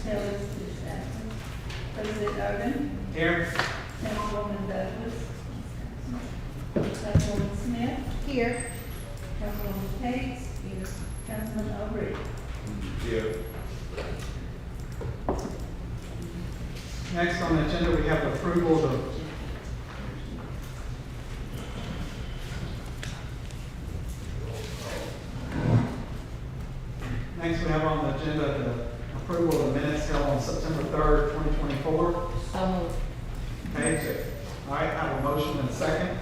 Tellers is absent. President Irvin. Here. Councilwoman Douglas. Councilwoman Smith. Here. Councilwoman Hicks. Here. Councilman O'Brien. Here. Next on the agenda, we have approval of Next, we have on the agenda the approval of the minutes held on September 3rd, 2024. So moved. Okay, all right, I have a motion and a second.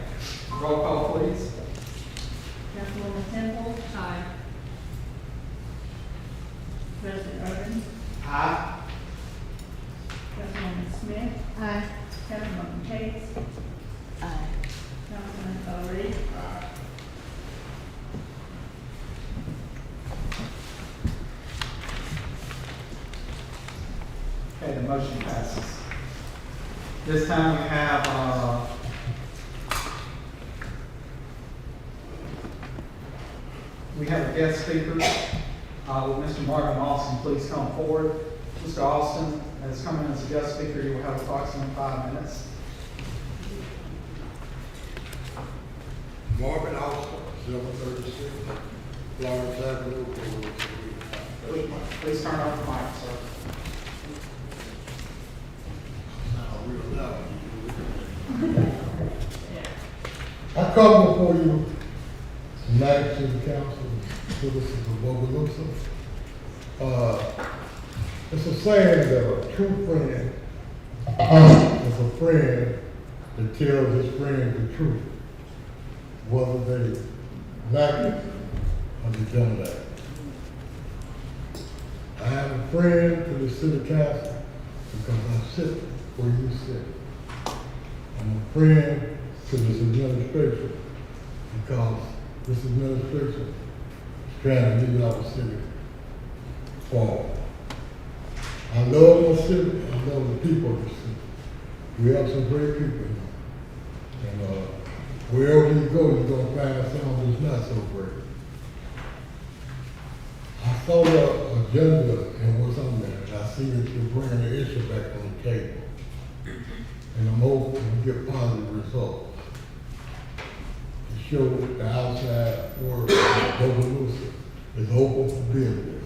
Roll call, please. Councilwoman Temple. Aye. President Irvin. Aye. Councilwoman Smith. Aye. Councilwoman Hicks. Aye. Councilman O'Brien. Okay, the motion passes. This time we have, a guest speaker. Will Mr. Marvin Austin please come forward? Mr. Austin has come in as a guest speaker. You will have approximately 5 minutes. Marvin Austin, 736, Florence Avenue. Please turn off the mic, sir. Now, real loud. I come before you tonight to the council, citizens of Bogalusa. It's a saying that a true friend is a friend that tells his friend the truth, whether they like it or they don't like it. I am a friend to the city council because I sit where you sit. I'm a friend to this administration because this administration is trying to lead our city forward. I love my city, I love the people of the city. We have some great people here. And wherever you go, you're going to find someone who's not so great. I saw the agenda and what's on there, and I see that you're bringing the issue back on the table. And I'm hoping we get positive results. To show the outside world that Bogalusa is open for business,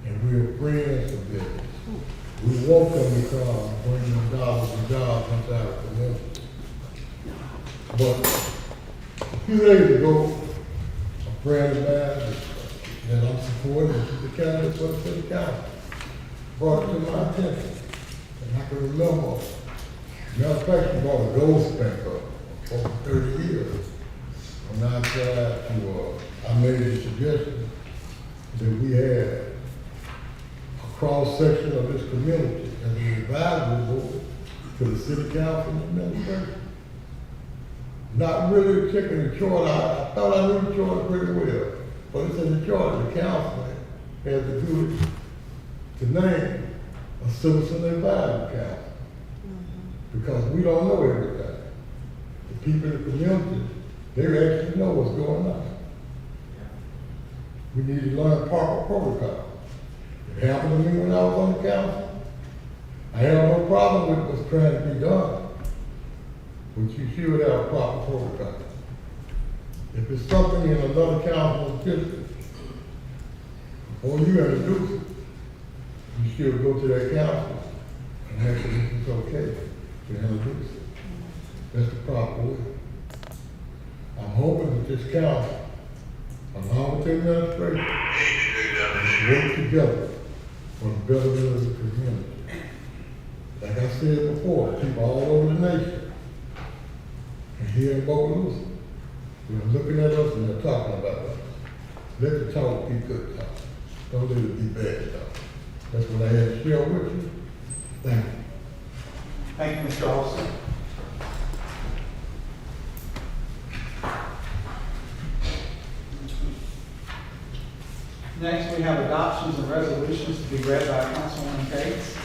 and we're friends for business. We want them to come bring them dollars and jobs inside the community. But a few days ago, a friend of mine that I'm supporting, the candidate for the city council, brought it to my attention. And I can remember, matter of fact, she bought a gold spanker over 30 years. When I tried to, I made a suggestion that we had a cross-section of this community as an advisory board to the city council and administration. Not really checking the charter. I thought I knew the charter pretty well, but it's in the charter. The council has the duty to name a citizen advisory council because we don't know everything. The people in the community, they actually know what's going on. We need to learn proper protocol. It happened to me when I was on the council. I had no problem with what's trying to be done. But you should have a proper protocol. If it's something in another council's district, before you introduce it, you should go to that council and ask them if it's okay to introduce it. That's the proper way. I'm hoping that this council, along with the administration, work together for the betterment of the community. Like I said before, people all over the nation, and here in Bogalusa, they're looking at us and they're talking about us. Let the talk be good talk. Don't let it be bad talk. That's what I had to share with you. Thank you. Thank you, Mr. Austin. Next, we have adoptions and resolutions to be read by Councilwoman Hicks.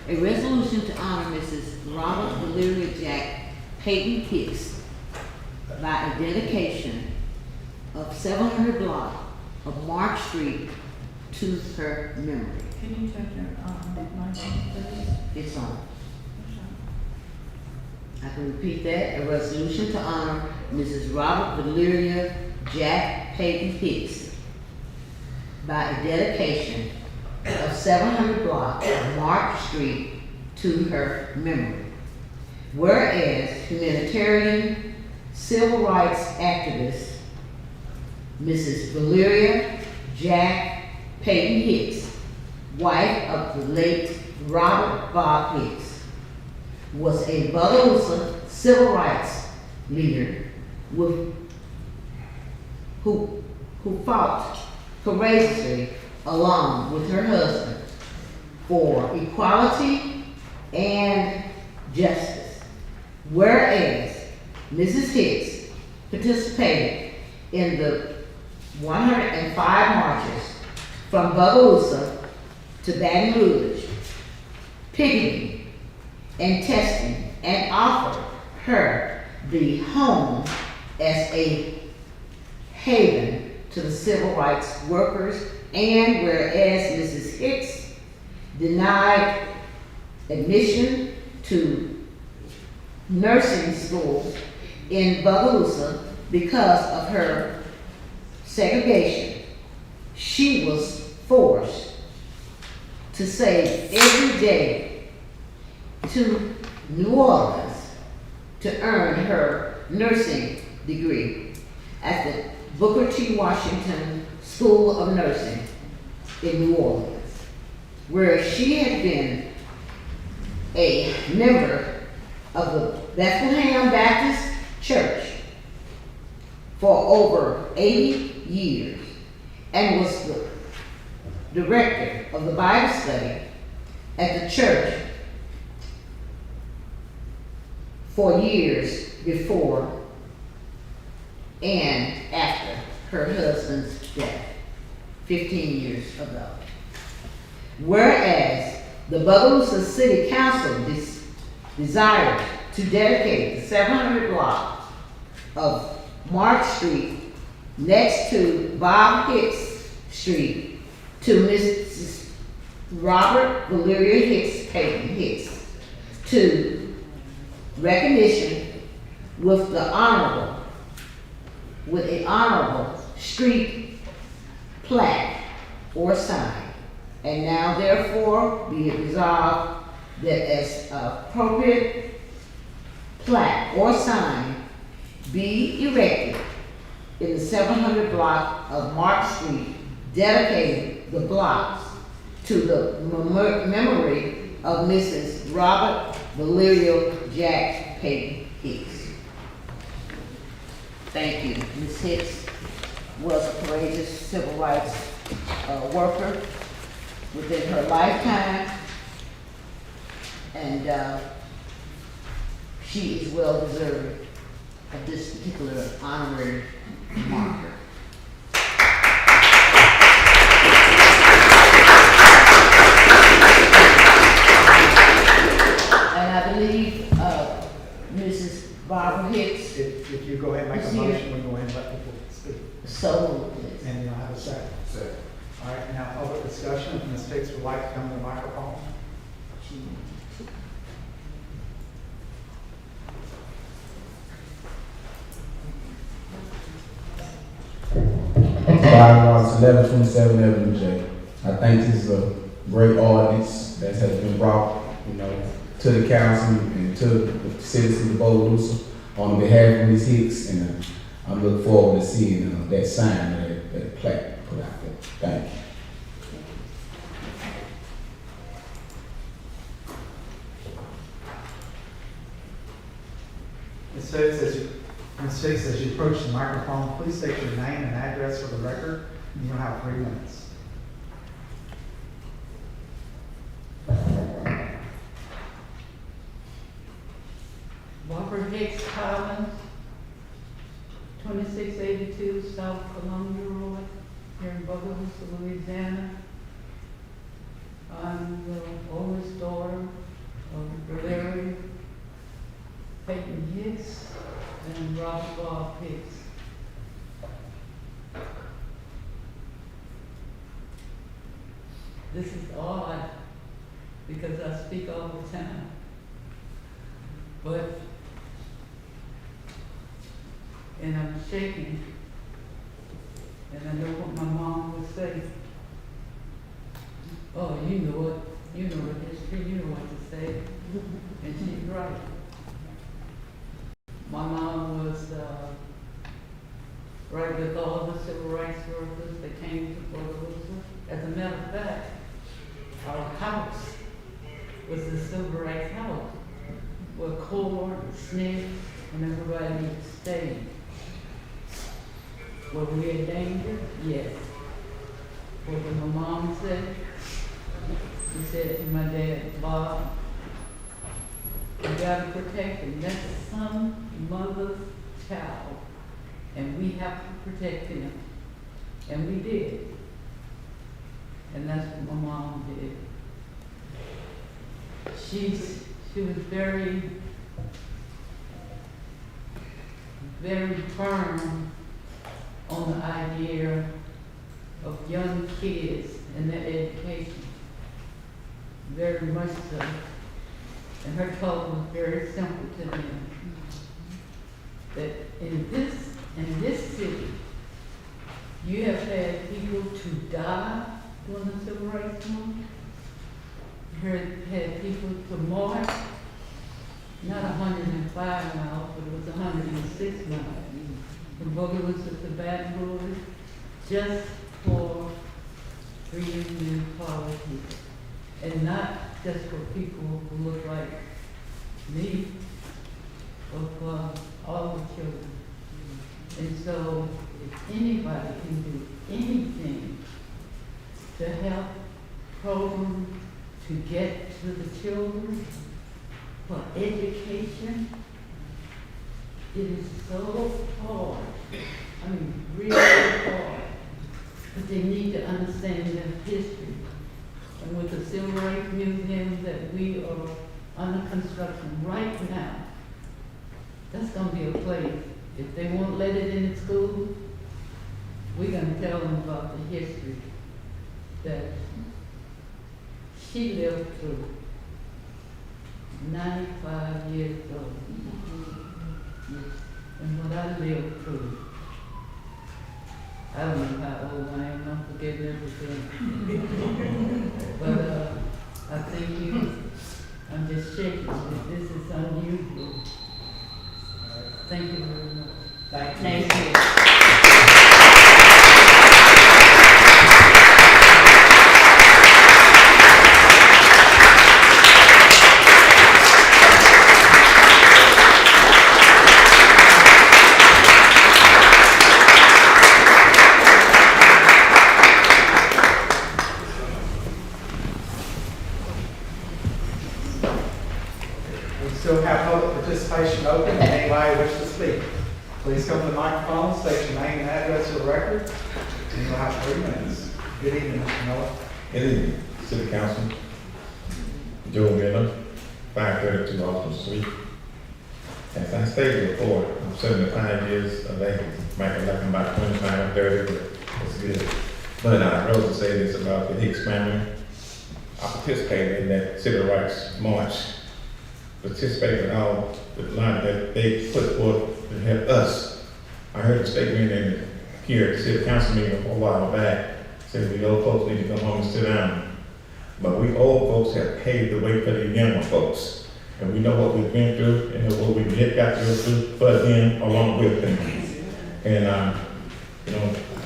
A resolution to honor Mrs. Robert Valeria Jack Peyton Hicks by a dedication of 700 block of Mark Street to her memory. Can you check your, license, please? It's on. I can repeat that, a resolution to honor Mrs. Robert Valeria Jack Peyton Hicks by a dedication of 700 blocks of Mark Street to her memory. Whereas humanitarian civil rights activist Mrs. Valeria Jack Peyton Hicks, wife of the late Robert Bob Hicks, was a Bogalusa civil rights leader who fought courageously along with her husband for equality and justice. Whereas Mrs. Hicks participated in the 105 marches from Bogalusa to Baton Rouge, picketing and testing, and offered her the home as a haven to the civil rights workers, and whereas Mrs. Hicks denied admission to nursing schools in Bogalusa because of her segregation, she was forced to save every day to New Orleans to earn her nursing degree at the Booker T. Washington School of Nursing in New Orleans, where she had been a member of the Bethlehem Baptist Church for over 80 years and was the director of the Bible study at the church for years before and after her husband's death 15 years ago. Whereas the Bogalusa City Council desired to dedicate the 700 blocks of Mark Street next to Bob Hicks Street to Mrs. Robert Valeria Hicks Peyton Hicks to recognition with the honorable street plaque or sign. And now therefore be it resolved that as appropriate plaque or sign be erected in the 700 block of Mark Street, dedicating the blocks to the memory of Mrs. Robert Valeria Jack Peyton Hicks. Thank you. Ms. Hicks was a courageous civil rights worker within her lifetime, and she is well deserved of this particular honorary marker. And I believe Mrs. Barbara Hicks. If you go ahead and make a motion, we go ahead and let people speak. So moved. And you'll have a second. Second. All right, now public discussion. If Ms. Hicks would like to come to the microphone. Bylaws 1127 Avenue J. I think this is a great ordinance that has been brought, to the council and to the citizens of Bogalusa on behalf of Ms. Hicks, and I look forward to seeing that sign, that plaque put out there. Thank you. Ms. Hicks, as you approach the microphone, please state your name and address for the record, and you'll have 3 minutes. Barbara Hicks Collins, 2682 South Columbia Road, here in Bogalusa, Louisiana. I'm the oldest daughter of Valeria Peyton Hicks and Robert Bob Hicks. this is all because I speak all the time. But, and I'm shaking, and I know what my mom would say. Oh, you know what history, you know what to say, and she's right. My mom was, right with all the civil rights workers that came to Bogalusa. As a matter of fact, our house was the civil rights house, where Cord, Smith, and everybody stayed. Were we in danger? Yes. What did my mom say? She said to my dad, Bob, you gotta protect him. That's some mother's child, and we have to protect him. And we did. And that's what my mom did. She was very, very firm on the idea of young kids and their education. Very much so. And her talk was very simple to them. That in this city, you have had people to die during the civil rights movement. You had people to march, not 105 miles, but it was 106 miles, from Bogalusa to Baton Rouge, just for freedom and equality. And not just for people who look like me, but for all the children. And so, if anybody can do anything to help programs to get to the children for education, it is so hard. I mean, really hard. But they need to understand their history. And with the Civil Rights Museum that we are under construction right now, that's gonna be a place. If they won't let it in the school, we're gonna tell them about the history that she lived through. 95 years old. And what I lived through. I don't know how old I am, I'm forgetting everything. But I think I'm just shaking. This is unusual. Thank you very much. Thank you. We still have public participation open, and anybody wish to speak, please come to the microphone, state your name and address for the record, and you'll have 3 minutes. Good evening, Mr. Miller. Good evening, City Council. Joe Miller, 532 Austin Street. As I stated before, I'm 75 years of age. Might be looking about 29 or 30, but it's good. But I rose to say this about the Hicks family. I participated in that civil rights march. Participated in all the line that they put forth to help us. I heard a statement here at the City Council meeting a while back, said we old folks need to come home and sit down. But we old folks have paved the way for the younger folks. And we know what we've been through and what we've got to go through for them along with them. And,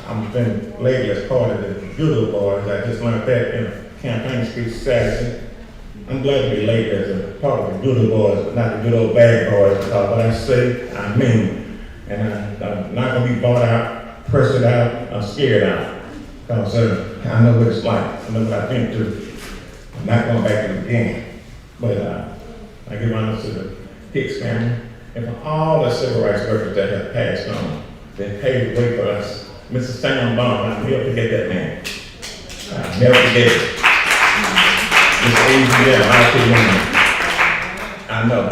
I'm been lately as part of the Judo Boys. I just learned that in a campaign speech Saturday. I'm glad to be late as a part of the Judo Boys, but not the good old bad boys, because what I say, I mean. And I'm not going to be bought out, pressured out, or scared out. Because I know what it's like. I know what I've been through. I'm not going back to it again. But I give honor to the Hicks family and for all the civil rights workers that have passed on. They paved the way for us. Mr. Sam Bond, I'll never forget that man. I'll never forget it. Mr. I know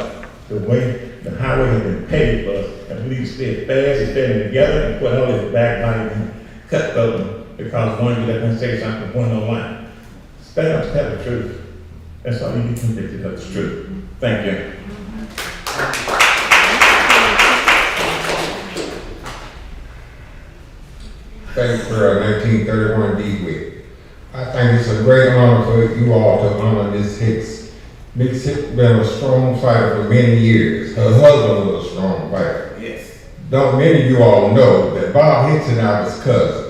the way the highway has been paved for us, and we need to stay fast and standing together and put all this backbiting and cut them because one let them say something, one don't like. Stand up, tell the truth. That's all you get convicted of, the truth. Thank you. Thank you for 1931 deed with. I think it's a great honor for you all to honor Miss Hicks. Miss Hicks been a strong fighter for many years. Her husband was a strong fighter. Yes. Don't many of you all know that Bob Hicks and I was cousins.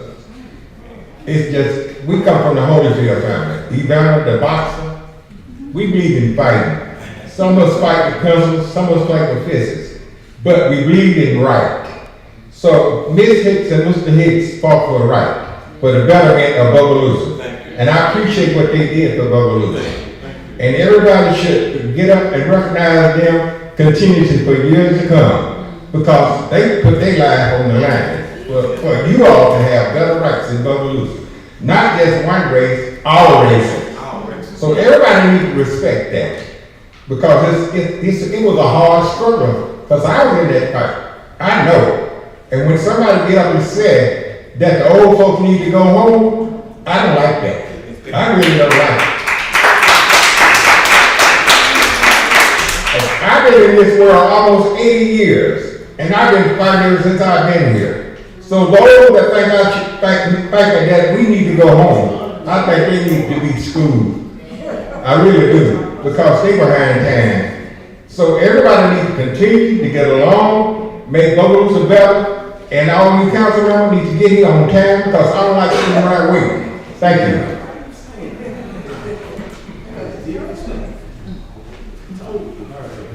It's just, we come from the Holyfield family. Ivana, the boxer, we believe in fighting. Some of us fight with pencils, some of us fight with fists, but we believe in right. So Ms. Hicks and Mr. Hicks fought for the right, for the betterment of Bogalusa. And I appreciate what they did for Bogalusa. And everybody should get up and recognize them continuously for years to come, because they put their life on the line for you all to have better rights in Bogalusa. Not just one race, all races. So everybody needs to respect that, because it was a hard struggle, because I was in that fight. I know. And when somebody get up and say that the old folks need to go home, I don't like that. I really don't like it. I've been in this world almost 80 years, and I've been fighting ever since I've been here. So those that think that we need to go home, I think they need to be schooled. I really do, because they behind time. So everybody needs to continue to get along, make Bogalusa better, and all you council members need to get here on time, because I don't like it the right way. Thank you.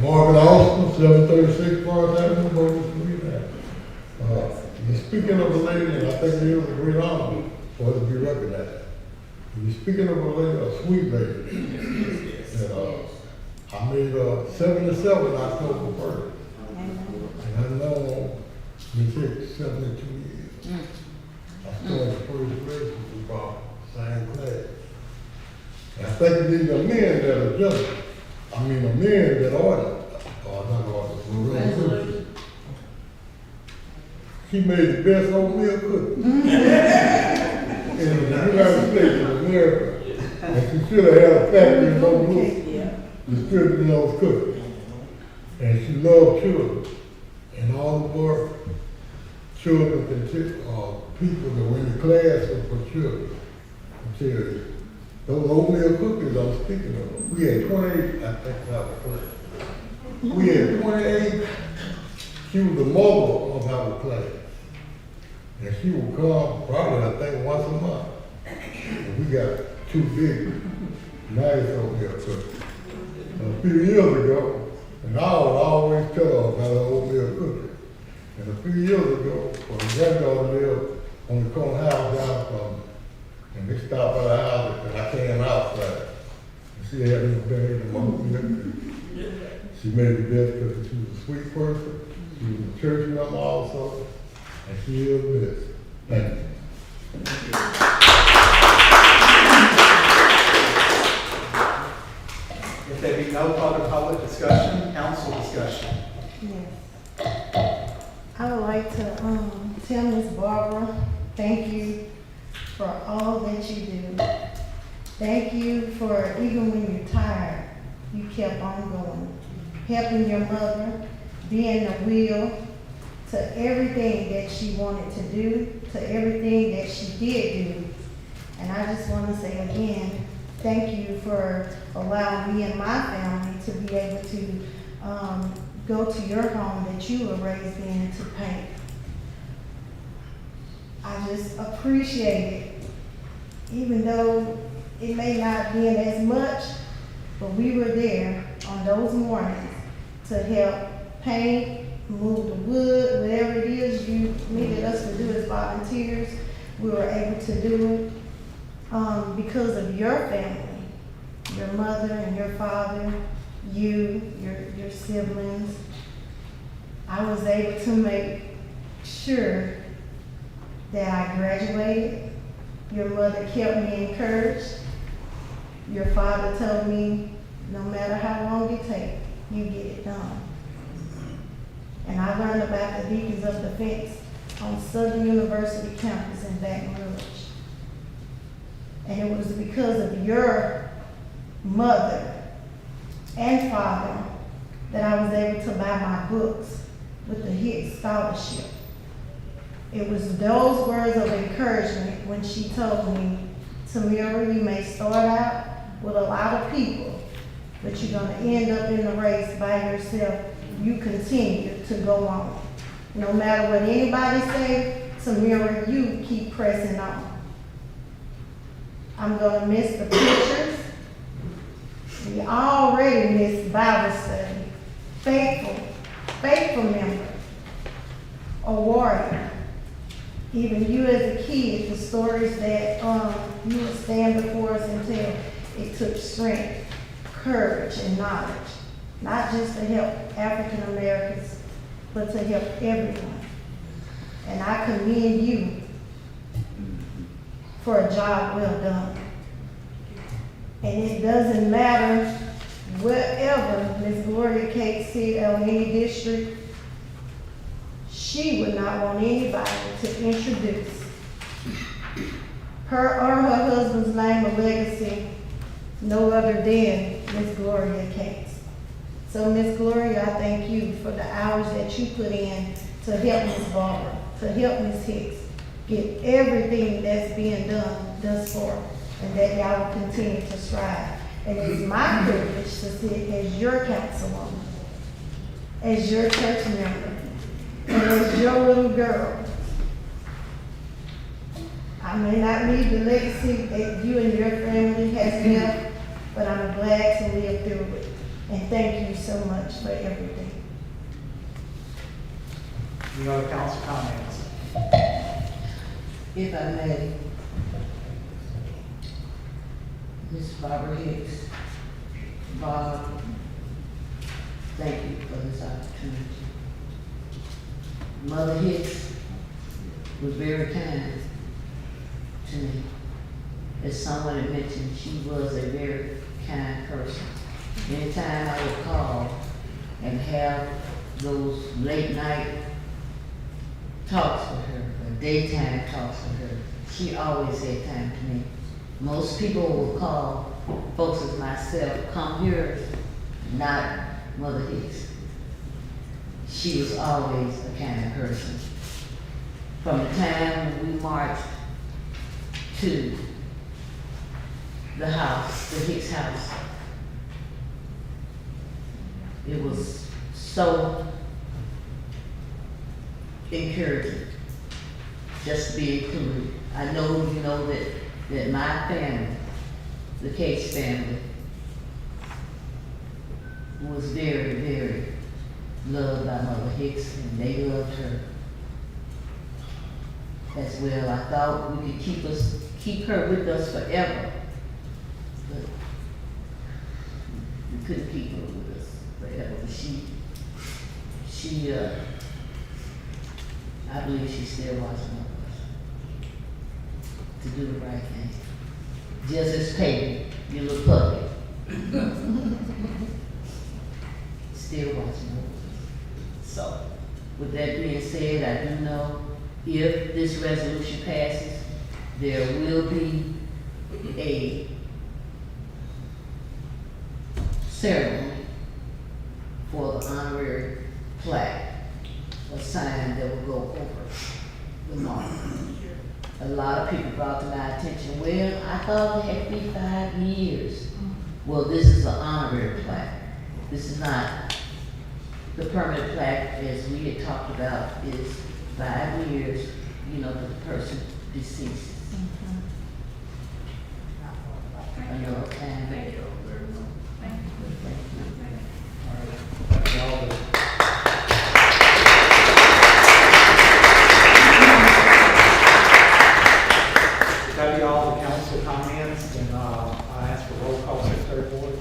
Marvin Austin, 736 Forest Avenue, Bogalusa, Louisiana. You're speaking of a lady, and I think it is a great honor for her to be recognized. You're speaking of a lady, a sweet lady. And, I made 77 October 1st. And I know Ms. Hicks 72 years. I started first grade with about same class. And I think these are men that are just, men that order, or not order, she made the best oatmeal cookie in the United States of America. And she should have had a factory in Bogalusa distributing those cookies. And she loved children. And all of our children and people that were in the class were for children. I tell you, those oatmeal cookies I'm speaking of, we had 28, I think that was correct. We had 28. She was the mother of our class. And she would come probably, I think, once a month. And we got 2 big, nice oatmeal cookies. A few years ago, and I would always tell her about her oatmeal cookie. And a few years ago, when the granddaughter lived on the corner house down from me, and they stopped by the house and I came outside. And she hadn't been able to oatmeal cookie. She made the best cookie. She was a sweet person. She was a church member also. And she is this. Thank you. If there be no further public discussion, council discussion. Yes. I would like to tell Ms. Barbara, thank you for all that you do. Thank you for, even when you're tired, you kept on going. Helping your mother, being the wheel to everything that she wanted to do, to everything that she did do. And I just want to say again, thank you for allowing me and my family to be able to go to your home that you were raised in to paint. I just appreciate it, even though it may not be as much, but we were there on those mornings to help paint, move the wood, whatever it is you needed us to do as volunteers, we were able to do it because of your family, your mother and your father, you, your siblings. I was able to make sure that I graduated. Your mother kept me encouraged. Your father told me, no matter how long it takes, you get it done. And I learned about the Deacons of Defense on Southern University campus in Baton Rouge. And it was because of your mother and father that I was able to buy my books with the Hicks scholarship. It was those words of encouragement when she told me, Tamira, you may start out with a lot of people, but you're gonna end up in the race by yourself. You continue to go on. No matter what anybody say, Tamira, you keep pressing on. I'm gonna miss the pictures. We already missed Bible study. Faithful member, a warrior. Even you as a kid, the stories that you would stand before us and tell, it took strength, courage, and knowledge, not just to help African Americans, but to help everyone. And I commend you for a job well done. And it doesn't matter wherever Ms. Gloria Kate sit or any district, she would not want anybody to introduce her or her husband's name or legacy no other than Ms. Gloria Kate. So Ms. Gloria, I thank you for the hours that you put in to help Ms. Barbara, to help Ms. Hicks get everything that's being done thus far, and that y'all will continue to strive. And it's my privilege to sit as your councilwoman, as your church member, and as your little girl. I may not leave the legacy that you and your family has left, but I'm glad to live through it. And thank you so much for everything. Any other council comments? If I may, Ms. Barbara Hicks, Bob, thank you for this opportunity. Mother Hicks was very kind to me. As someone had mentioned, she was a very kind person. Anytime I would call and have those late night talks with her, or daytime talks with her, she always had time to me. Most people will call folks as myself, come here, not Mother Hicks. She was always a kind person. From the time when we marched to the house, the Hicks house, it was so encouraging just to be included. I know you know that my family, the Case family, was very, very loved by Mother Hicks, and they loved her as well. I thought we could keep her with us forever, but we couldn't keep her with us forever. She I believe she's still watching over us to do the right thing. Just as Peyton, your little puppy, still watching over us. So, with that being said, I do know if this resolution passes, there will be a ceremony for the honorary plaque, a sign that will go over the mark. A lot of people brought to my attention, well, I thought it had to be 5 years. Well, this is an honorary plaque. This is not the permanent plaque, as we had talked about, is 5 years, to the person deceased. Another time. Thank you all. That'll be all the council comments, and I ask for roll call, Secretary Board.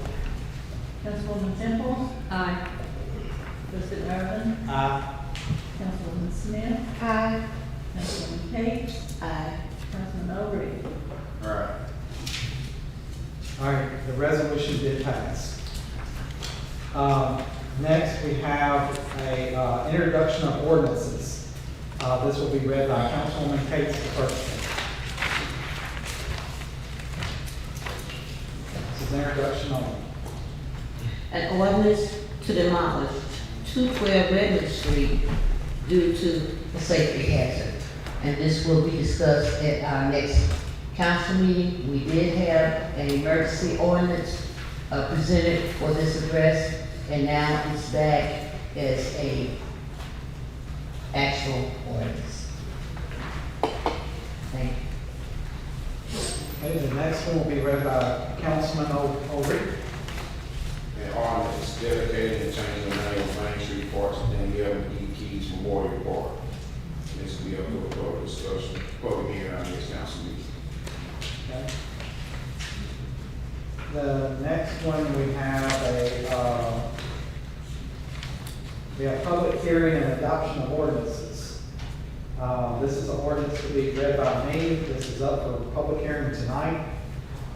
Councilwoman Temple. Aye. President Irvin. Aye. Councilwoman Smith. Aye. Councilwoman Kate. Aye. Councilman Overy. All right. All right, the resolution did pass. Next, we have a introduction of ordinances. This will be read by Councilwoman Cates the first. introduction only. An ordinance to demolish 212 Redmond Street due to a safety hazard. And this will be discussed at our next council meeting. We did have an emergency ordinance presented for this address, and now it's back as a actual ordinance. Thank you. Okay, the next one will be read by Councilman O'Reilly. An ordinance dedicating and changing the name of Main Street Park to Danielle E. Keys Memorial Park. This will be up for public discussion, public hearing on this council meeting. Okay. The next one, we have public hearing and adoption of ordinances. This is an ordinance to be read by me. This is up for public hearing tonight.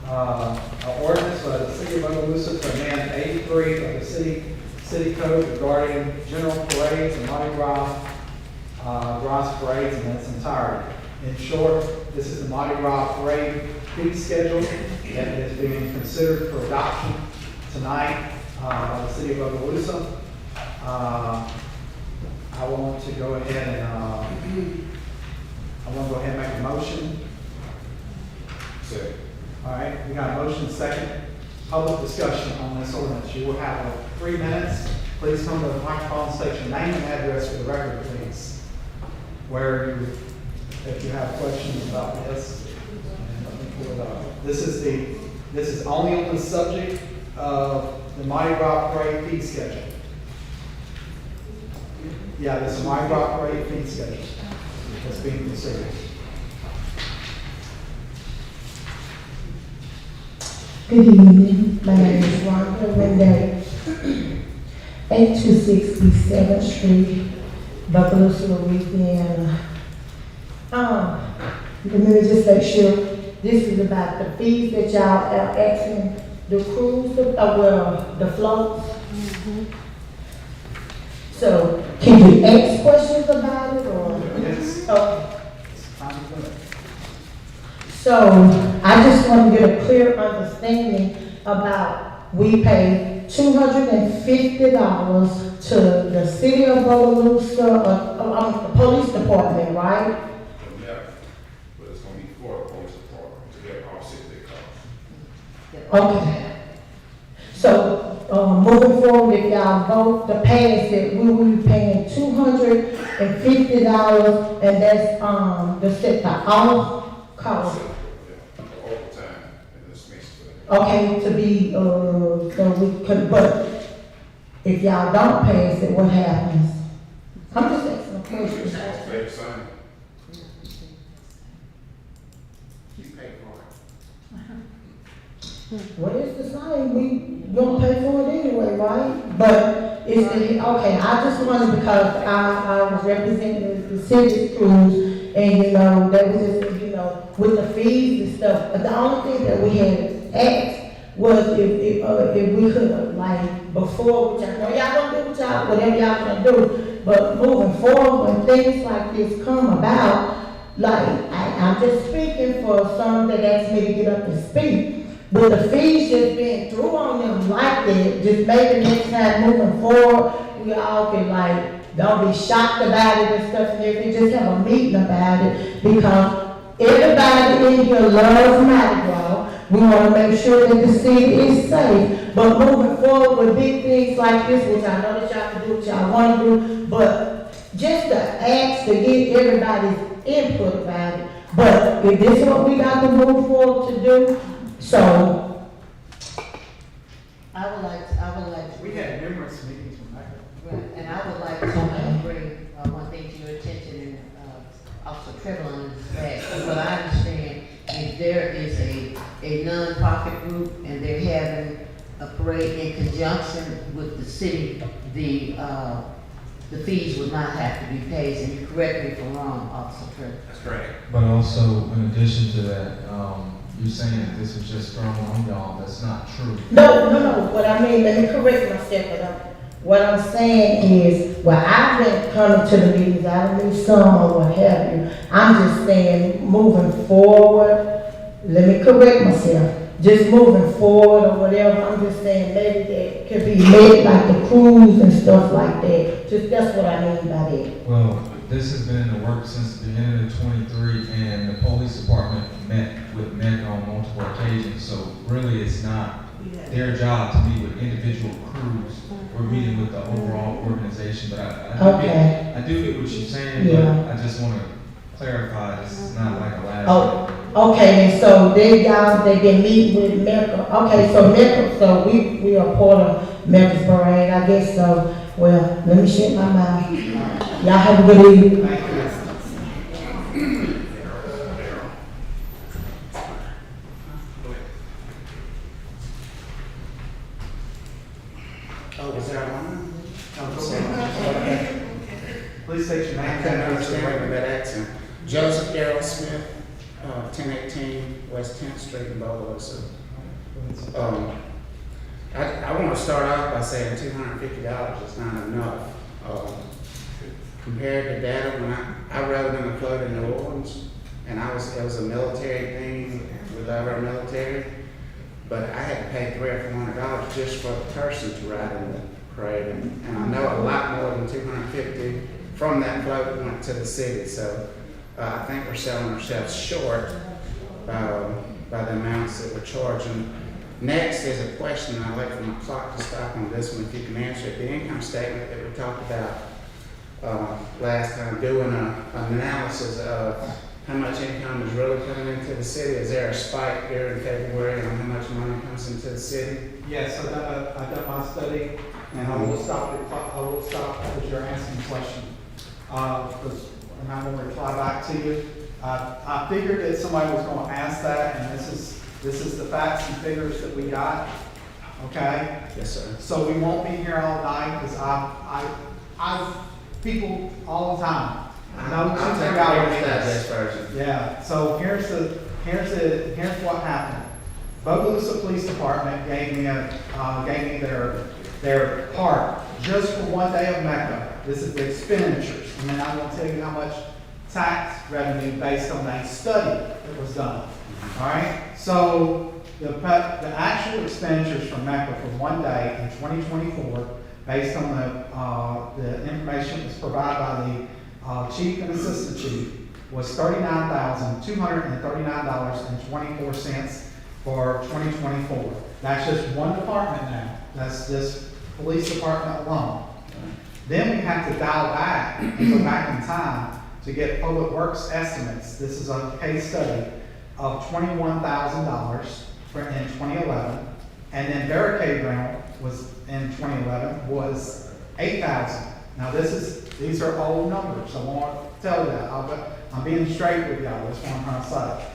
An ordinance by the city of Bogalusa to amend 83 of the city code regarding general parades and Mardi Gras parades in its entirety. In short, this is the Mardi Gras parade fee schedule that is being considered for adoption tonight by the city of Bogalusa. I want to go ahead and make a motion. Second. All right, we got a motion second. Public discussion on this ordinance. You will have 3 minutes. Please come to the microphone, state your name and address for the record, please. If you have questions about this. This is only on the subject of the Mardi Gras parade fee schedule. Yeah, this is Mardi Gras parade fee schedule that's being considered. Good evening, my name is Rhonda Renday, 826 East 7th Street, Bogalusa, Louisiana. Let me just make sure, this is about the fees that y'all are asking, the cruise, the floats. So, can you ask questions about it, or? Yes. Okay. It's time to go. So, I just want to get a clear understanding about, we pay $250 to the city of Bogalusa, the police department, right? Yeah, but it's gonna be for the police department to get offset their costs. Okay. So, moving forward, if y'all vote to pass it, we will be paying $250, and that's, to set the off cost. The overtime and the expense for that. Okay, to be, so we could, but if y'all don't pass it, what happens? I'm just asking a It's question. gonna stay the same. You pay for it. What is the same? We gonna pay for it anyway, right? But it's the, okay, I just wanted, because I was representing the city's crews, and that was just, with the fees and stuff. But the only thing that we had asked was if we could, like, before, which I know y'all gonna do whatever y'all gonna do, but moving forward, when things like this come about, like, I'm just speaking for some that asked me to get up and speak. But the fees just being threw on them like that, just maybe next time moving forward, we all can, like, don't be shocked about it and stuff, and everything, just have a meeting about it, because everybody in here loves Mardi Gras. We want to make sure that the city is safe. But moving forward with big things like this, which I know that y'all can do what y'all want to do, but just to ask to get everybody's input about it. But if this is what we got to move forward to do, so. I would like to. We had numerous meetings with Michael. Right, and I would like to bring one thing to your attention, and Officer Trevelyan is back. From what I understand, if there is a non-profit group and they're having a parade in conjunction with the city, the fees would not have to be paid. And you correct me if I'm wrong, Officer Trevelyan. That's correct. But also, in addition to that, you're saying that this is just thrown on y'all. That's not true. No. What I mean, let me correct myself, but what I'm saying is, well, I've been coming to the meetings, I don't need some or what have you. I'm just saying, moving forward, let me correct myself. just moving forward or whatever, I'm just saying maybe that could be made like the cruise and stuff like that. Just, that's what I mean by that. Well, this has been in the works since the beginning of 23, and the police department met with MEC on multiple occasions, so really it's not their job to meet with individual crews. We're meeting with the overall organization, but I do get what you're saying, Yeah. but I just want to clarify, this is not like a last. Oh, okay, and so they been meeting with Mecca. Okay, so Mecca, so we are part of Mecca's parade, I guess so. Well, let me shut my mouth. Y'all have a good evening. Thank you. Oh, was that one? Please state your name. I couldn't understand with that accent. Joseph Darrell Smith, 1018 West 10th Street in Bogalusa. I want to start off by saying $250 is not enough. Compared to data, when I rode in a float in New Orleans, and it was a military thing, we love our military, but I had to pay $300 or $400 just for the person to ride in the parade, and I know a lot more than $250 from that float went to the city, so I think we're selling ourselves short by the amounts that we're charging. Next is a question, I'd like for my clock to stop on this one if you can answer it. The income statement that we talked about last time, doing an analysis of how much income is really coming into the city. Is there a spike here in February on how much money comes into the city? Yes, I've done my study, and I will stop because you're asking a question. And I'm going to reply back to you. I figured that somebody was going to ask that, and this is the facts and figures that we got. Okay? Yes, sir. So we won't be here all night because I people all the time. I'll take that version. Yeah. So here's what happened. Bogalusa Police Department gave me their part just for one day of Mecca. This is the expenditures, and then I'm going to tell you how much tax revenue based on a study that was done. All right. So the actual expenditures from Mecca for one day in 2024, based on the information that was provided by the chief and assistant chief, was $39,239.24 for 2024. That's just one department now. That's just police department alone. Then we have to dial back and go back in time to get public works estimates. This is a case study of $21,000 in 2011, and then barricade rental was in 2011 was $8,000. Now these are old numbers. I won't tell you that. I'm being straight with y'all. That's what I'm trying to say.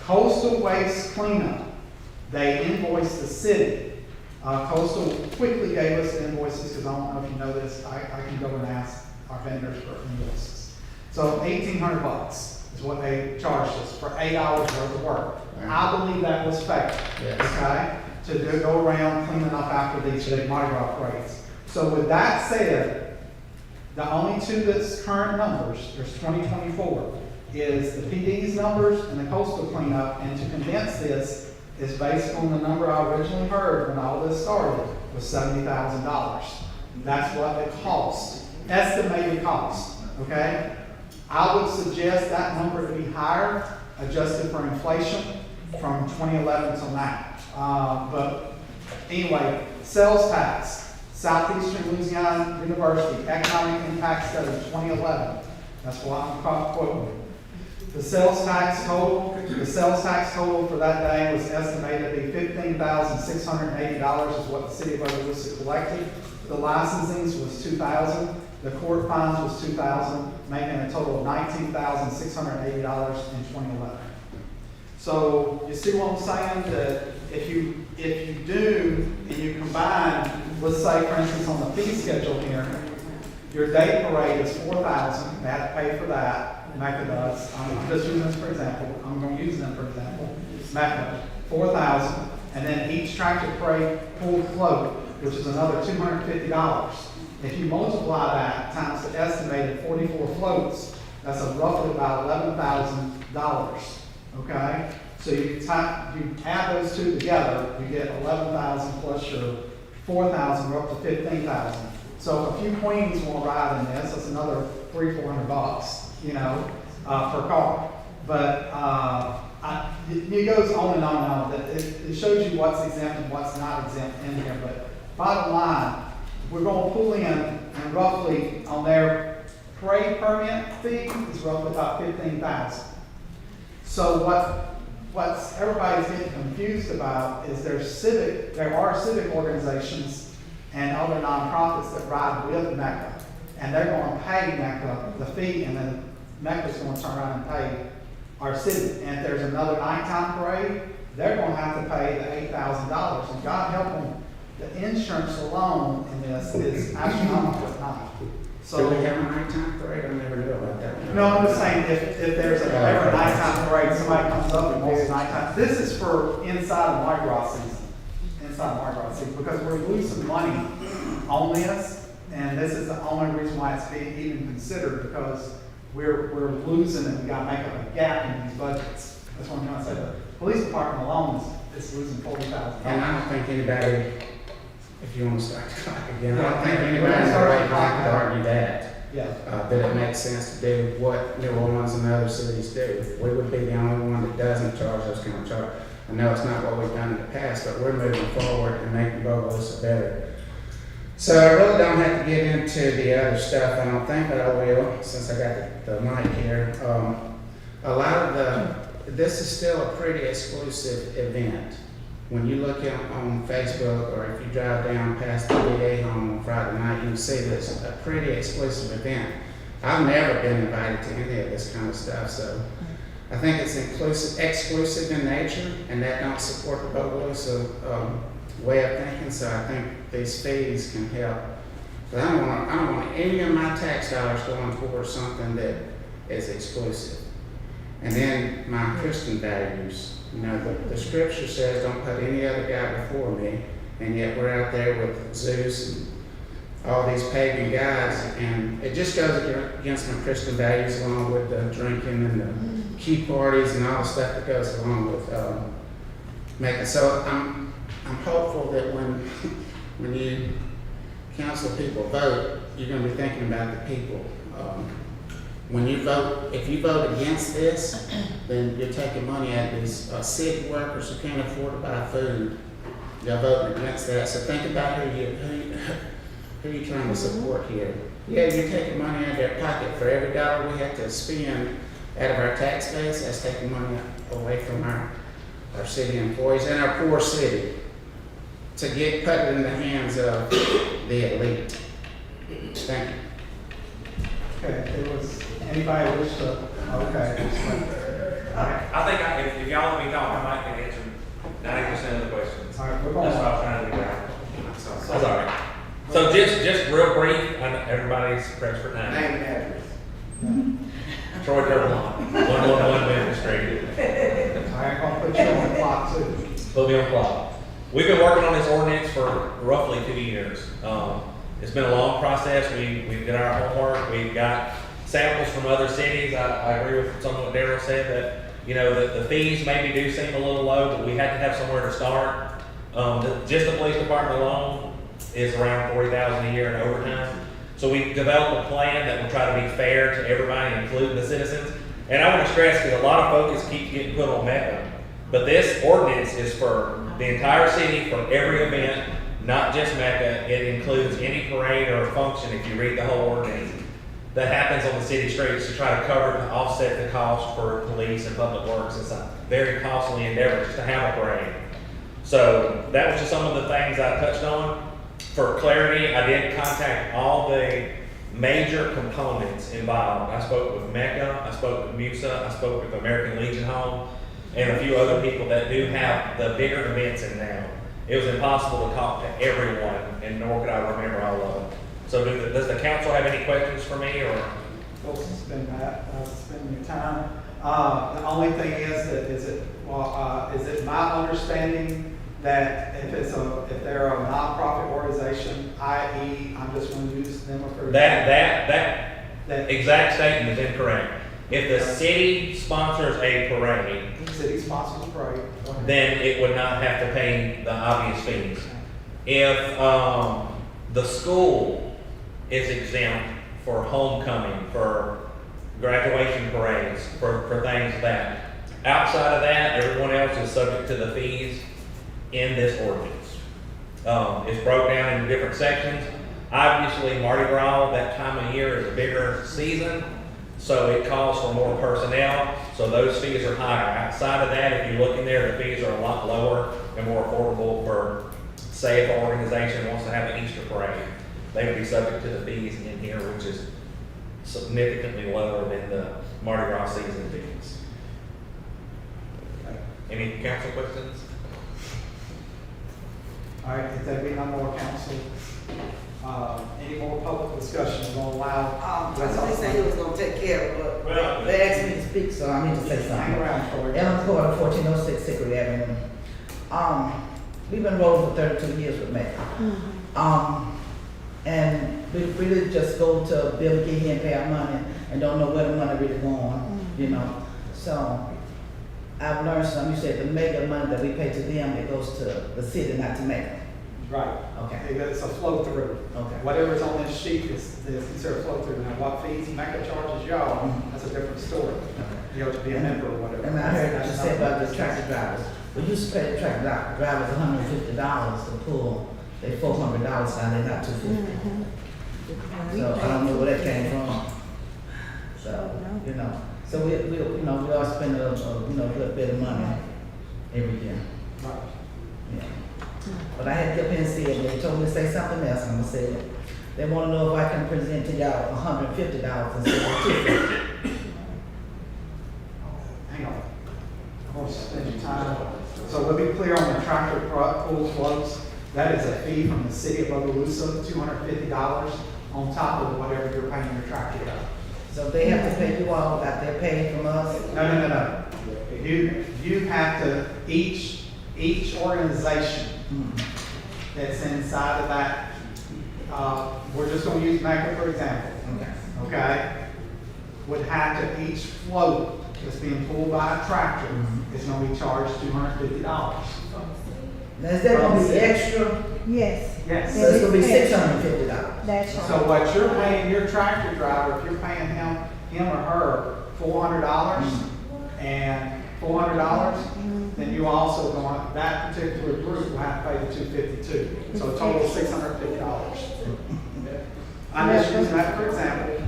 Coastal waste cleanup, they invoiced the city. Coastal quickly gave us the invoices because I don't know if you know this. I can go and ask our vendors for invoices. So $1,800 is what they charged us for 8 hours worth of work. Right. I believe that was fair. Yes. Okay, to go around cleaning up after these big Mardi Gras parades. So with that said, the only two that's current numbers, there's 2024, is the PD's numbers and the coastal cleanup, and to condense this is based on the number I originally heard when all this started was $70,000. That's what it cost, estimated cost, okay? I would suggest that number to be higher, adjusted for inflation from 2011 till now. But anyway, sales tax. Southeastern Louisiana University Economic Impact Study 2011. That's what I'm quoting. The sales tax total for that day was estimated to be $15,680 is what the city of Bogalusa collected. The licensings was $2,000. The court fines was $2,000, making a total of $19,680 in 2011. So you see what I'm saying? That if you do and you combine, let's say for instance on the fee schedule here, your day parade is $4,000. They have to pay for that. Mecca does. I'm just using this for example. I'm going to use them for example. Mecca, $4,000, and then each tractor parade pool float, which is another $250. If you multiply that times the estimated 44 floats, that's roughly about $11,000. Okay, So you add those two together, you get 11,000 plus your 4,000, we're up to 15,000. So if a few queens want to ride in this, that's another $300-400, you know, per car. But it goes on and on and on. It shows you what's exempt and what's not exempt in here. But bottom line, we're going to pull in, and roughly on their parade permit fee is roughly about 15,000. So what's everybody's getting confused about is there are civic organizations and other nonprofits that ride with Mecca, and they're going to pay Mecca the fee, and then Mecca's going to turn around and pay our city. And if there's another nighttime parade, they're going to have to pay the $8,000. And God help them, the insurance alone in this is astronomical at night. Do we have a nighttime parade? I never knew about that. No, I'm just saying if there's ever a nighttime parade, somebody comes up and wants nighttime. This is for inside of Mardi Gras season. Inside of Mardi Gras season, because we're losing money on this, and this is the only reason why it's being even considered, because we're losing and we got to make up a gap in these budgets. That's what I'm trying to say. The police department alone is losing $40,000. And I don't think anybody, if you want to start the clock again, I don't think anybody's right now could argue that. Yeah. That it makes sense to do what New Orleans and other cities do. We would be the only one that doesn't charge those kind of charges. I know it's not what we've done in the past, but we're moving forward and making Bogalusa better. So I really don't have to get into the other stuff, I don't think, but I will, since I got the mic here. A lot of this is still a pretty exclusive event. When you look on Facebook, or if you drive down past the VA home on Friday night, you can see this a pretty exclusive event. I've never been invited to any of this kind of stuff, so I think it's exclusive in nature, and that don't support the Bogalusa way of thinking. So I think these fees can help. But I don't want any of my tax dollars going towards something that is exclusive. And then my Christian values. You know, the scripture says, "Don't put any other god before me," and yet we're out there with Zeus and all these pagan gods, and it just goes against my Christian values, along with the drinking and the key parties and all the stuff that goes along with making. So I'm hopeful that when you council people vote, you're going to be thinking about the people. When you vote, if you vote against this, then you're taking money out of these city workers who can't afford to buy food. You're voting against that. So think about who you're trying to support here. Yeah, you're taking money out of their pocket. For every dollar we have to spend out of our tax base, that's taking money away from our city employees and our poor city to put it in the hands of the elite. Thank you. Okay, anybody wish to, okay. I think if y'all let me talk, I might can answer 90% of the questions. All right, we're That's what going I was trying to do. That's all right. So just real brief, I know everybody's pressed for time. Name and address. Troy Turbalon, 111 Memphis Street. I ain't gonna put you on the clock too. Put me on the clock. We've been working on this ordinance for roughly 2 years. It's been a long process. We did our homework. We've got samples from other cities. I agree with some of what Darryl said, that the fees maybe do seem a little low, but we had to have somewhere to start. Just the police department alone is around $40,000 a year in overtime. So we developed a plan that will try to be fair to everybody, including the citizens. And I want to stress, because a lot of focus keeps getting put on Mecca, but this ordinance is for the entire city, for every event, not just Mecca. It includes any parade or function, if you read the whole ordinance, that happens on the city streets, to try to cover and offset the cost for police and public works. It's a very costly endeavor just to have a parade. So that was just some of the things I touched on. For clarity, I did contact all the major components involved. I spoke with Mecca, I spoke with MUSA, I spoke with American Legion Home, and a few other people that do have the bigger events in now. It was impossible to talk to everyone, and nor could I remember all of them. So does the council have any questions for me, or? Folks, it's been spending your time. The only thing is it my understanding that if they're a nonprofit organization, i.e., I'm just going to use them for that exact statement is incorrect. If the city sponsors a parade, city sponsors a parade. then it would not have to pay the obvious fees. If the school is exempt for homecoming, for graduation parades, for things like that, outside of that, everyone else is subject to the fees in this ordinance. It's broke down into different sections. Obviously, Mardi Gras, that time of year, is a bigger season, so it calls for more personnel, so those fees are higher. Outside of that, if you look in there, the fees are a lot lower and more affordable for, say, if an organization wants to have an Easter parade, they would be subject to the fees in here, which is significantly lower than the Mardi Gras season fees. Any council questions? All right, if there be no more council, any more public discussion, we're gonna allow. They said he was gonna take care of it, Well, but they asked me to speak, so I need to say Hang something. around for it. Ellen Porter, 1406 Hickory Avenue. We've been rolling for 32 years with Mac. And we really just go to Bill Key and pay our money and don't know where the money really going, you know. So I've learned something. You said the mega money that we pay to them, it goes to the city, not to Mecca. Right. Okay. It's a flow through. Okay. Whatever's on this sheet is considered flow through. Now, what fees Mecca charges y'all, that's a different story. You have to be a member or whatever. And I heard what you That's said about not- the tractor drivers. We used to pay the tractor drivers $150 to pull. They $400 now, they're not $250. So I don't know where that came from. So, you know, so we are spending a good bit of money every year. Right. Yeah. But I had to come in and see it, they told me to say something else, I'm gonna say it. They wanna know if I can present to y'all $150 instead of $250. Hang on. I want to spend your time. So we'll be clear on the tractor pool floats. That is a fee from the city of Bogalusa, $250 on top of whatever you're paying your tractor guy. So they have to pay you all, that they're paying from us? No. You have to, each organization that's inside of that, we're just gonna use Mecca for example, okay? Would have to, each float that's being pulled by a tractor is gonna be charged $250. Now, is that gonna be extra? Yes. Yes. So it's gonna be $650? That's right. So what you're paying your tractor driver, if you're paying him or her $400 and $400, then you also go on, that particular group will have to pay the $252. So a total of $650. I'm just using that for example.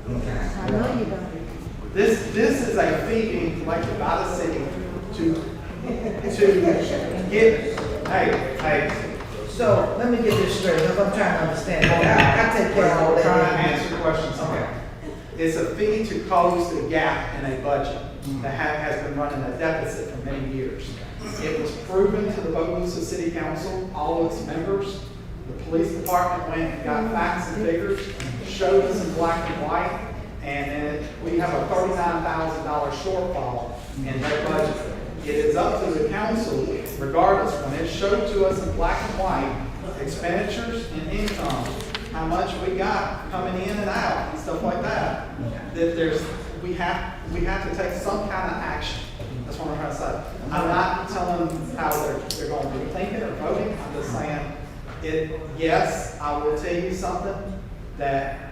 I know you don't. This is a fee being collected by the city to get, hey, So, let me get this straight, because I'm trying to understand. I take care of all I'm trying to that. answer questions. It's a fee to close the gap in a budget that has been running a deficit for many years. It was proven to the Bogalusa City Council, all of its members. The police department went and got facts and figures, showed us in black and white, and we have a $39,000 shortfall in their budget. It is up to the council, regardless, when it's showed to us in black and white, expenditures and income, how much we got coming in and out and stuff like that, that we have to take some kind of action. That's what I'm trying to say. I'm not telling them how they're going to be thinking or voting. I'm just saying yes, I will tell you something that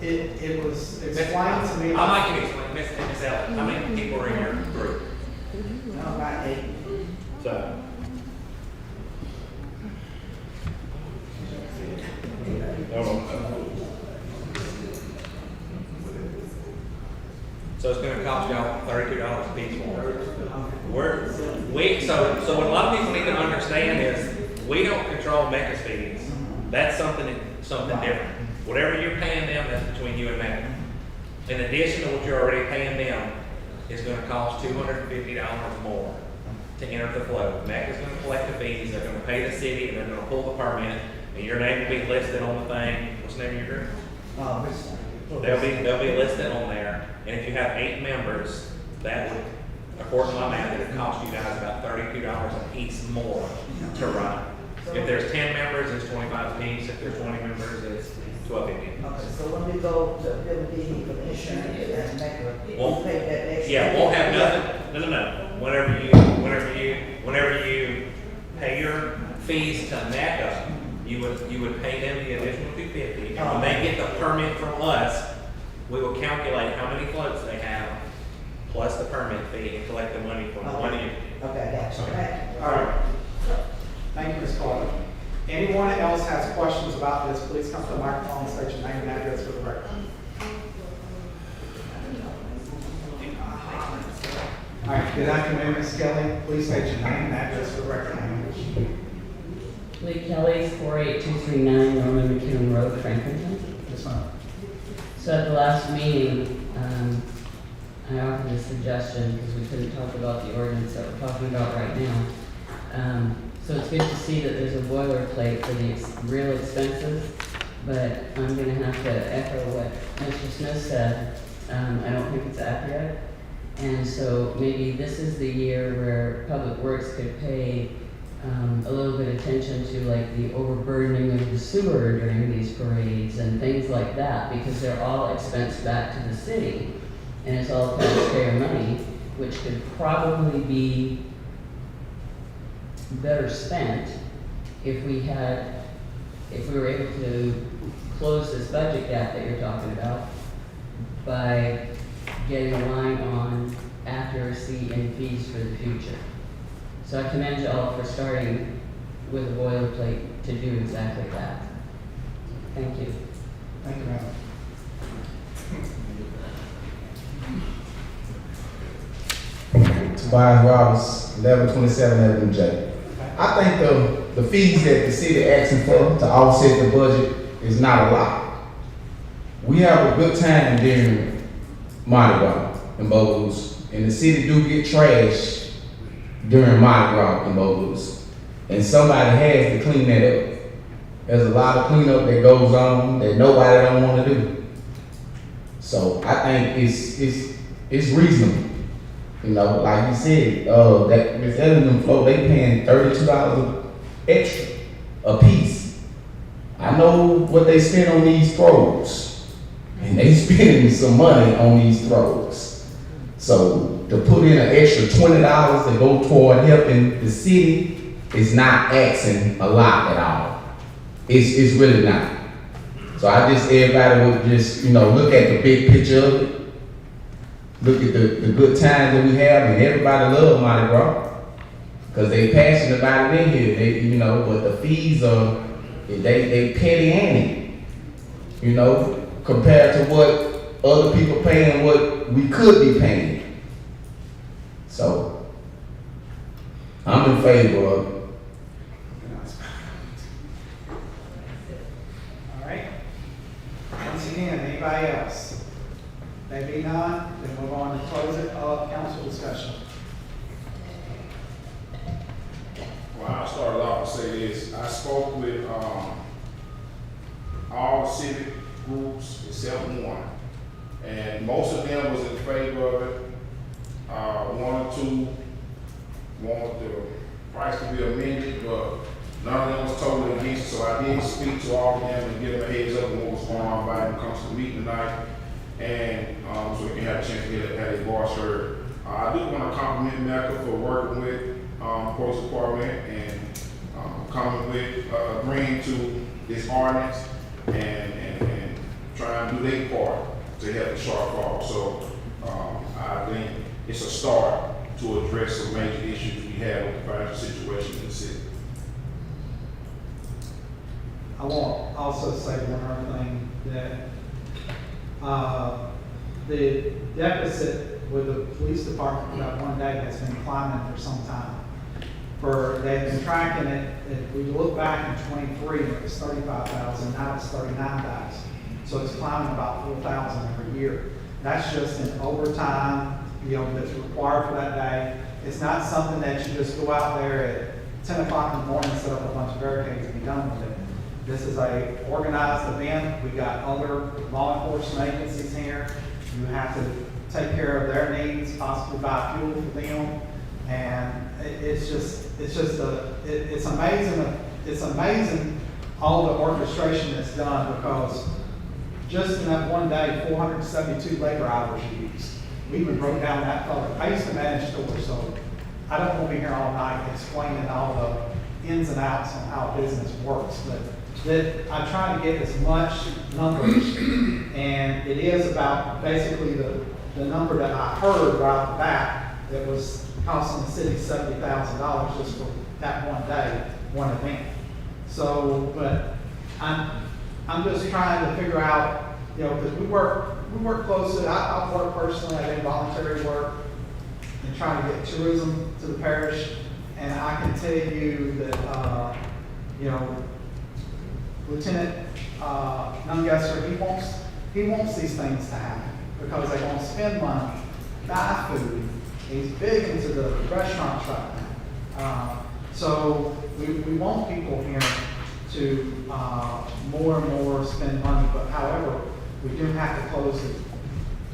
it was explained to me. I'll make it explain, Miss Ellen, how many people are in your group? About 8. So. So it's gonna cost y'all $32 a piece more. So what a lot of people need to understand is, we don't control Mecca's fees. That's something different. Whatever you're paying them, that's between you and Mecca. In addition to what you're already paying them, it's gonna cost $250 more to enter the float. Mecca's gonna collect the fees, they're gonna pay the city, and they're gonna pull the permit, and your name will be listed on the thing. What's the name of your group? They'll be listed on there, and if you have 8 members, that would, according to my math, it would cost you guys about $32 a piece more to run. If there's 10 members, it's 25 apiece. If there's 20 members, it's 12.50. Okay, so when we go to ability for the insurance and make a, Won't- we pay that extra. Yeah, won't have nothing, no. Whenever you pay your fees to NACA, you would pay them the additional $250. And when they get the permit from us, we will calculate how many floats they have, plus the permit fee, and collect the money from the money. Okay, gotcha. Thank you. All right. Thank you, Ms. Carter. Anyone else has questions about this, please come to the microphone, state your name and address for the record. All right, good afternoon, Ms. Kelly. Please state your name and address for the record. Lee Kelly, 48239 Norman McKinnon Road, Franklinton. Yes, ma'am. So at the last meeting, I offered a suggestion because we couldn't talk about the ordinance that we're talking about right now. So it's good to see that there's a boilerplate for the real expenses, but I'm going to have to echo what Mr. Smith said. I don't think it's accurate. And so maybe this is the year where Public Works could pay a little bit of attention to like the overburdening of the sewer during these parades and things like that, because they're all expensed back to the city and it's all taxpayer money, which could probably be better spent if we were able to close this budget gap that you're talking about by getting a line on accuracy and fees for the future. So I commend you all for starting with a boilerplate to do exactly that. Thank you. Thank you, ma'am. Tobias Roberts, 1127 Avenue J. I think the fees that the city asking for to offset the budget is not a lot. We have a good time during Mardi Gras in Bogalusa, and the city do get trashed during Mardi Gras in Bogalusa, and somebody has to clean that up. There's a lot of cleanup that goes on that nobody don't want to do. So I think it's reasonable. You know, like you said, that Ms. Ellington float, they paying $32 extra a piece. I know what they spend on these throws, and they spending some money on these throws. So to put in an extra $20 to go toward helping the city is not asking a lot at all. It's really not. So I just, everybody would just, look at the big picture of it. Look at the good times that we have, and everybody loves Mardi Gras because they passionate about it in here. But the fees are they petty ain't it? Compared to what other people paying, what we could be paying. So I'm in favor of it. All right. Once again, anybody else? There be none, then move on to close it, council discussion. Well, I'll start off and say this. I spoke with all the civic groups except one, and most of them was in favor of it. One or two wanted the price to be amended, but none of them was totally against it. So I did speak to all of them and give them a heads up on what was going on by them comes to the meeting tonight, and so we can have a chance to get a voice heard. I do want to compliment Mecca for working with police department and coming with agreeing to this ordinance and trying to do their part to help the shortfall. So I think it's a start to address some major issues we have with the financial situation in the city. I want to also say one other thing, that the deficit with the police department for that one day has been climbing for some time. They've been tracking it. If we look back in 23, it was 35,000. Now it's 39,000. So it's climbing about 4,000 every year. That's just in overtime, that's required for that day. It's not something that you just go out there at 10 o'clock in the morning and set up a bunch of barricades and be done with it. This is a organized event. We got other law enforcement agencies here. You have to take care of their needs, possibly buy fuel for them. And it's amazing it's amazing all the orchestration that's done, because just in that one day, 472 labor hours are used. We even broke down that further. I used to manage stores, so I don't want to be here all night explaining all the ins and outs on how business works, but that I try to get as much numbers, and it is about basically the number that I heard right off the bat that was costing the city $70,000 just for that one day, one event. So, but I'm just trying to figure out, you know, because we work closely. I work personally, I do voluntary work and trying to get tourism to the parish, and I can tell you that, you know, Lieutenant Nungesser, he wants these things to happen because they won't spend money, buy food. He's big into the restaurants right now. So we want people here to more and more spend money, but however, we do have to close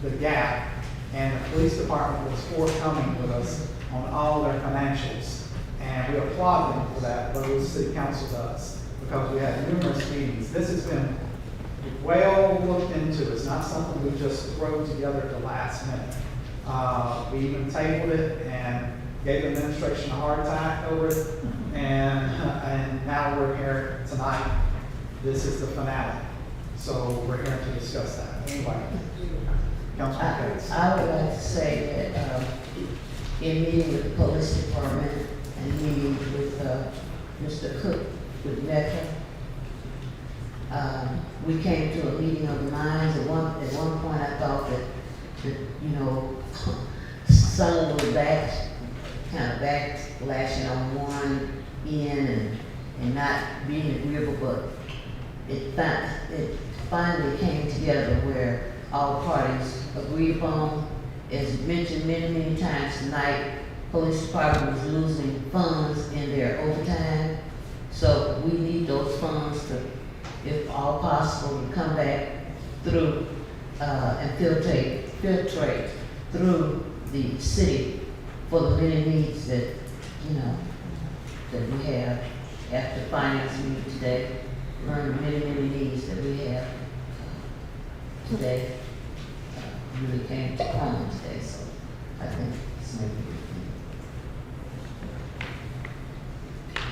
the gap. And the police department was forthcoming with us on all their financials. And we applaud them for that, but the city council does, because we had numerous meetings. This has been well looked into. It's not something we just throw together at the last minute. We even tabled it and gave the administration a heart attack over it. And now we're here tonight. This is the finale. So we're here to discuss that. Anyway, Councilman Hicks. I would like to say that, in meeting with the police department and meeting with, Mr. Cook with Metro, we came to a meeting of the minds. At one point I thought that you know, some were kind of backlashing on one end and not being agreeable, but it finally came together where all parties agreed upon. As mentioned many times tonight, police department was losing funds in their overtime. So we need those funds to, if all possible, to come back through and filtrate through the city for the many needs that, you know, that we have after finance meeting today. Learn the many needs that we have today. Really came to home today, so I think it's maybe a good thing.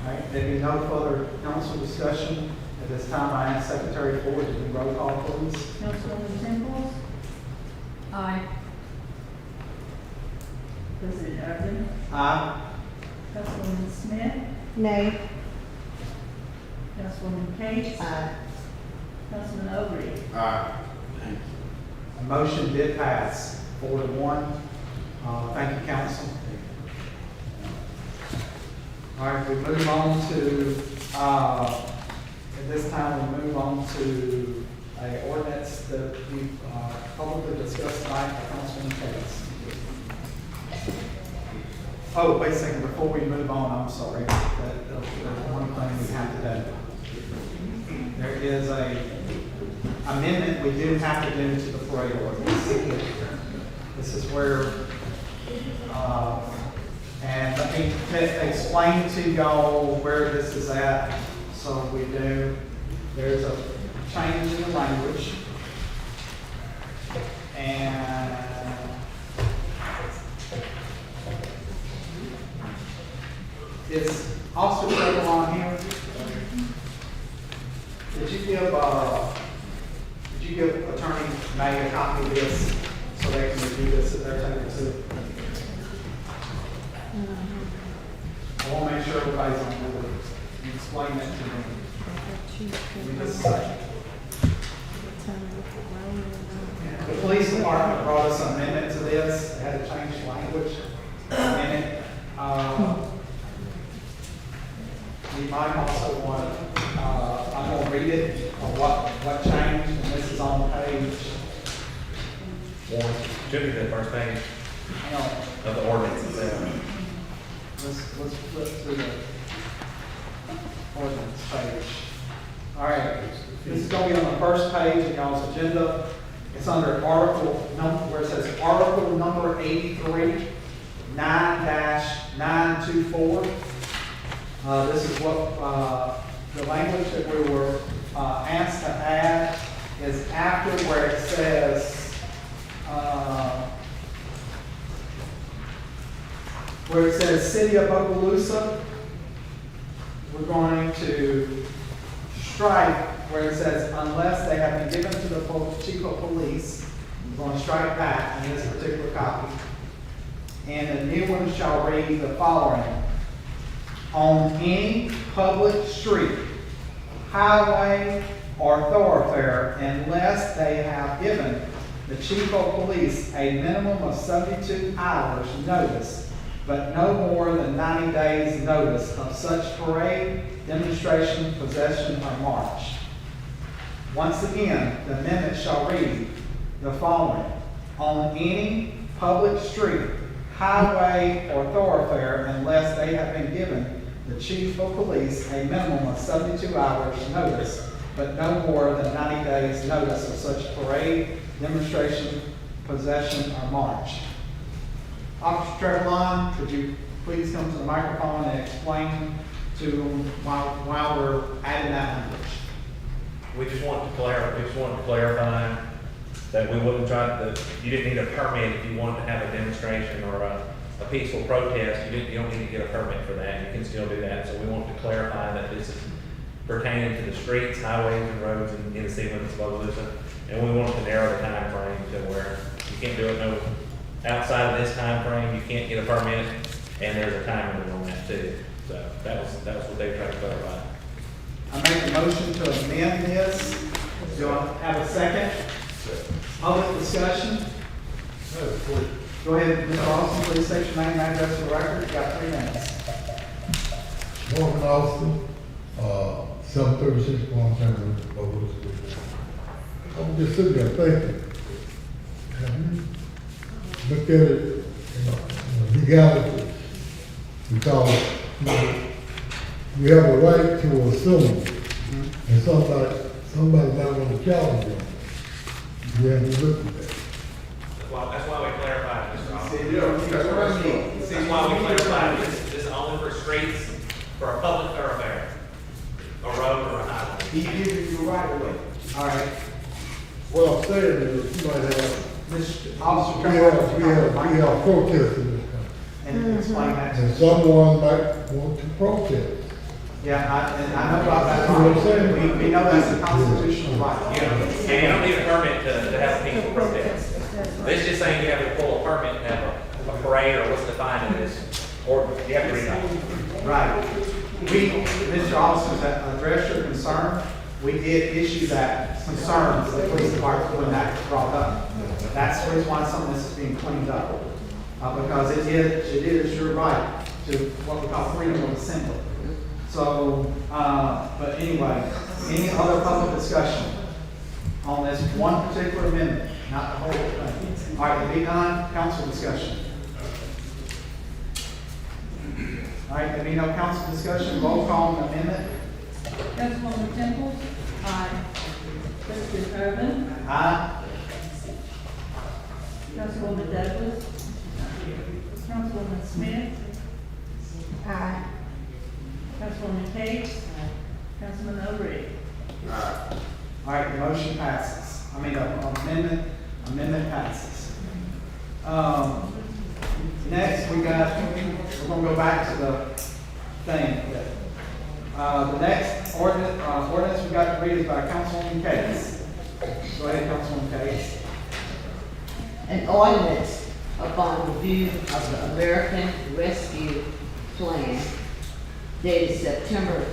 All right, there being no further council discussion at this time, I ask Secretary Ford to do roll call, please. Councilwoman Temples? Aye. President Irvin? Aye. Councilwoman Smith? Nay. Councilwoman Cates? Aye. Councilman Overy? Aye. A motion did pass 4-1. Thank you, council. All right, we move on to, at this time, we move on to an ordinance that we publicly discussed tonight by Councilman Cates. Oh, wait a second, before we move on, I'm sorry, there's one thing we have to do. There is a amendment we do have to do to the parade ordinance. This is where, and let me explain to y'all where this is at. So we do, there's a change in the language. And is Officer Trevor on here? Did you give Attorney May a copy of this so they can review this at their table too? I want to make sure everybody's on board. You explain that to me. Give me just a second. The police department brought us an amendment to this. They had to change the language in it. You might also want, I'm going to read it of what changed, and this is on page One. Should be the first page hang on. of the ordinance itself. Let's flip to the ordinance page. All right, this is going to be on the first page of y'all's agenda. It's under article number, where it says article number 83, 9-924. This is what, the language that we were asked to add is after where it says, City of Bogalusa, we're going to strike where it says unless they have been given to the chief of police. We're going to strike that in this particular copy. And the new one shall read the following. On any public street, highway, or thoroughfare, unless they have given the chief of police a minimum of 72 hours notice, but no more than 90 days notice of such parade, demonstration, procession, or march. Once again, the amendment shall read the following. On any public street, highway, or thoroughfare, unless they have been given the chief of police a minimum of 72 hours notice, but no more than 90 days notice of such parade, demonstration, procession, or march. Officer Trevelyan, could you please come to the microphone and explain to them while we're adding that language? We just want to clarify that we wouldn't you didn't need a permit if you wanted to have a demonstration or a peaceful protest. You don't need to get a permit for that. You can still do that. So we want to clarify that this is pertaining to the streets, highways, and roads in the city limits of Bogalusa. And we want to narrow the time frame to where you can't do it outside of this time frame. You can't get a permit, and there's a time limit on that too. So that was what they were trying to clarify. I make a motion to amend this. Do I have a second? Public discussion? Go ahead, Mr. Austin, please state your name and address for the record. You've got 3 minutes. Morgan Austin, 736 Palm Temple, Bogalusa. I'm just sitting there thinking, look at it, legality, because we have a right to assume, and somebody might want to challenge them. We have to look at that. That's why we clarified, Mr. Austin. That's That's why we clarified this is only for streets, for a public thoroughfare, a road or a highway. He gives you right away. All right. What I'm saying is, you might have, Mr. Officer we have protests in this country. And explain that to And us. someone might want to protest. Yeah, and I know about that. You know what I'm saying? We know that's a constitutional right. And you don't need a permit to have a peaceful protest. This just saying you have to pull a permit to have a parade or what's defined as, or you have to read that. Right. Mr. Austin, to address your concern, we did issue that concern to the police department when that was brought up. That's the reason why some of this is being cleaned up. Because it is your right to what we call freedom of assembly. So, but anyway, any other public discussion on this one particular amendment, not the whole thing? All right, to be done, council discussion. All right, there be no council discussion, roll call on the amendment. Councilwoman Temple? Aye. President Urban? Aye. Councilwoman Douglas? Councilwoman Smith? Aye. Councilwoman Hicks? Councilman O'Grady? All right, the motion passes. Amendment passes. Next, we're gonna go back to the thing. The next ordinance we got to read is by Councilwoman Hicks. Go ahead, Councilwoman Hicks. An ordinance upon review of the American Rescue Plan dated September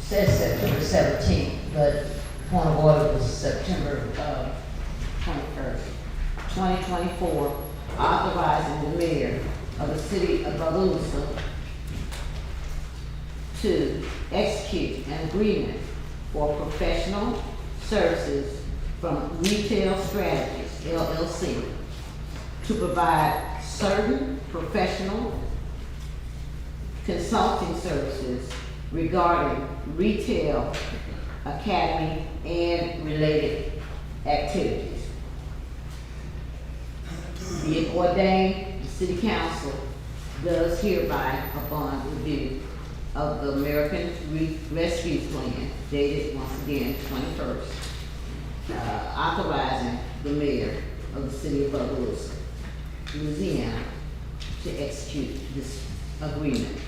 17th, but point of order was September 21st, 2024, authorizing the mayor of the city of Bogalusa to execute an agreement for professional services from Retail Strategies, LLC, to provide certain professional consulting services regarding retail, academy, and related activities. Be it ordained, the city council does hereby, upon review, of the American Rescue Plan, dated once again 21st, authorizing the mayor of the city of Bogalusa, Louisiana, to execute this agreement.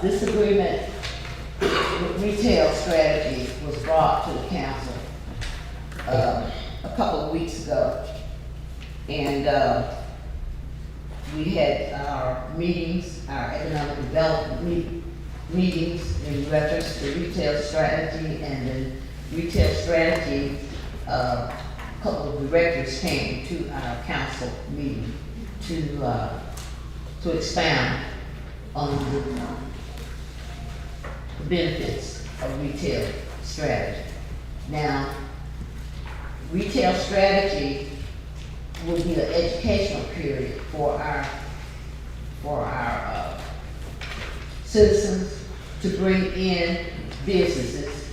This agreement with retail strategy was brought to the council a couple of weeks ago, and we had our meetings, our economic development meetings in reference to retail strategy, and then retail strategy, a couple of directors came to our council meeting to expound on the benefits of retail strategy. Now, retail strategy will be an educational period for our citizens to bring in businesses,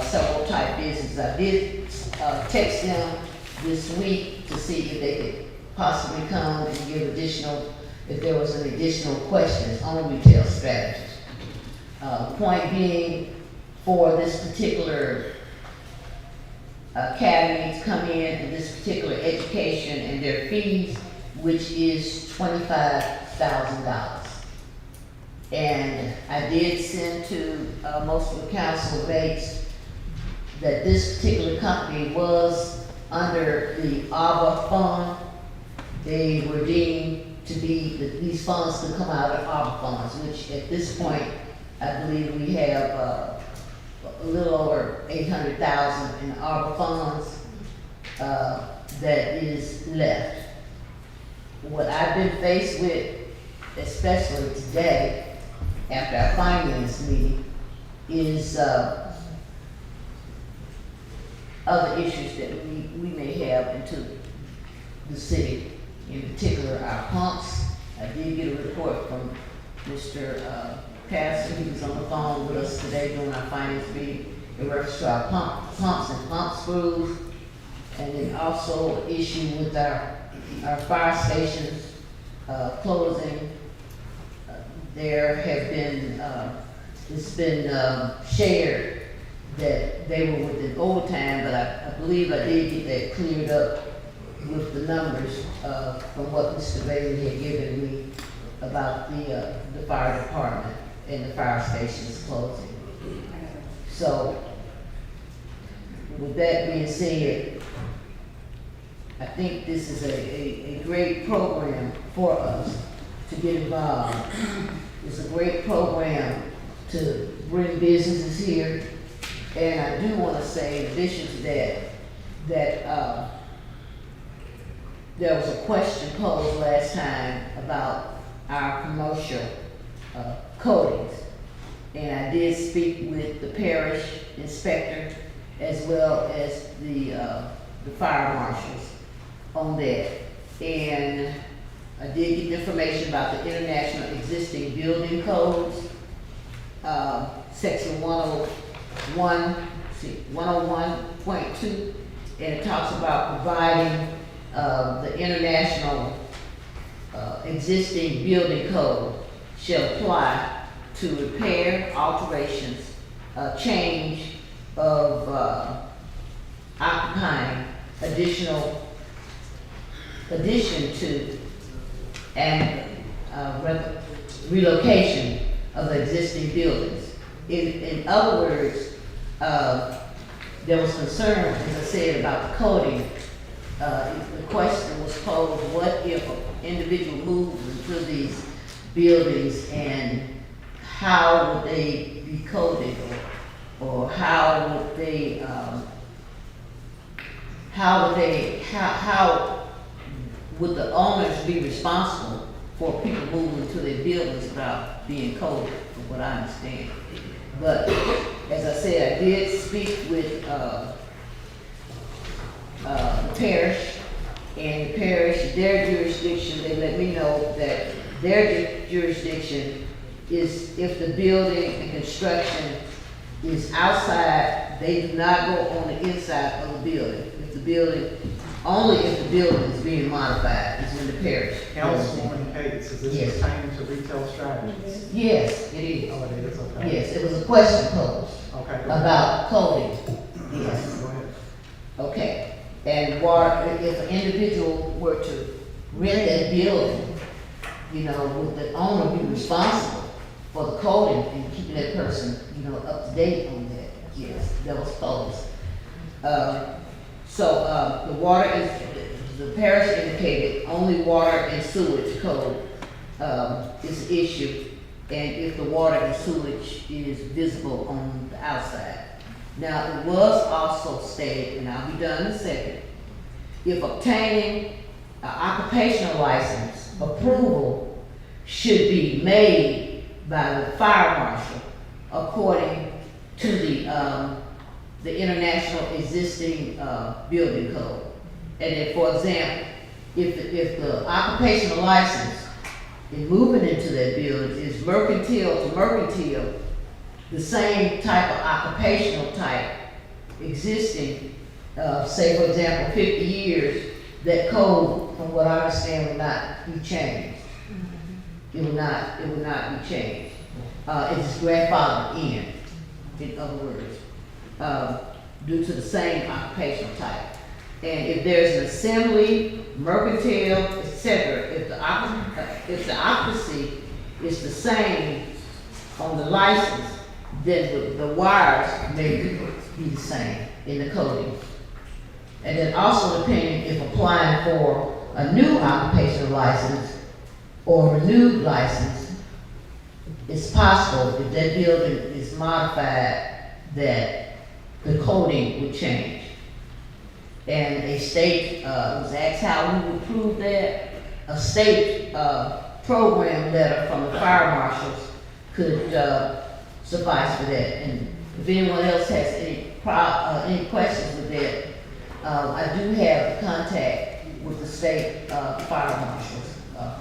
several type businesses. I did text them this week to see if they could possibly come and give additional, if there was any additional questions on retail strategies. Point being, for this particular academy to come in and this particular education and their fees, which is $25,000. And I did send to most of the council mates that this particular company was under the ARBA fund. They were deemed to be, these funds could come out of ARBA funds, which at this point, I believe we have a little over 800,000 in ARBA funds that is left. What I've been faced with, especially today, after our finance meeting, is other issues that we may have into the city. In particular, our pumps. I did get a report from Mr. Pastor. He was on the phone with us today during our finance meeting in reference to our pumps and pump screws. And then also an issue with our fire stations closing. There have been, it's been shared that they were within overtime, but I believe I did get that cleared up with the numbers from what Mr. Bailey had given me about the fire department and the fire stations closing. So, with that being said, I think this is a great program for us to get involved. It's a great program to bring businesses here. And I do want to say, in addition to that there was a question posed last time about our commercial coatings. And I did speak with the parish inspector as well as the fire marshals on that. And I did get the information about the international existing building codes, section 101.2, and it talks about providing the international existing building code shall apply to repair, alterations, change of occupying addition to and relocation of the existing buildings. In other words, there was concern, as I said, about the coding. The question was posed, what if an individual moves into these buildings and how would they be coded, or how would the owners be responsible for people moving into their buildings without being coded, from what I understand. But as I said, I did speak with the parish, and the parish, their jurisdiction, they let me know that their jurisdiction is if the building and construction is outside, they do not go on the inside of the building. If the building, only if the building is being modified is when the parish. Councilwoman Hicks, is this Yes. pertaining to retail strategies? Yes, it is. Oh, it is, okay. Yes, it was a question posed Okay, go ahead. about coding. Yes. Go ahead. Okay, and if an individual were to rent that building, you know, would the owner be responsible for the coding and keeping that person, you know, up to date on that? Yes, that was posed. The water is, the parish indicated only water and sewage code, is the issue. And if the water and sewage is visible on the outside. Now, it was also stated, and I'll be done in a second, if obtaining an occupational license, approval should be made by the fire marshal according to the international existing building code. And then, for example, if the occupational license in moving into that building is mercantile to mercantile, the same type of occupational type existing, say for example, 50 years, that code, from what I understand, will not be changed. It will not be changed. It's grandfathered in other words, due to the same occupational type. And if there's an assembly, mercantile, etc., if the occupancy is the same on the license, then the wires may be the same in the coding. And then also depending if applying for a new occupational license or renewed license, it's possible if that building is modified that the coding would change. And a state, was asked how we would prove that. A state program letter from the fire marshals could suffice for that. And if anyone else has any questions with that, I do have contact with the state fire marshals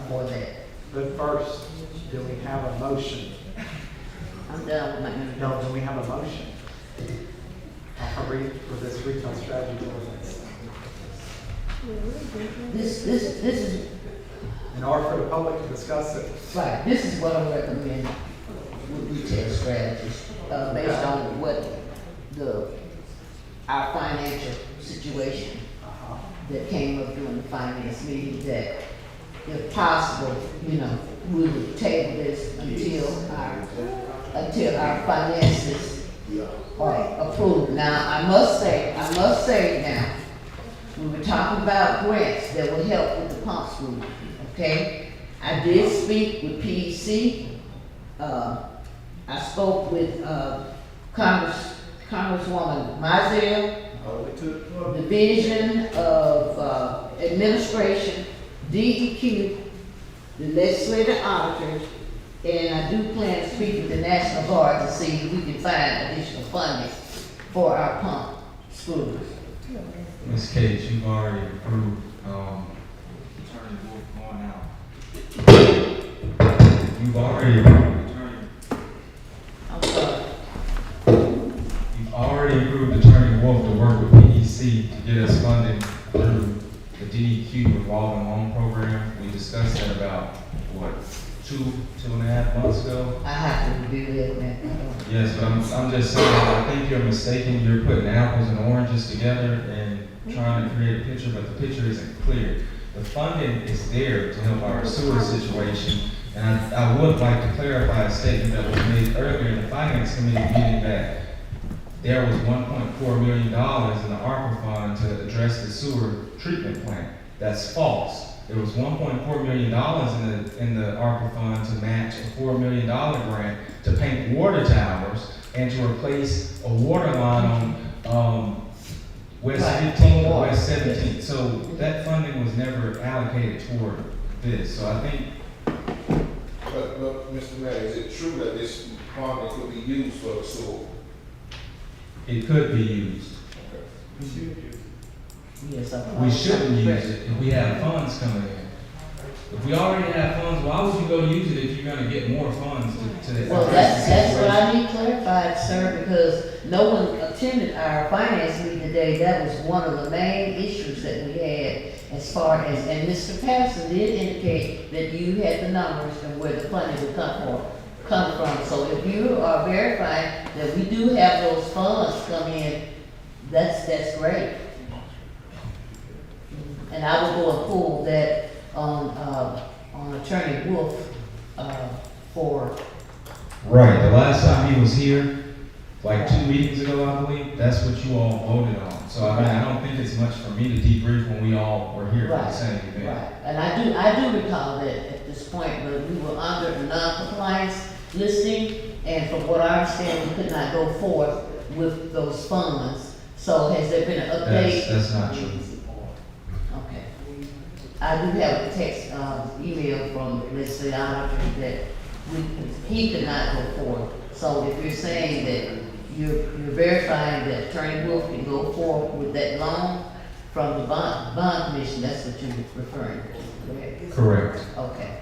for that. But first, do we have a motion? I'm done with my interview. No, do we have a motion? For this retail strategy ordinance? This is, In order for the public to discuss it. right, this is what I recommend with retail strategies, based on what our financial situation that came up during the finance meeting, that if possible, you know, we would table this until our finances are approved. Now, I must say now, we were talking about grants that will help with the pump school, okay? I did speak with PEC. I spoke with Congresswoman Mizell, Division of Administration, DEQ, the legislative auditors, and I do plan to speak with the National Guard to see if we can find additional funding for our pump schools. Ms. Cage, you've already approved, Attorney Wolf going out. You've already approved Attorney. I'm sorry. You've already approved Attorney Wolf to work with PEC to get us funding through the DEQ revolving loan program. We discussed that about, what, two and a half months ago? I have to review that, man. Yes, but I'm just saying, I think you're mistaken. You're putting apples and oranges together and trying to create a picture, but the picture isn't clear. The funding is there to help our sewer situation, and I would like to clarify a statement that was made earlier in the Finance Committee meeting that there was $1.4 million in the ARPA fund to address the sewer treatment plant. That's false. There was $1.4 million in the ARPA fund to match a $4 million grant to paint water towers and to replace a water line on West 15 and West 17. So that funding was never allocated toward this. So I think. But Mr. Mayor, is it true that this funding could be used for the sewer? It could be used. Yes, We shouldn't use it if we have funds coming in. If we already have funds, why would you go use it if you're gonna get more funds to that? Well, that's what I need clarified, sir, because no one attended our finance meeting today. That was one of the main issues that we had, as far as, and Mr. Patterson did indicate that you had the numbers and where the funding would come from. So if you are verifying that we do have those funds come in, that's great. And I will go and pull that on Attorney Wolf, for. Right, the last time he was here, like 2 meetings ago, I believe, that's what you all voted on. So I mean, I don't think it's much for me to debrief when we all were here for the same event. Right, and I do recall that at this point, but we were under a non-compliance listing, and from what I understand, we could not go forth with those funds. So has there been an update? That's not true. Okay. I do have a text, email from Mr. Auditor that he could not go forward. So if you're saying that you're verifying that Attorney Wolf can go forward with that loan from the bond commission, that's what you're referring to, correct? Correct. Okay.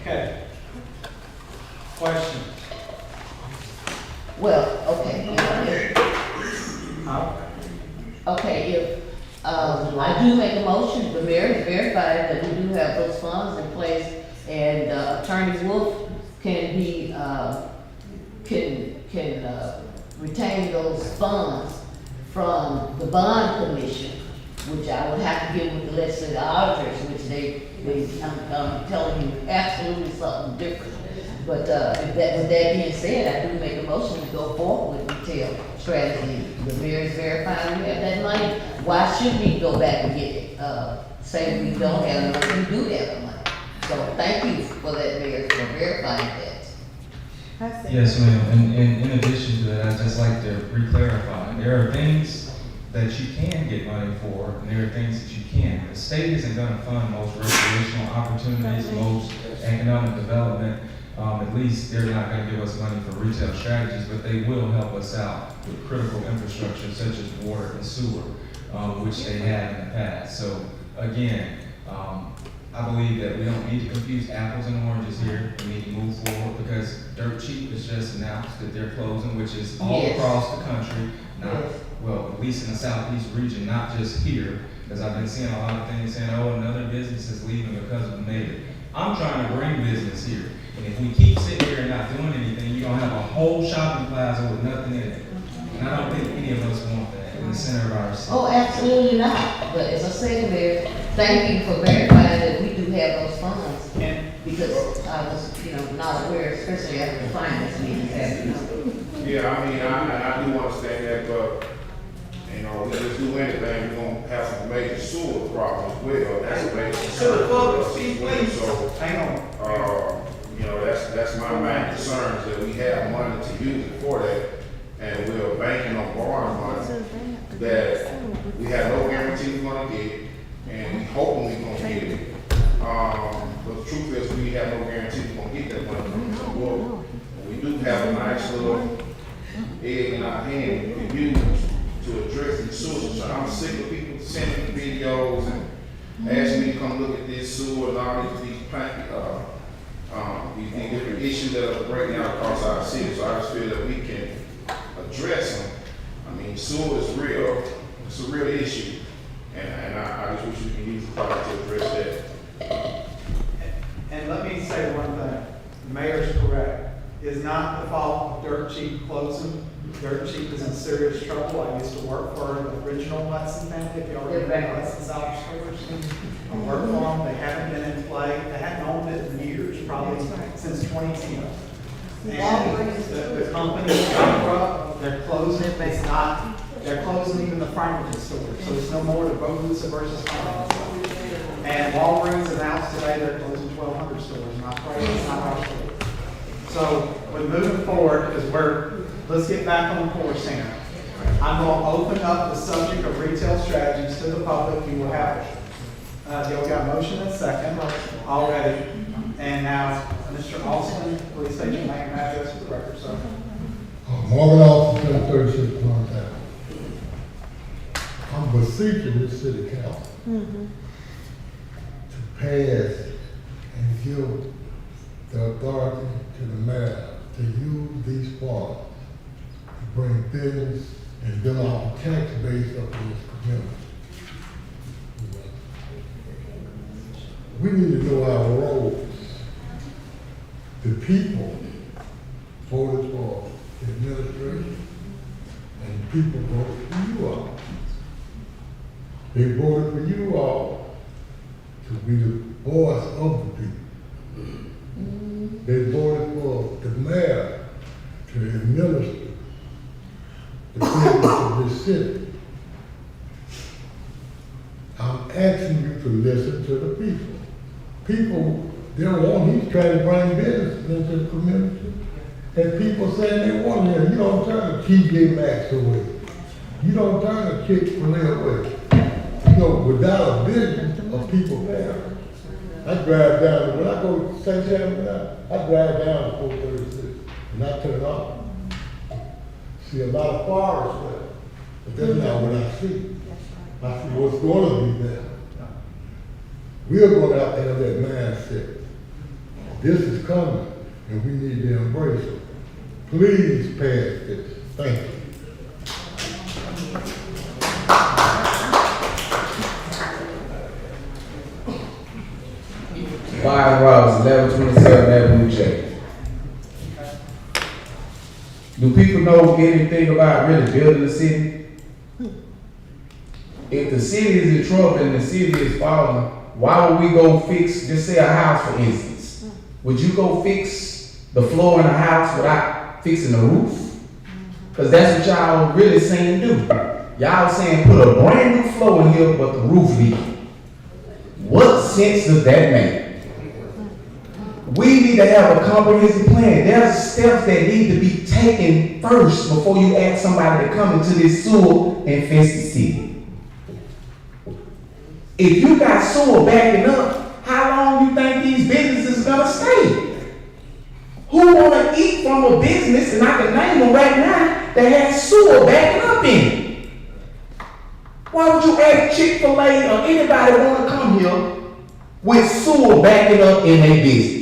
Okay. Question? Well, okay. Okay, if, I do make a motion, the mayor has verified that we do have those funds in place, and Attorney Wolf can be, can retain those funds from the bond commission, which I would have to get with the legislative auditors, which I'm telling you absolutely something different. But with that being said, I do make a motion to go forward with retail strategy. The mayor is verifying we have that money. Why should we go back and get it? Say we don't have the money, we do have the money. So thank you for that, mayor, for verifying that. Yes, ma'am, and in addition to that, I'd just like to re-clarify, there are things that you can get money for, and there are things that you can't. The state isn't gonna fund most recreational opportunities, most economic development. At least they're not gonna give us money for retail strategies, but they will help us out with critical infrastructure such as water and sewer, which they have in the past. So again, I believe that we don't need to confuse apples and oranges here. We need to move forward because Dirt Cheap has just announced that they're closing, which is all across the country, not, well, at least in the southeast region, not just here, because I've been seeing a lot of things saying, oh, another business is leaving because of the mayor. I'm trying to bring business here. And if we keep sitting here and not doing anything, you're gonna have a whole shopping plaza with nothing in it. And I don't think any of us want that in the center of our city. Oh, absolutely not. But as I said, Mayor, thank you for verifying that we do have those funds. Because I was, not aware, especially after the finance meeting happened. Yeah, I mean, I do understand that, but, we just do anything, we're gonna have some major sewer problems as well. That's a major concern for us as well. So, Hang on. that's my main concern, is that we have money to use it for that, and we're banking on borrowing money that we have no guarantee we're gonna get, and we hoping we're gonna get it. But the truth is, we have no guarantee we're gonna get that money. So we do have a nice little egg in our hand we can use to address these sewers. So I'm sick of people sending me videos and asking me to come look at this sewer and all these different issues that are breaking out across our city. So I just feel that we can address them. I mean, sewer is real. It's a real issue, and I just wish we can use the product to address that. And let me say one thing. The mayor's correct. It's not the fault of Dirt Cheap closing. Dirt Cheap is in serious trouble. I used to work for the original Hudson family, if you already remember Hudson South Stores. I worked for them. They haven't been in play. They haven't owned it in years, probably since 2010. And the company is bankrupt. They're closing. They're closing even the Franklin store. So it's no more the Bogalusa versus Franklin. And Walgreens announced today they're closing 1,200 stores. Not our store. So we're moving forward because let's get back on course here. I'm going to open up the subject of retail strategies to the public. You will have y'all got a motion and second already. And now, Mr. Austin, please state your name and address for the record, sir. Morgan Austin, 36 Montana. I'm beseeching this city council to pass and give the authority to the mayor to use these funds to bring business and build our tax base up in this community. We need to know our roles. The people voted for the administration, and the people voted for you all. They voted for you all to be the voice of the people. They voted for the mayor to administer the business of this city. I'm asking you to listen to the people. People, they don't want, he's trying to bring business into the community. And people saying they want him. You don't turn the TJ Maxx away. You don't turn the Chick-fil-A away. You know, without a vision of people there. I drive down, when I go to St. Sharon, I drive down to 436 and I turn off. See a lot of forest there, but that's not what I see. I see what's going to be there. We are going to have to have that mindset. This is coming, and we need to embrace it. Please pass this. Thank you. Byron Roberts, 1127 Avenue J. Do people know anything about really building the city? If the city is in trouble and the city is falling, why would we go fix, just say a house for instance? Would you go fix the floor in a house without fixing the roof? Because that's what y'all really saying do. Y'all saying put a brand new floor in here, but the roof leaking. What sense does that make? We need to have a comprehensive plan. There's steps that need to be taken first before you ask somebody to come into this sewer infested city. If you got sewer backing up, how long you think these businesses are gonna stay? Who wanna eat from a business, and I can name them right now, that has sewer backing up in it? Why would you ask Chick-fil-A or anybody wanna come here with sewer backing up in their business?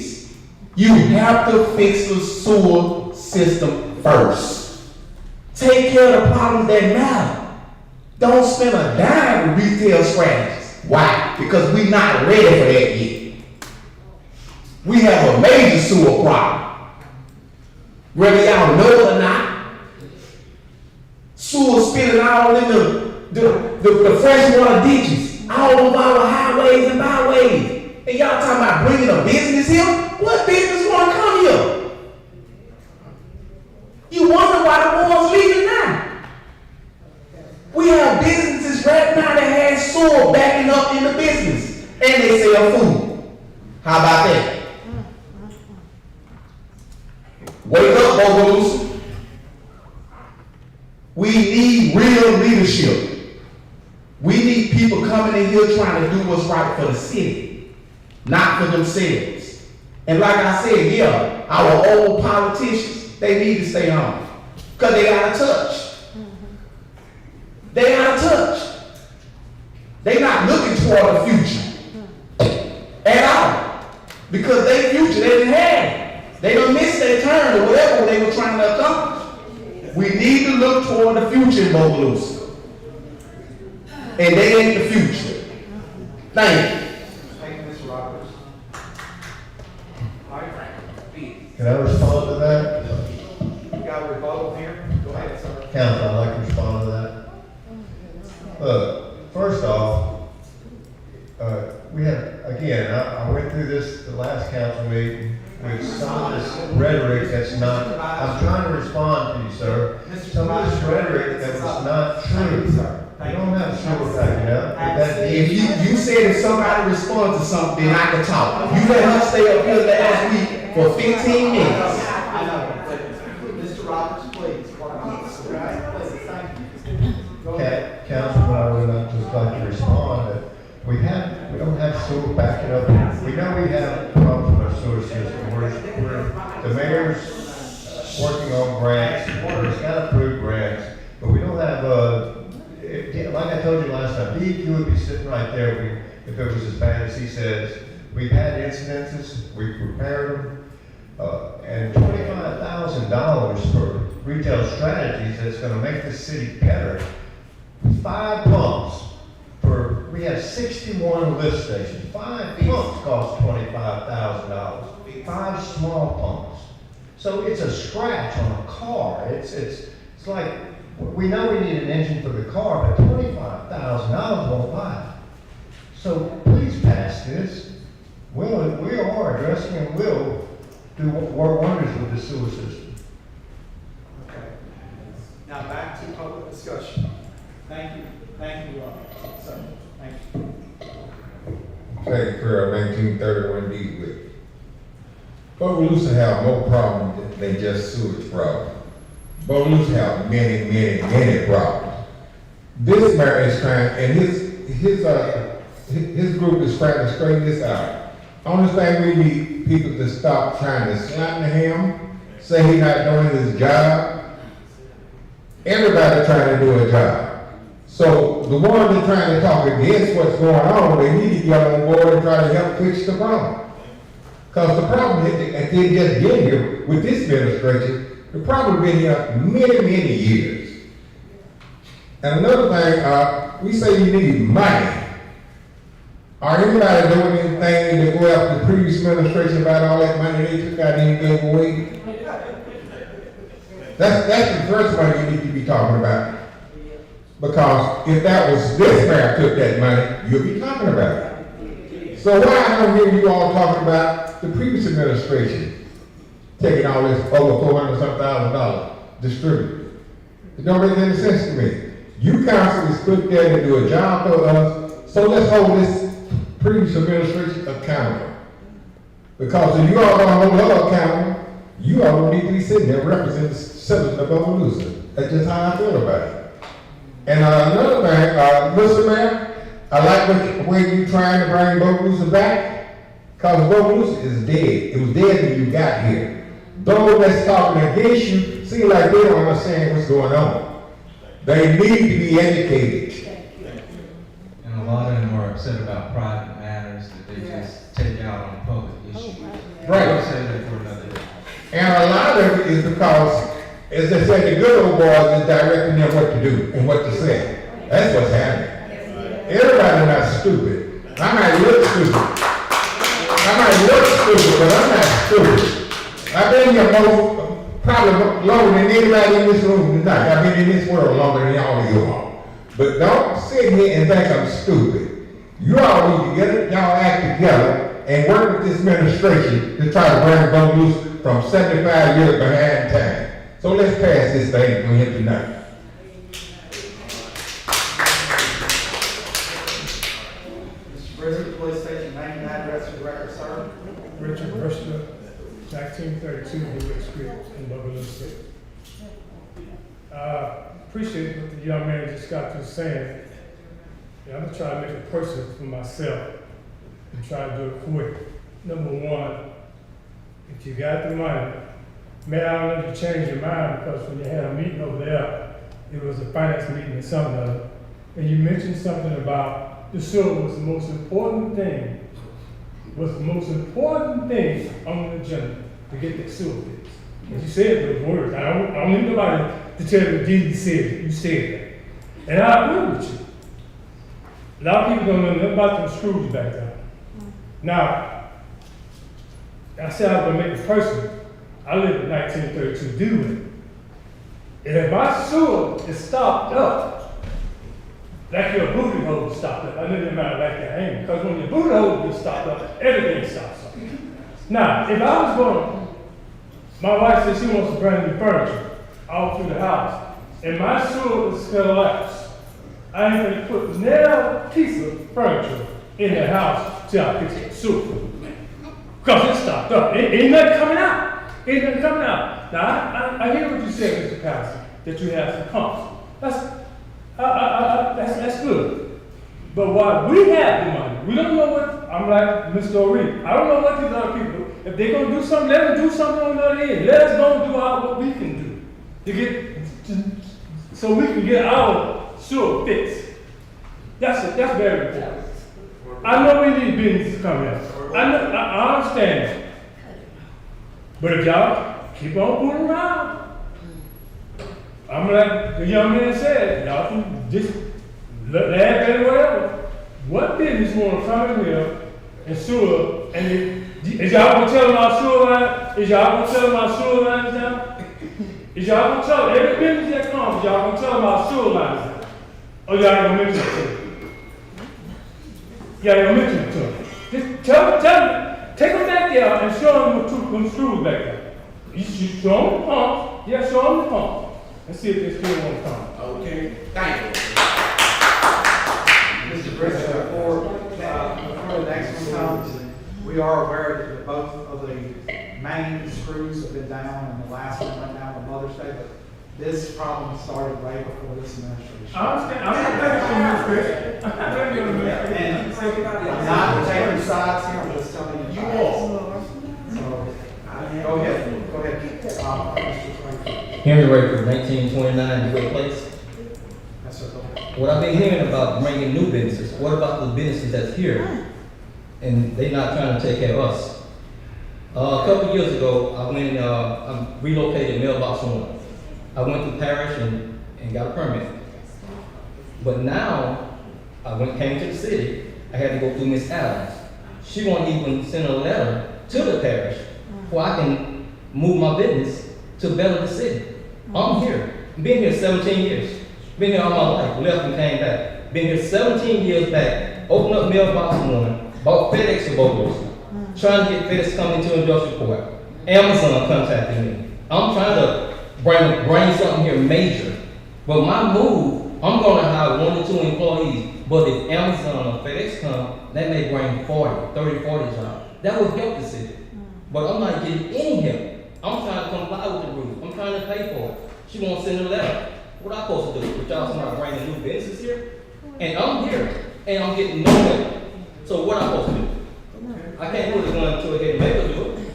You have to fix the sewer system first. Take care of the problems that matter. Don't spend a dime with retail strategies. Why? Because we're not ready for that yet. We have a major sewer problem. Whether y'all know it or not, sewer spilling all in the freshwater ditches, all over our highways and byways. And y'all talking about bringing a business here? What business want to come here? You wonder why the one's leaving now. We have businesses right now that have sewer backing up in the business, and they sell food. How about that? Wake up, Bogalusa. We need real leadership. We need people coming in here trying to do what's right for the city, not for themselves. And like I said, yeah, our old politicians, they need to stay home because they out of touch. They out of touch. They not looking toward the future at all because their future they didn't have. They don't miss their turn or whatever they were trying to accomplish. We need to look toward the future in Bogalusa. And they ain't the future. Thank you. Thank you, Mr. Roberts. Can I respond to that? You got a rebuttal here? Go ahead, sir. Council, I'd like to respond to that. Look, first off, we have, again, I went through this the last council meeting with some of this rhetoric that's not, I'm trying to respond to you, sir. Some of this rhetoric that was not true. You don't have to sugarcoat it up. If you said if somebody responds to something, then I can talk. You let her stay up here last week for 15 minutes. I know, but Mr. Roberts, please. Please, thank you. Go ahead. Councilman, I would just like to respond that we don't have sewer backing up. We know we have problems with our sewer system. The mayor's working on grants, he's got approved grants, but we don't have like I told you last time, DEQ would be sitting right there if it was as bad as he says. We've had incidences, we've repaired them, and $25,000 for retail strategies that's gonna make the city better. 5 pumps we have 61 lift stations. 5 pumps cost $25,000. 5 small pumps. So it's a scratch on a car. It's like, we know we need an engine for the car, but $25,000 won't buy it. So please pass this. We are addressing and will do wonders with the sewer system. Okay. Now back to public discussion. Thank you, sir. Thank you. Second Carol, 1931 deed with. Bogalusa have more problems than just sewage problems. Bogalusa have many problems. This mayor is trying, and his group is trying to straighten this out. Only thing we need people to stop trying to slander him, say he's not doing his job. Everybody trying to do a job. So the ones that are trying to talk against what's going on, they need to get on board and try to help fix the problem. Because the problem is, and they just get here with this administration, the problem been here many years. And another thing, we say you need money. Are anybody doing anything to go after the previous administration about all that money they took out and gave away? That's the first one you need to be talking about. Because if that was this mayor took that money, you'll be talking about it. So why I don't hear you all talking about the previous administration taking all this over $400,000 distributed? It don't make any sense to me. You council is put there to do a job for us, so let's hold this previous administration accountable. Because if you all don't hold her accountable, you all don't need to be sitting there representing the citizens of Bogalusa. That's just how I feel about it. And another thing, Mr. Mayor, I like the way you trying to bring Bogalusa back, because Bogalusa is dead. It was dead when you got here. Those that's talking against you seem like they don't understand what's going on. They need to be educated. And a lot of them are upset about private matters that they just take out on public issues. Right. I'll say that for another day. And a lot of it is because, as they say, the good old boys is directing them what to do and what to say. That's what's happening. Everybody's not stupid. I might look stupid. But I'm not stupid. I've been here probably longer than anybody in this room tonight. I've been in this world longer than all of you all. But don't sit here and think I'm stupid. You all need to get y'all act together and work with this administration to try to bring Bogalusa from 75 years behind time. So let's pass this thing for him tonight. Mr. President, police station, name and address for the record, sir. Richard Brewster, 1932 Hicks Street in Bogalusa. Appreciate what the young man just got through saying. Yeah, I'm gonna try to make it personal for myself and try to do it quick. Number one, if you got the money, man, I don't know if you changed your mind, because when you had a meeting over there, it was a finance meeting or something of it, and you mentioned something about the sewer was the most important thing on the agenda to get the sewer fixed. And you said those words. I don't need nobody to tell me what you said it. You said that. And I agree with you. A lot of people don't know nothing about them screws back there. Now, I said I was gonna make it personal. I lived in 1932 doing it. And if my sewer is stopped up, like your booty hole is stopped up, I know you might like that hanging, because when your booty hole is stopped up, everything stops up. Now, if I was going, my wife said she wants to bring new furniture all through the house, and my sewer is collapsed, I ain't gonna put another piece of furniture in the house till I fix the sewer. Because it stopped up. Ain't nothing coming out. Now, I hear what you said, Mr. Patterson, that you have some pumps. That's good. But while we have the money, we don't know what, I'm like Mr. O'Reilly, I don't know what these other people, if they're going to do something, let them do something on the other end. Let us go and do what we can do so we can get our sewer fixed. That's very important. I know we need business to come here. I understand that. But if y'all keep on fooling around, I'm like the young man said, y'all can just laugh at it, whatever. What business wanna come in here and sue her, and is y'all gonna tell them our sewer line? Is y'all gonna tell them our sewer lines down? Is y'all gonna tell them, every business that comes, y'all gonna tell them our sewer lines down? Or y'all ain't gonna mention it to them? Y'all ain't gonna mention it to them? Just tell them, take them back there and show them them screws back there. You show them the pump, yeah, show them the pump. And see if they still wanna come. Okay, thank you. Mr. President, before the next one comes, we are aware that both of the main screws have been down, and the last one went down on Mother's Day, but this problem started way before this administration. I understand, I'm not blaming you, Mr. I'm not blaming you, Mr. And I'm not taking sides here, I'm just telling you. You are. So, go ahead, Mr. Franklin. Henry Rayford, 1929, Dewitt Place. Yes, sir, go ahead. What I've been hearing about bringing new businesses, what about the businesses that's here? And they not trying to take care of us. A couple years ago, I relocated mailbox 1. I went to parish and got a permit. But now, came to the city, I had to go through Miss Adams. She won't even send a letter to the parish where I can move my business to better the city. I'm here, been here 17 years. Been here all my life, left and came back. Been here 17 years back, opened up mailbox 1, bought FedEx to Bogalusa, trying to get FedEx coming to industrial court. Amazon contacted me. I'm trying to bring something here major. But my move, I'm gonna hire 1 or 2 employees. But if Amazon or FedEx come, that may bring 30, 40 jobs. That would help the city. But I'm not getting any help. I'm trying to comply with the rules. I'm trying to pay for it. She won't send a letter. What I supposed to do? But y'all somebody bringing new business here? And I'm here, and I'm getting no help. So what I'm supposed to do? I can't put a gun to a head and make her do it.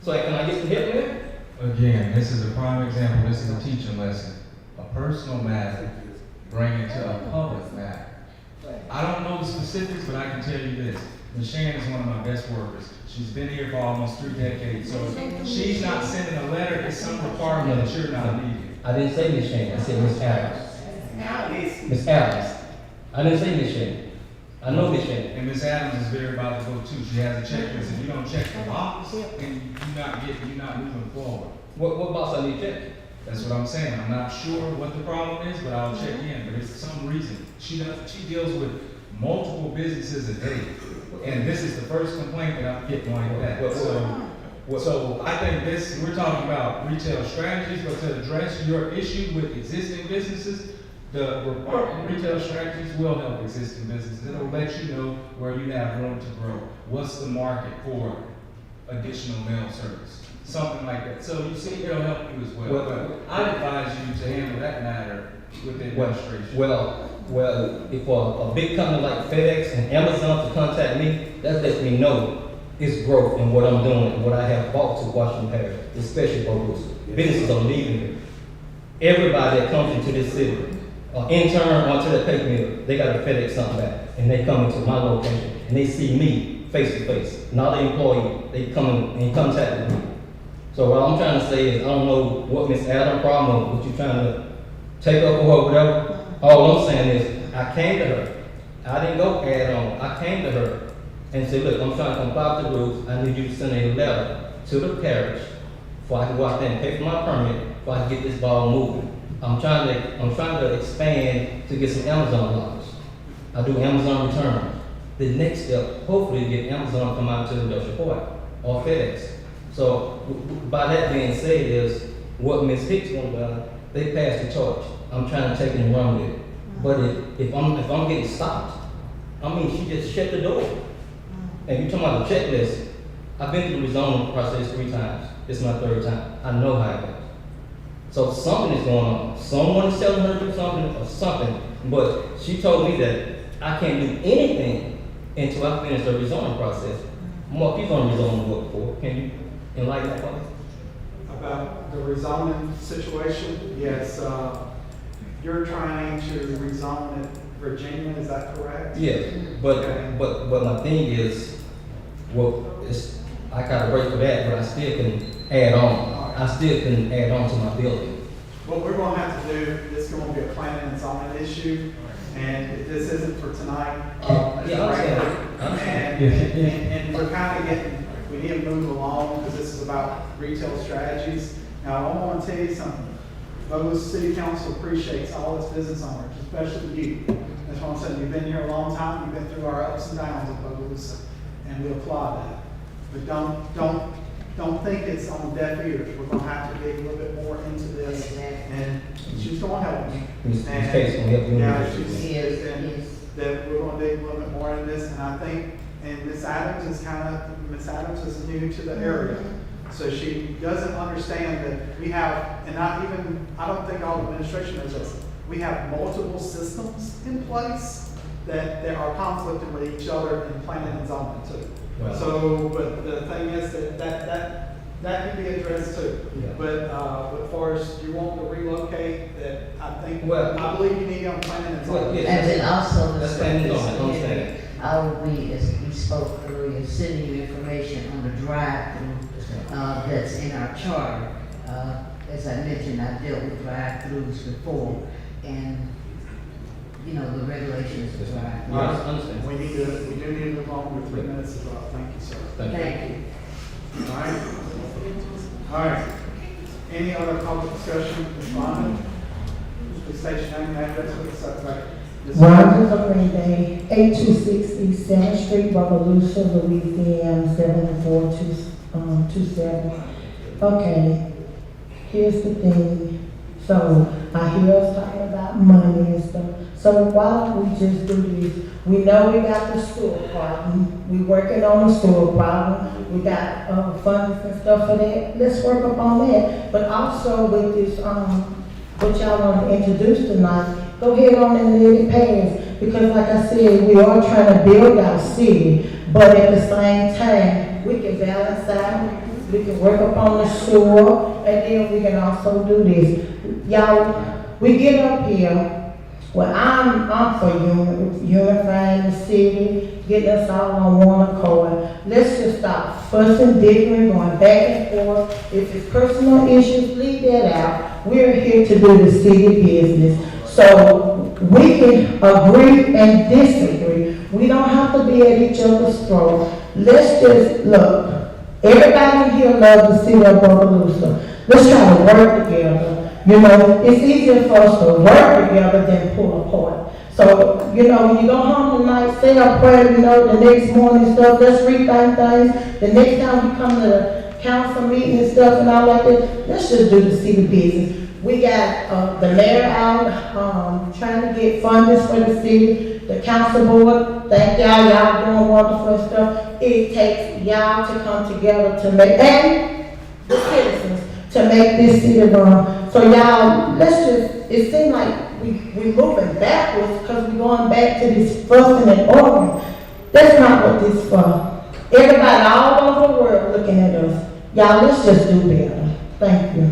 So can I get some help there? Again, this is a prime example, this is a teaching lesson. A personal matter, bring it to a public matter. I don't know the specifics, but I can tell you this. Ms. Shan is one of my best workers. She's been here for almost 3 decades, so she's not sending a letter, it's some requirement that you're not needing. I didn't say Miss Shane, I said Miss Adams. Miss Adams. I didn't say Miss Shane. I know Miss Shane. And Miss Adams is very about to go too. She has a checklist. If you don't check the box, then you're not moving forward. What box I need to check? That's what I'm saying. I'm not sure what the problem is, but I'll check in. But it's some reason. She deals with multiple businesses a day. And this is the first complaint that I'm getting like that. So I think we're talking about retail strategies, but to address your issue with existing businesses, the report in retail strategies will help existing businesses. It'll let you know where you have room to grow. What's the market for additional mail service? Something like that. So you see, it'll help you as well. But I advise you to handle that matter with the administration. Well, if a big company like FedEx and Amazon to contact me, that lets me know it's growth in what I'm doing and what I have bought to Washington Parish, especially Bogalusa. Businesses are leaving here. Everybody that comes into this city, intern onto the paper mill, they got to FedEx something back, and they come into my location and they see me face to face, not an employee. They come and contact me. So what I'm trying to say is, I don't know what Miss Adams' problem is, what you're trying to take up for her, or whatever. All I'm saying is, I came to her. I didn't go add on. I came to her and said, look, I'm trying to comply with the rules. I need you to send a letter to the parish before I can go out there and pay for my permit, before I can get this ball moving. I'm trying to expand to get some Amazon lockers. I do Amazon returns. The next step, hopefully, get Amazon to come out to the industrial court or FedEx. So by that being said, is what Ms. Hicks wants done. They passed the torch. I'm trying to take it and run with it. But if I'm getting stopped, I mean, she just shut the door. And you're talking about the checklist. I've been through the rezoning process 3 times. This is my 3rd time. I know how it goes. So something is going on. Someone is telling her to do something or something. But she told me that I can't do anything until I finish the rezoning process. More people on rezoning work for. Can you enlighten that for me? About the rezoning situation, yes, you're trying to rezone it Virginia, is that correct? Yes, but my thing is, I gotta wait for that, but I still can add on. I still can add on to my building. what we're gonna have to do, this is gonna be a planning and zoning issue, and this isn't for tonight. And we're kind of getting, we need to move along, because this is about retail strategies. Now, I want to tell you something. Bogalusa City Council appreciates all its business owners, especially you. That's what I'm saying. You've been here a long time. You've been through our ups and downs at Bogalusa, and we applaud that. But don't think it's on deaf ears. We're going to have to dig a little bit more into this, and she's going to help me. Ms. Case gonna help you. Yeah, that we're going to dig a little bit more into this, and I think, and Ms. Adams is new to the area. So she doesn't understand that we have, and I don't think all the administration knows this, we have multiple systems in place that are conflicting with each other in planning and zoning too. Wow. So, but the thing is that can be addressed too. Yeah. But as far as you want to relocate, that I Well, believe you need on planning and zoning. Well, yes. And then also, That's planning and zoning, I understand. I will be, as we spoke earlier, sending you information on the drive-through that's in our charter. As I mentioned, I dealt with drive-throughs before, and you know, the regulations of drive-throughs. Yeah, I understand. We do need to move on with 3 minutes as well. Thank you, sir. Thank you. All right. All right. Any other public discussion? Respondent? Please state your name and address for the secretary. Roger Lorraine, 8260 7th Street, Bogalusa, Louisiana, 74227. Okay, here's the thing. So I hear us talking about money and stuff. So why don't we just do this? We know we got the sewer problem. We working on the sewer problem. We got funds and stuff for that. Let's work upon that. But also with this, what y'all want to introduce tonight, go ahead on and let it pass. Because like I said, we are trying to build our city, but at the same time, we can balance out, we can work upon the sewer, and then we can also do this. Y'all, we get up here, well, I'm for unifying the city, getting us all on one accord. Let's just stop fussing, digging, going back and forth. If it's personal issues, leave that out. We're here to do the city business. So we can agree and disagree. We don't have to be at each other's throat. Let's just look. Everybody here loves the city of Bogalusa. Let's try to work together. You know, it's easier for us to work together than pull apart. So, you know, when you go home tonight, say a prayer, you know, the next morning stuff, let's rethink things. The next time we come to the council meeting and stuff and all like that, let's just do the city business. We got the mayor out trying to get funding for the city, the council board. Thank y'all doing wonderful stuff. It takes y'all to come together to make, and the citizens, to make this city run. So y'all, let's just, it seems like we moving backwards because we're going back to this fussing and arguing. That's not what this is for. Everybody all over the world looking at us. Y'all, let's just do better. Thank you.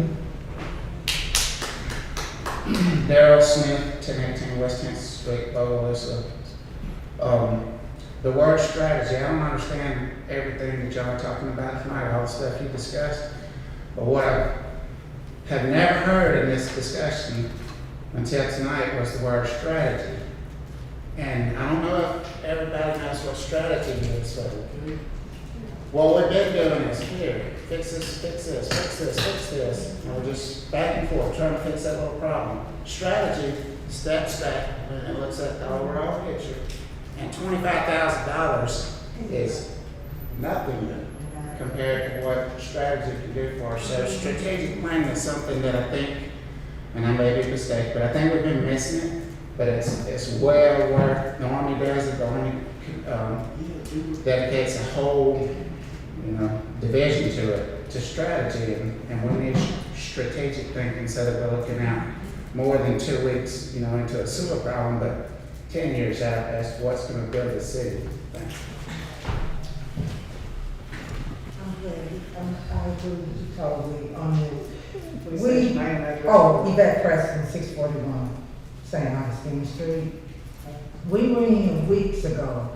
Daryl Smith, 1018 West 10th Street, Bogalusa. The word strategy, I don't understand everything that y'all are talking about tonight, all the stuff you discussed. But what I have never heard in this discussion until tonight was the word strategy. And I don't know if everybody knows what strategy is. So what we've been doing is here, fix this, fix this, fix this, fix this. And we're just back and forth trying to fix that little problem. Strategy steps back and it looks at the overall picture. And $25,000 is nothing compared to what strategy can do for us. So strategic planning is something that I think, and I may be a mistake, but I think we've been missing it. But it's well worth, the Army does it, the Army dedicates a whole, division to it, to strategy, and we need strategic thinking so that we're looking out more than 2 weeks, into a sewer problem, but 10 years out as to what's going to build the city. Thanks. I agree with you totally on this. Yvette Preston, 641 St. Augustine Street. We were in here weeks ago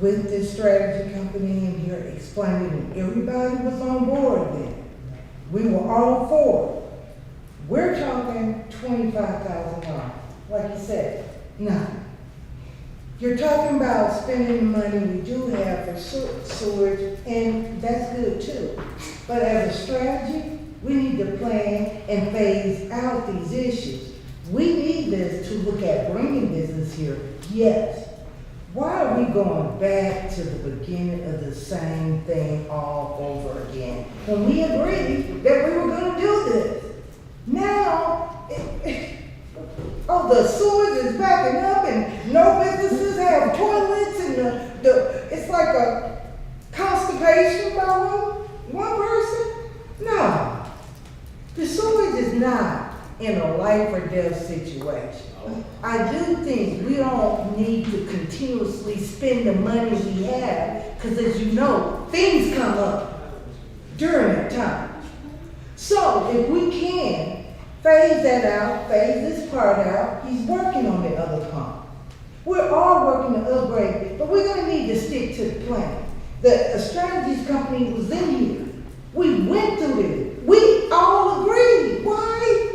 with this strategy company in here explaining, and everybody was on board then. We were all for it. We're talking $25,000, like you said, nothing. You're talking about spending the money we do have for sewage, and that's good too. But as a strategy, we need to plan and phase out these issues. We need this to look at bringing business here, yes. Why are we going back to the beginning of the same thing all over again? When we agreed that we were gonna do this. Now, the sewage is backing up and no businesses have toilets and it's like a constipation by one person? No. The sewage is not in a life or death situation. I do think we don't need to continuously spend the money we have, because as you know, things come up during that time. So if we can phase that out, phase this part out, he's working on the other pump. We're all working to upgrade it, but we're gonna need to stick to the plan. The strategies company was in here. We went through it. We all agreed. Why?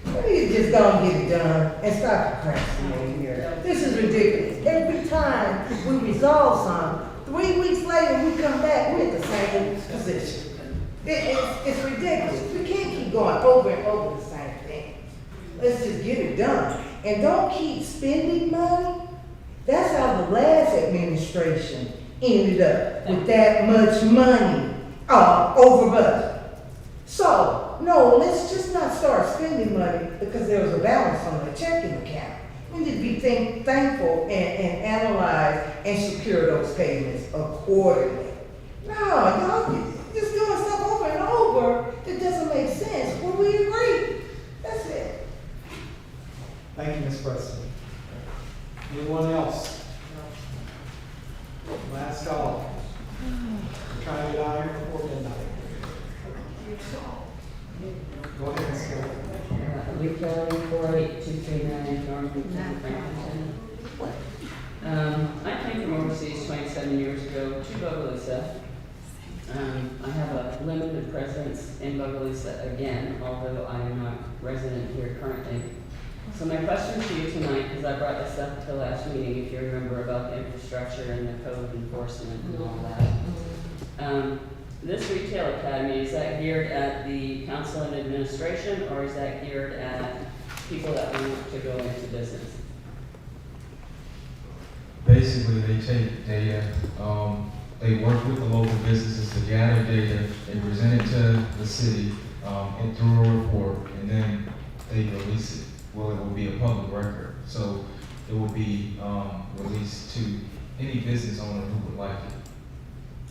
We need to just go and get it done and stop procrastinating here. This is ridiculous. Every time we resolve something, 3 weeks later we come back with the same position. It's ridiculous. We can't keep going over and over the same thing. Let's just get it done. And don't keep spending money. That's how the last administration ended up with that much money over budget. So, no, let's just not start spending money because there was a balance on the checking account. We need to be thankful and analyze and secure those payments accordingly. No, y'all just doing stuff over and over that doesn't make sense. Well, we agree. That's it. Thank you, Ms. Preston. Anyone else? Last call. We're trying to get out here before midnight. Go ahead, Ms. Kelly. Lee Kelly, 48239 North Franklin. I came from overseas 27 years ago to Bogalusa. I have a limited presence in Bogalusa again, although I am not resident here currently. So my question to you tonight, because I brought this up at the last meeting, if you remember, about the infrastructure and the code enforcement and all that. This retail academy, is that geared at the council and administration, or is that geared at people that want to go into business? Basically, they take data, they work with the local businesses to gather data, they present it to the city and through a report, and then they release it. Well, it will be a public record, so it will be released to any business owner who would like it.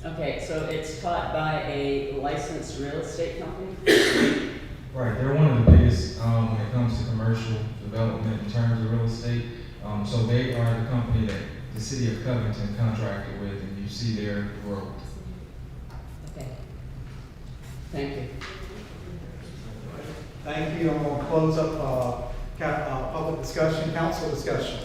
Okay, so it's taught by a licensed real estate company? Right, they're one of the biggest when it comes to commercial development in terms of real estate. So they are the company that the city of Covington contracted with, and you see their growth. Okay. Thank you. Thank you. I'm going to close up public discussion, council discussion.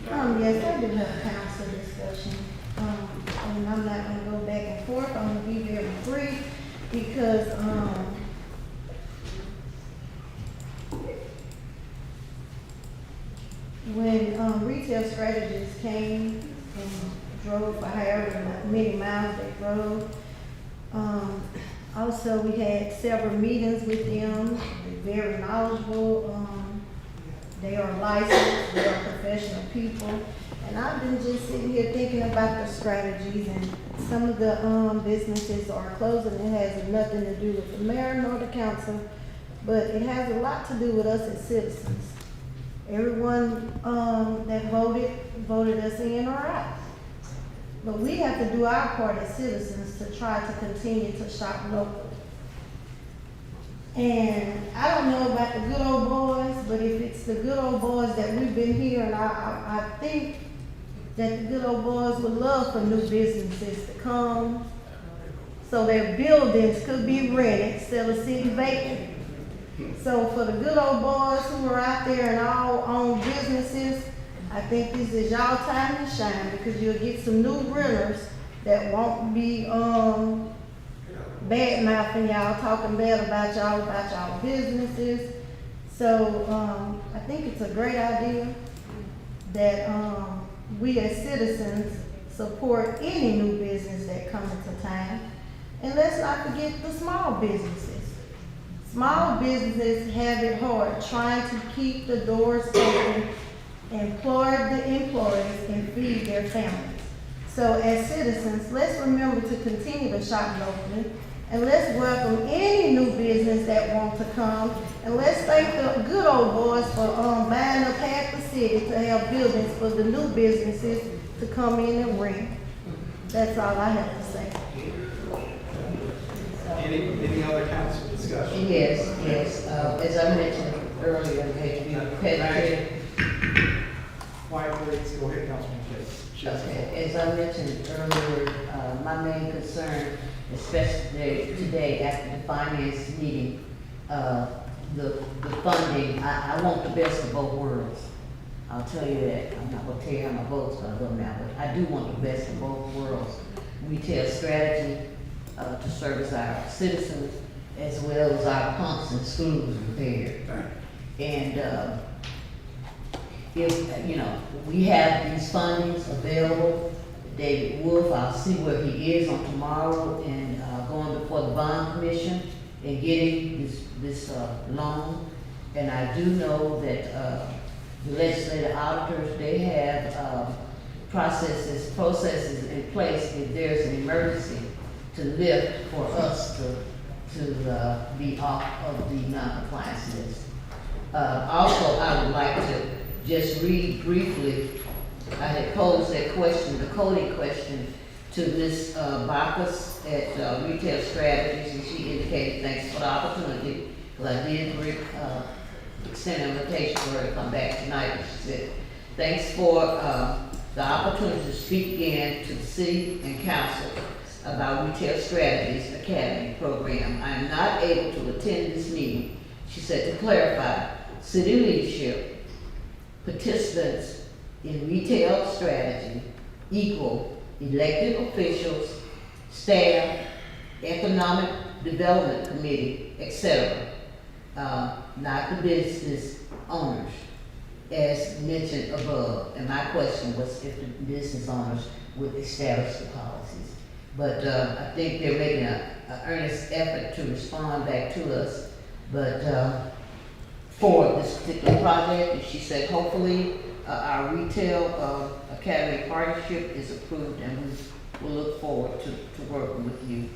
Yes, I do have a council discussion. And I'm not gonna go back and forth. I'm gonna be very brief because, when retail strategists came and drove for however many miles they drove, also we had several meetings with them. They're very knowledgeable. They are licensed, they are professional people. And I've been just sitting here thinking about the strategies, and some of the businesses are closing. It has nothing to do with the mayor nor the council, but it has a lot to do with us as citizens. Everyone that voted us in or out. But we have to do our part as citizens to try to continue to shop local. And I don't know about the good old boys, but if it's the good old boys that we've been hearing, I think that the good old boys would love for new businesses to come so their buildings could be rented instead of sitting vacant. So for the good old boys who are out there and all own businesses, I think this is y'all time to shine, because you'll get some new renters that won't be bad mouthing y'all, talking bad about y'all businesses. So, I think it's a great idea that, we as citizens support any new business that comes into town. And let's not forget the small businesses. Small businesses have it hard trying to keep the doors open, employ the employees, and feed their families. So as citizens, let's remember to continue to shop locally, and let's welcome any new business that wants to come. And let's thank the good old boys for buying up half the city to have buildings for the new businesses to come in and rent. That's all I have to say. Any other council discussion? Yes, as I mentioned earlier, there to be repetitive. Quiet, please. Go ahead, Councilman Hicks. Okay, as I mentioned earlier, my main concern, especially today after the finance meeting, the funding, I want the best of both worlds. I'll tell you that. I'm not gonna tell you how my vote's gonna go now, but I do want the best of both worlds. Retail strategy to service our citizens as well as our pumps and screws repaired. And if, we have these fundings available, David Wolf, I'll see where he is on tomorrow and going before the bond commission and getting this loan. And I do know that the legislative auditors, they have processes in place if there's an emergency to lift for us to be off of the non-compliance list. Also, I would like to just read briefly, I had posed that question, the coding question, to Ms. Bacchus at Retail Strategies, and she indicated thanks for the opportunity, because I did extend an invitation for her to come back tonight, and she said, thanks for the opportunity to speak again to the city and council about Retail Strategies Academy program. I am not able to attend this meeting. She said, to clarify, city leadership, participants in retail strategy equal elected officials, staff, economic development committee, etc., not the business owners, as mentioned above. And my question was if the business owners would establish the policies. But I think they're making an earnest effort to respond back to us. But for this particular project, she said hopefully our retail academy partnership is approved, and we will look forward to working with you,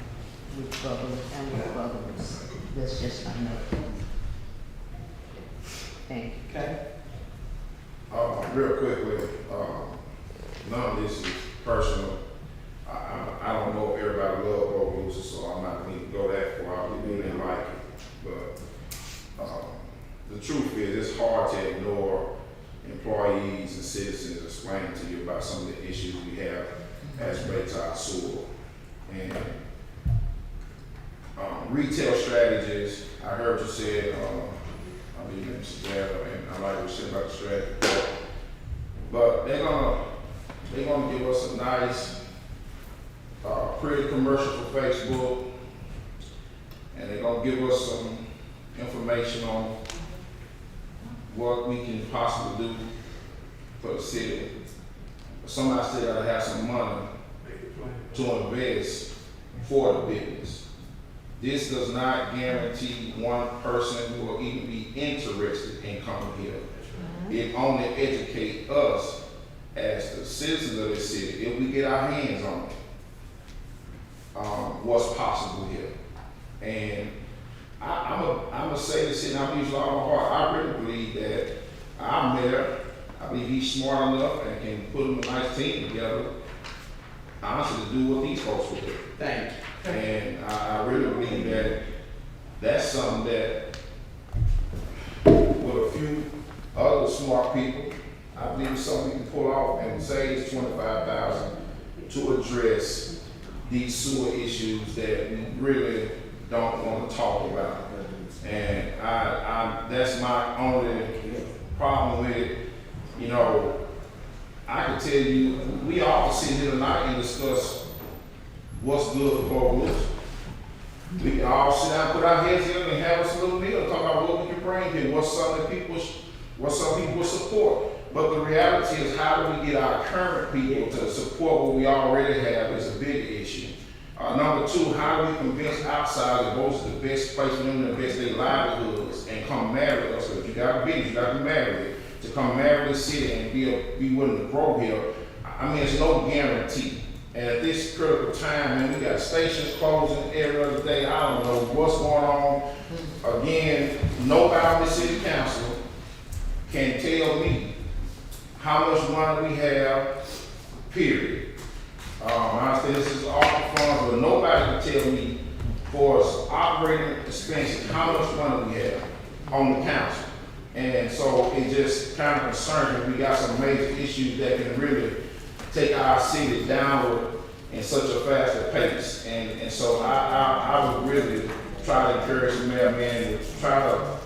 with Bogalusa and with others. That's just my note. Thank you. Okay. Real quickly, none of this is personal. I don't know if everybody loves Bogalusa, so I'm not going to go that far. I really didn't like it. But the truth is, it's hard to ignore employees and citizens explaining to you about some of the issues we have as relates to our sewer. And retail strategies, I heard you said, I believe Mr. Dale, and I like what you said about the strategy. But they're gonna give us a nice, pretty commercial for Facebook, and they're gonna give us some information on what we can possibly do for the city. Somebody still gotta have some money to invest for the business. This does not guarantee one person will even be interested in coming here. It only educates us as the citizens of this city, if we get our hands on it, what's possible here. And I'm gonna say this, and I'm using all my heart. I really believe that our mayor, I believe he's smart enough and can put a nice team together, honestly, to do what these folks will do. Thank you. And I really believe that that's something that, with a few other smart people, I believe it's something we can pull off and save this $25,000 to address these sewer issues that we really don't want to talk about. And that's my only problem with it. You know, I can tell you, we all can sit here tonight and discuss what's good for Bogalusa. We can all sit down, put our heads in and have us a little meal, talk about what we can bring here, what some people support. But the reality is, how do we get our current people to support what we already have is a big issue. Number two, how do we convince outsiders that those are the best place for them to invest their livelihoods and come marry us? So if you got a business, you got to marry it, to come marry this city and be willing to grow here. I mean, it's no guarantee. And at this critical time, man, we got stations closing every other day. I don't know what's going on. Again, nobody on the city council can tell me how much money we have, period. I understand this is all the funds, but nobody can tell me for us operating expenses how much money we have on the council. And so it just kind of concerns me. We got some major issues that can really take our city downward in such a faster pace. And so I would really try to encourage the mayor, man, to try to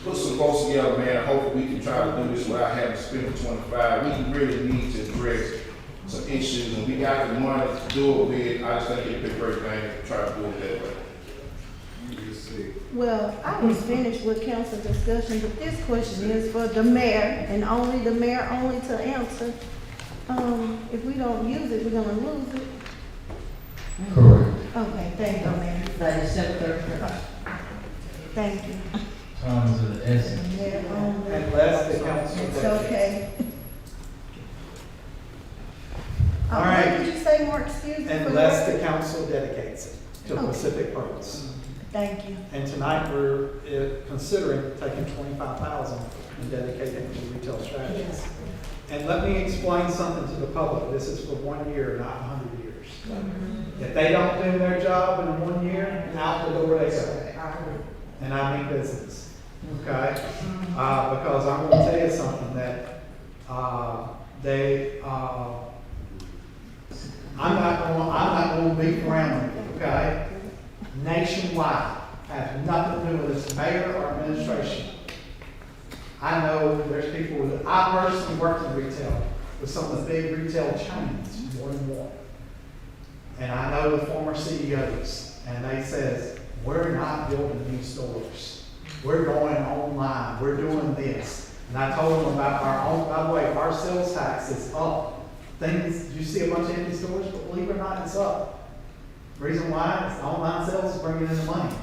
put some folks together, man, and hopefully we can try to do this without having to spend the 25. We really need to address some issues, and we got the money to do it with. I just think it'd be a great thing to try to do it that way. Well, I was finished with council discussion, but this question is for the mayor, and only the mayor only to answer. If we don't use it, we're gonna lose it. Correct. Okay, thank you, Mayor. By December 31st. Thank you. Time is of the essence. Mayor only. Unless the council. It's okay. All What right. did you say, more excuse me? Unless the council dedicates it to a Okay. specific purpose. Thank you. And tonight, we're considering taking 25,000 and dedicating it to retail strategies. And let me explain something to the public. This is for 1 year, not 100 years. If they don't do their job in 1 year, out the door they go. And I mean business, okay? Because I'm gonna tell you something that, I'm not gonna beat around with it, okay? Nationwide, has nothing to do with this mayor or administration. I know there's people that, I personally worked in retail with some of the big retail chains, more than one. And I know the former CEOs, and they says, we're not building new stores. We're going online, we're doing this. And I told them about our own, by the way, our sales tax is up. Things, you see a bunch of empty stores, but believe it or not, it's up. Reason why, it's online sales is bringing in the money.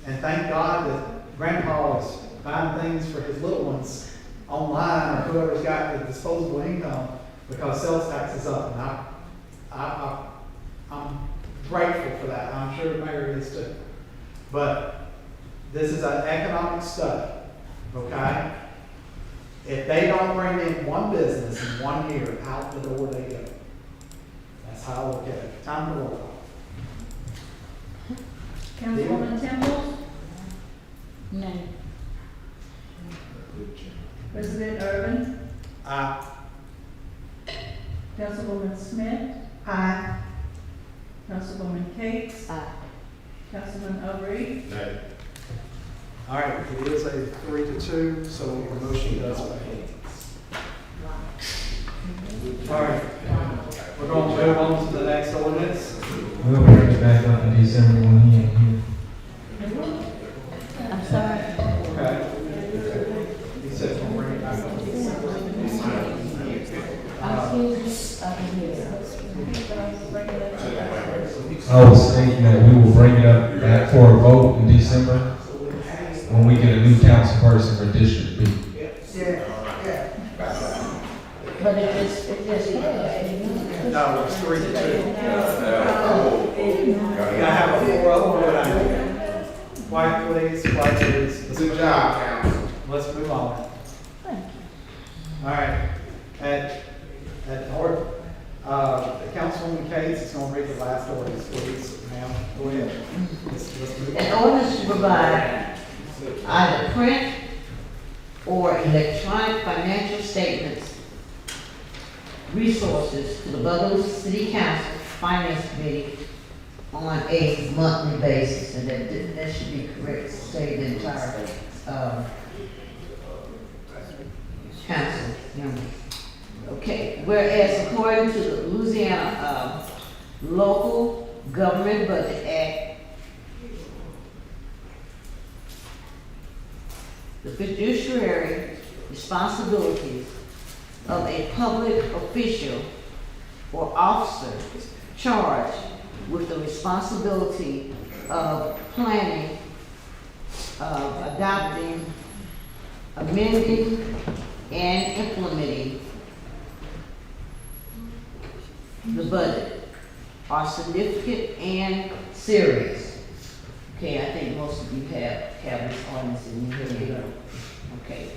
And thank God that Grandpa is buying things for his little ones online, or whoever's got the disposable income, because sales tax is up. And I'm grateful for that. I'm sure the mayor is too. But this is an economic study, okay? If they don't bring in one business in 1 year, out the door they go. That's how I look at it. Time to roll call. Councilwoman Temple, No. President Urban, Aye. Councilwoman Smith, Aye. Councilwoman Hicks, Aye. Councilman Overy, Nay. All right, it is a 3-2, so the motion does pass. All right, we're going to move on to the next ordinance. We'll bring it back up in December when he ain't here. I'm sorry. Okay. He said we'll bring it back up. I was thinking that we will bring it up back for a vote in December when we get a new council person for District B. But it just No, it's 3-2. You gotta have a 4-0. White, please, white, please. Good job, council. Let's move on. Thank you. All right, Councilwoman Cates is gonna read the last ordinance, please, ma'am, go ahead. Let's move An on. ordinance to provide either print or electronic financial statements, resources to the Bogalusa City Council Finance Committee on a monthly basis, and that should be correct, say the entire, council members. Okay, whereas according to the Louisiana, local Government Budget Act, the fiduciary responsibilities of a public official or officer charged with the responsibility of planning, adopting, amending, and implementing the budget are significant and serious. Okay, I think most of you have this ordinance in your head. Okay.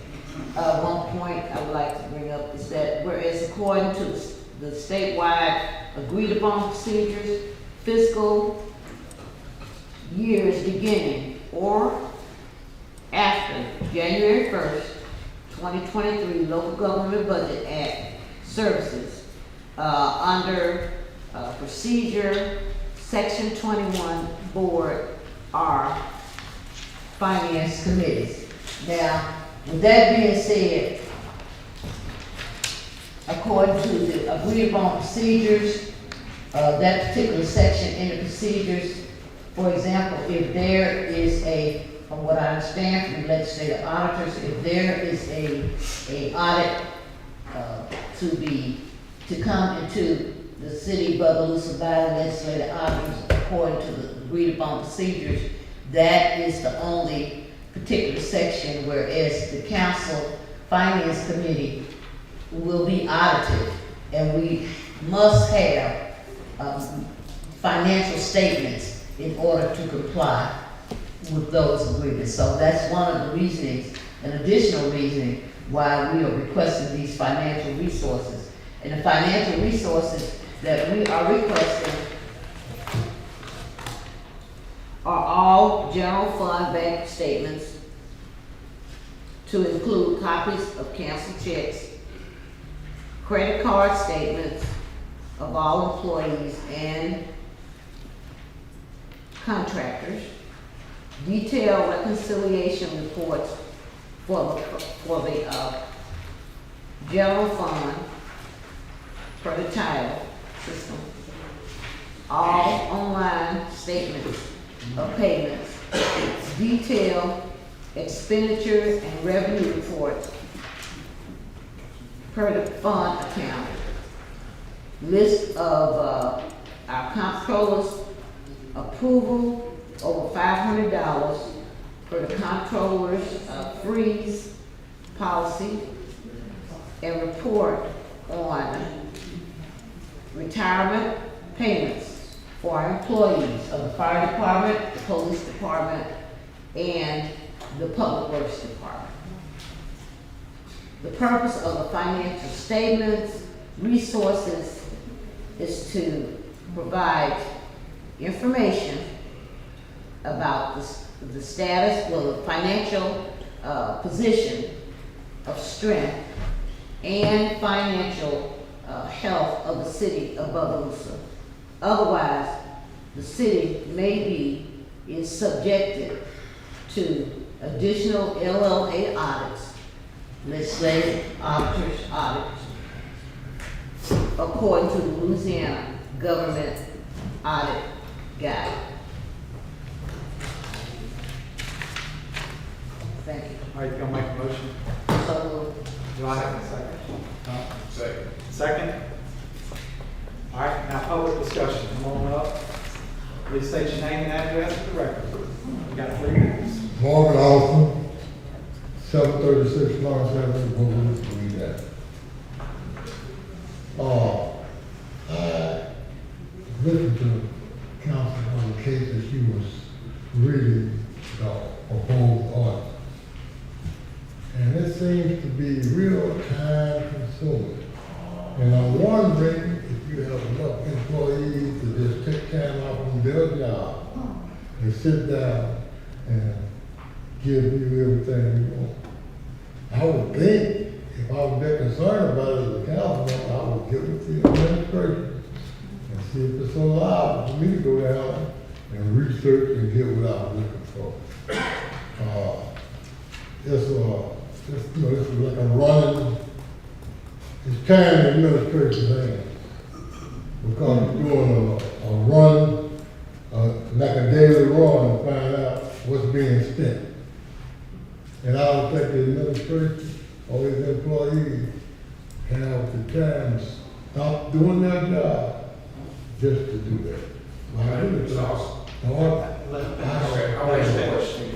One point I would like to bring up is that whereas according to the statewide agreed upon procedures, fiscal years beginning or after January 1st, 2023, Local Government Budget Act services under procedure section 21 board are finance committees. Now, with that being said, according to the agreed upon procedures, that particular section in the procedures, for example, if there is a, from what I understand from the legislative auditors, if there is a audit to come into the city of Bogalusa by the legislative auditors according to the agreed upon procedures, that is the only particular section, whereas the council finance committee will be audited, and we must have financial statements in order to comply with those agreements. So that's one of the reasonings, an additional reasoning why we are requesting these financial resources. And the financial resources that we are requesting are all general fund bank statements, to include copies of canceled checks, credit card statements of all employees and contractors, detailed reconciliation reports for the general fund for the title system, all online statements of payments, detailed expenditure and revenue reports per the fund account, list of our comptroller's approval over $500 for the comptroller's freeze policy, and report on retirement payments for our employees of the fire department, the police department, and the public works department. The purpose of the financial statements, resources, is to provide information about the status, well, the financial position of strength and financial health of the city of Bogalusa. Otherwise, the city is subjected to additional LLA audits, legislative auditors audits, according to the Louisiana Government Audit Guide. Thank you. All right, you gonna make a motion? So, Do I have a second? Second. Second? All right, now public discussion, come on up. Please state your name and address for the record. We got 3 minutes. Marvin Austin, 736 Lawrence Avenue, Bogalusa, Louisiana. I listened to counsel on the case that she was really the proposed order. And it seems to be real time consuming. And I'm wondering if you have enough employees to just take time off from their job and sit down and give you everything you want. I would think if I was that concerned about it as a councilman, I would get with the administration and see if it's allowed for me to go down and research and get what I was looking for. It's like a running, it's time in administration's hands. Because you're doing a run administration or his employees have the time to stop doing their job just to do that. I really think,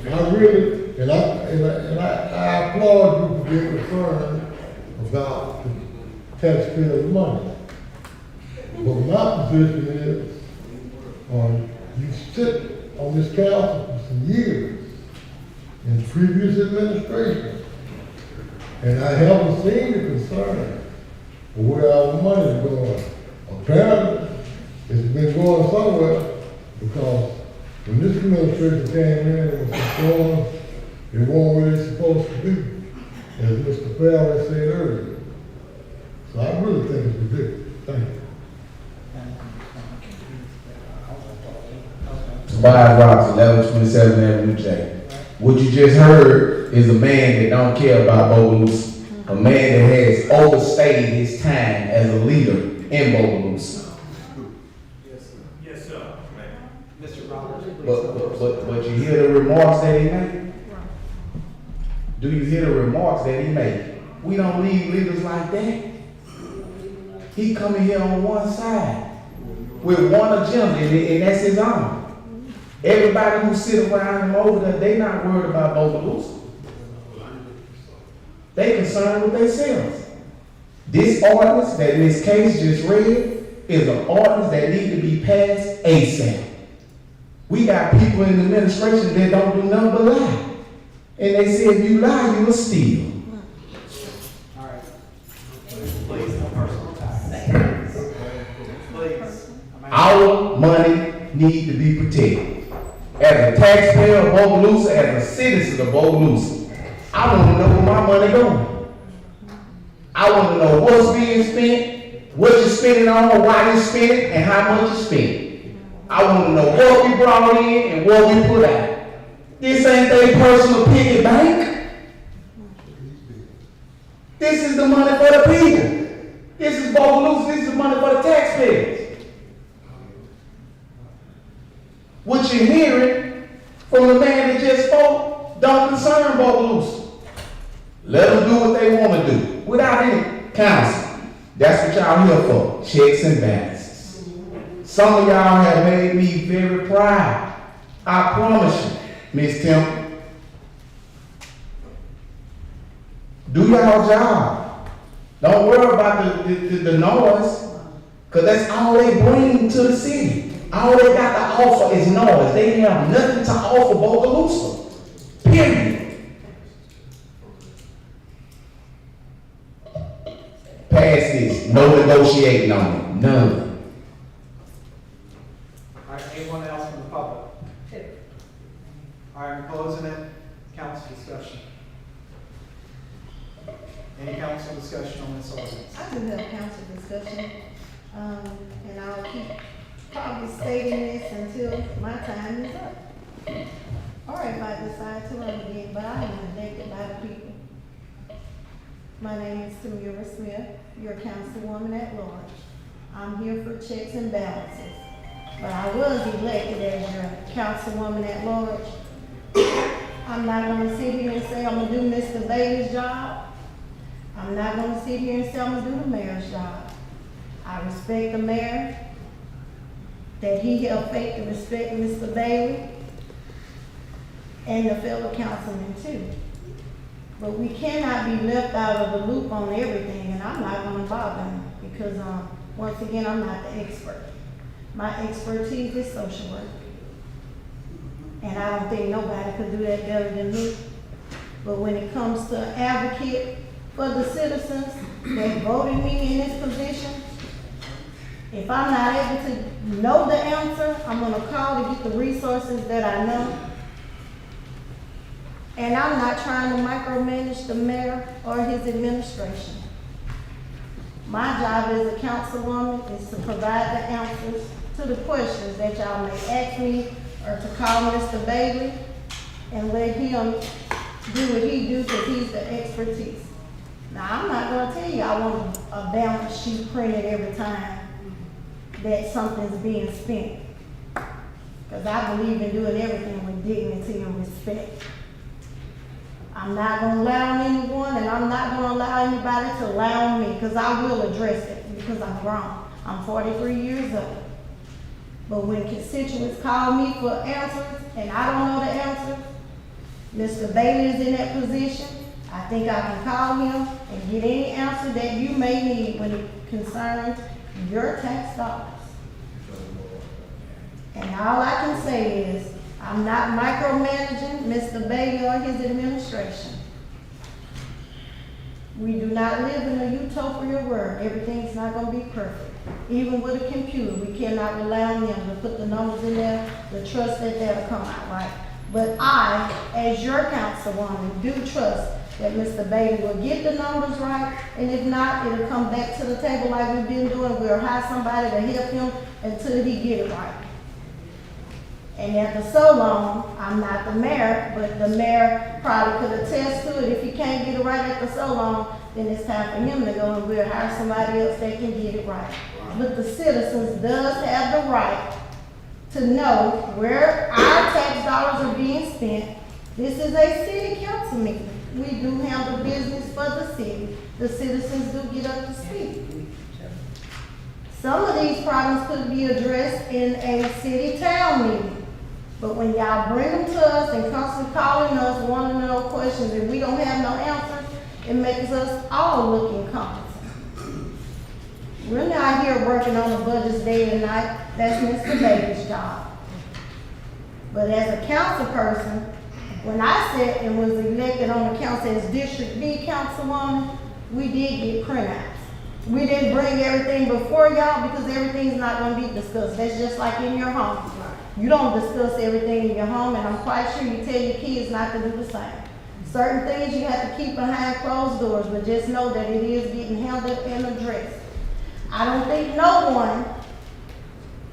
I really, and I applaud you for being concerned about the taxpayers' money. But my position is, you sit on this council for some years in previous administration, and I haven't seen the concern of where our money is going. Apparently, it's been going somewhere, because when this administration came in, it was going, it wasn't where it's supposed to be, as Mr. Farrell said earlier. So I really think it's ridiculous. Thank you. Tobias Roberts, 1127 Avenue J. What you just heard is a man that don't care about Bogalusa, a man that has overstayed his time as a leader in Bogalusa. Yes, sir. Mr. Roberts, But you hear the remarks that he made? Do you hear the remarks that he made? We don't need leaders like that. He coming here on one side with one agenda, and that's his own. Everybody who sit around him over there, they not worried about Bogalusa. They concerned with themselves. This ordinance that Ms. Case just read is an ordinance that needs to be passed ASAP. We got people in the administration that don't do nothing but lie. And they say if you lie, you will steal. all right. Please, no personal attacks. Please. Our money needs to be protected. As a taxpayer of Bogalusa, as a citizen of Bogalusa, I want to know where my money going. I want to know what's being spent, what you're spending on, why you're spending, and how much you're spending. I want to know what we brought in and what we put out. This ain't their personal piggy bank. This is the money for the people. This is Bogalusa, this is the money for the taxpayers. What you're hearing from the man that just spoke don't concern Bogalusa. Let them do what they want to do without any counsel. That's what y'all here for, checks and balances. Some of y'all have made me very proud. I promise you, Miss Temple. Do y'all job. Don't worry about the noise, because that's all they bring to the city. All they got to offer is noise. They have nothing to offer Bogalusa. Period. Pass this. No negotiating on it. None. All right, anyone else from the public? All right, I'm closing it. Council discussion. Any council discussion on this ordinance? I do have council discussion, and I'll keep probably stating this until my time is up. Or if I decide to run again, but I am elected by the people. My name is Tamira Smith, your councilwoman at large. I'm here for checks and balances, but I was elected as your councilwoman at large. I'm not gonna sit here and say I'm gonna do Mr. Bailey's job. I'm not gonna sit here and say I'm gonna do the mayor's job. I respect the mayor, that he held faith to respect Mr. Bailey and the fellow councilmen too. But we cannot be left out of the loop on everything, and I'm not gonna bother him because, once again, I'm not the expert. My expertise is social work. And I don't think nobody could do that better than me. But when it comes to advocate for the citizens that voted me in this position, if I'm not able to know the answer, I'm gonna call to get the resources that I know. And I'm not trying to micromanage the mayor or his administration. My job as a councilwoman is to provide the answers to the questions that y'all may ask me, or to call Mr. Bailey and let him do what he do, because he's the expertise. Now, I'm not gonna tell you I want a balance sheet printed every time that something's being spent, because I believe in doing everything with dignity and respect. I'm not gonna allow anyone, and I'm not gonna allow anybody to allow me, because I will address it, because I'm grown. I'm 43 years old. But when constituents call me for answers, and I don't know the answers, Mr. Bailey is in that position. I think I can call him and get any answer that you may need when it concerns your tax dollars. And all I can say is, I'm not micromanaging Mr. Bailey or his administration. We do not live in a utopia world. Everything's not gonna be perfect. Even with a computer, we cannot rely on them to put the numbers in there, the trust that they'll come out right. But I, as your councilwoman, do trust that Mr. Bailey will get the numbers right, and if not, it'll come back to the table like we've been doing. We'll hire somebody to help him until he get it right. And after so long, I'm not the mayor, but the mayor probably could attest to it. If he can't get it right after so long, then it's time for him to go and we'll hire somebody else that can get it right. But the citizens does have the right to know where our tax dollars are being spent. This is a city council meeting. We do handle business for the city. The citizens do get up to speak. Some of these problems could be addressed in a city town meeting. But when y'all bring them to us and constantly calling us, wanting to know questions, and we don't have no answers, it makes us all look incompetent. We're not here working on the budgets day and night. That's Mr. Bailey's job. But as a council person, when I sat and was elected on the council as District B councilwoman, we did get printouts. We didn't bring everything before y'all because everything's not gonna be discussed. That's just like in your home. You don't discuss everything in your home, and I'm quite sure you tell your kids not to do the same. Certain things you have to keep behind closed doors, but just know that it is getting handled and addressed. I don't think no one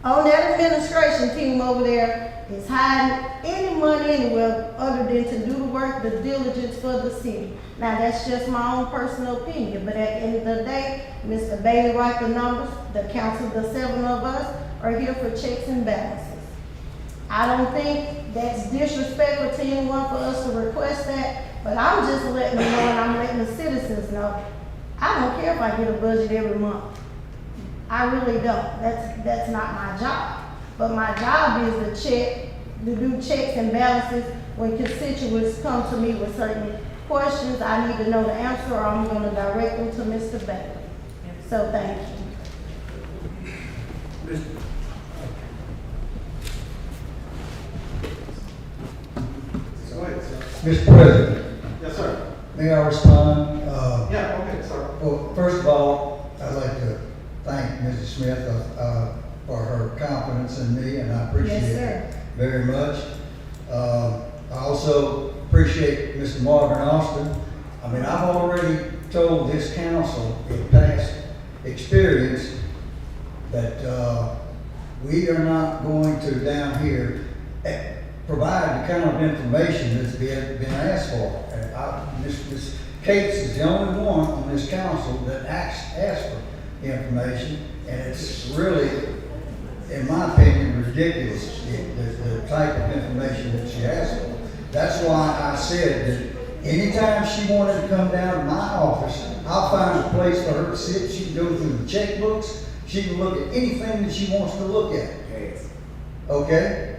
on that administration team over there is hiding any money anywhere other than to do the work, the diligence for the city. Now, that's just my own personal opinion, but at the end of the day, Mr. Bailey write the numbers, the council, the 7 of us, are here for checks and balances. I don't think that's disrespectful to anyone for us to request that, but I'm just letting them know, and I'm letting the citizens know. I don't care if I get a budget every month. I really don't. That's not my job. But my job is to do checks and balances when constituents come to me with certain questions. I need to know the answer, or I'm going to direct them to Mr. Bailey. So thank you. Mr. President. Yes, sir. May I respond? Yeah, okay, sir. Well, first of all, I'd like to thank Mrs. Smith for her confidence in me, and I appreciate it very much. I also appreciate Mr. Marvin Austin. I mean, I've already told this council in past experience that we are not going to down here provide the kind of information that's been asked for. Ms. Hicks is the only one on this council that asks for information, and it's really, in my opinion, ridiculous, the type of information that she asks for. That's why I said that anytime she wanted to come down to my office, I'll find a place for her to sit. She can go through the checkbooks. She can look at anything that she wants to look at. Okay?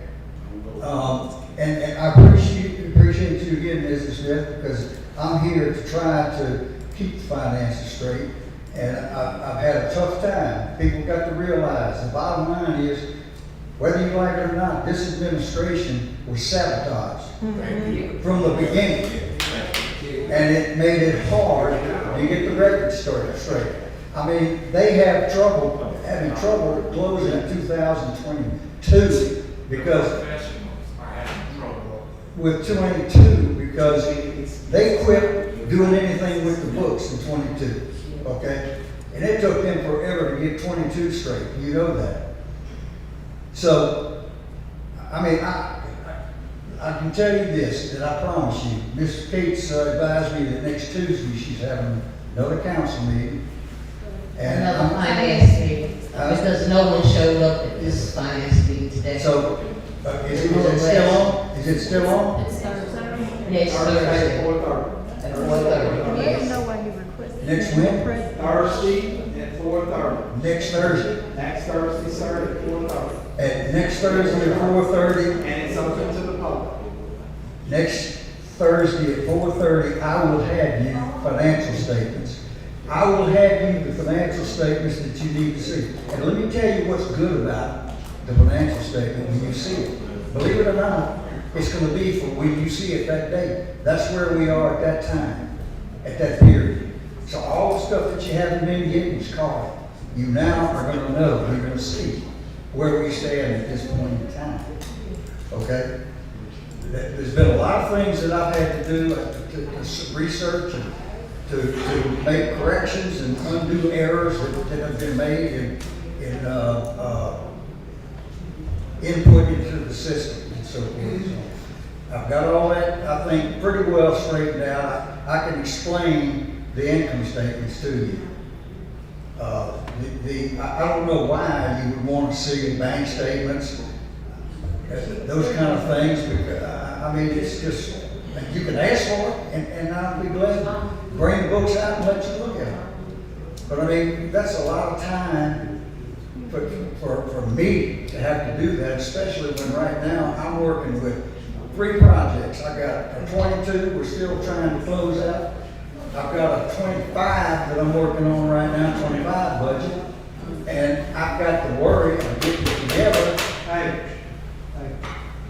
And I appreciate you again, Mrs. Smith, because I'm here to try to keep the finances straight. And I've had a tough time. People got to realize the bottom line is, whether you like it or not, this administration was sabotaged from the beginning. And it made it hard to get the record straight. I mean, they have having trouble closing in 2022 because with 22 because they quit doing anything with the books in 22. Okay, and it took them forever to get 22 straight. You know that. So, I mean, I can tell you this, that I promise you, Ms. Hicks advised me that next Tuesday she's having another council meeting. And another finance meeting, because no one showed up at this finance meeting today. So, is it still on? Is it still on? It's Thursday. Next Thursday. 4:30. At 4:30, Let yes. me know why you requested. Next when? Thursday at 4:30. Next Thursday. Next Thursday, sir, at 4:30. Next Thursday at 4:30. And it's open to the public. Next Thursday at 4:30, I will have you financial statements. I will have you the financial statements that you need to see. And let me tell you what's good about the financial statement when you see it. Believe it or not, it's gonna be for when you see it that day. That's where we are at that time, at that period. So all the stuff that you haven't been getting is caught. You now are gonna know, you're gonna see where we stand at this point in time. Okay? There's been a lot of things that I've had to do, to research and to make corrections and undo errors that have been made in input into the system and so forth. So I've got all that, I think, pretty well straightened out. I can explain the income statements to you. I don't know why you would want to see bank statements, those kind of things, because, I mean, it's just, you can ask for it, and I'll be glad to bring the books out and let you look at them. But I mean, that's a lot of time for me to have to do that, especially when right now I'm working with 3 projects. I got a 22 we're still trying to close out. I've got a 25 that I'm working on right now, 25 budget. And I've got to worry of getting together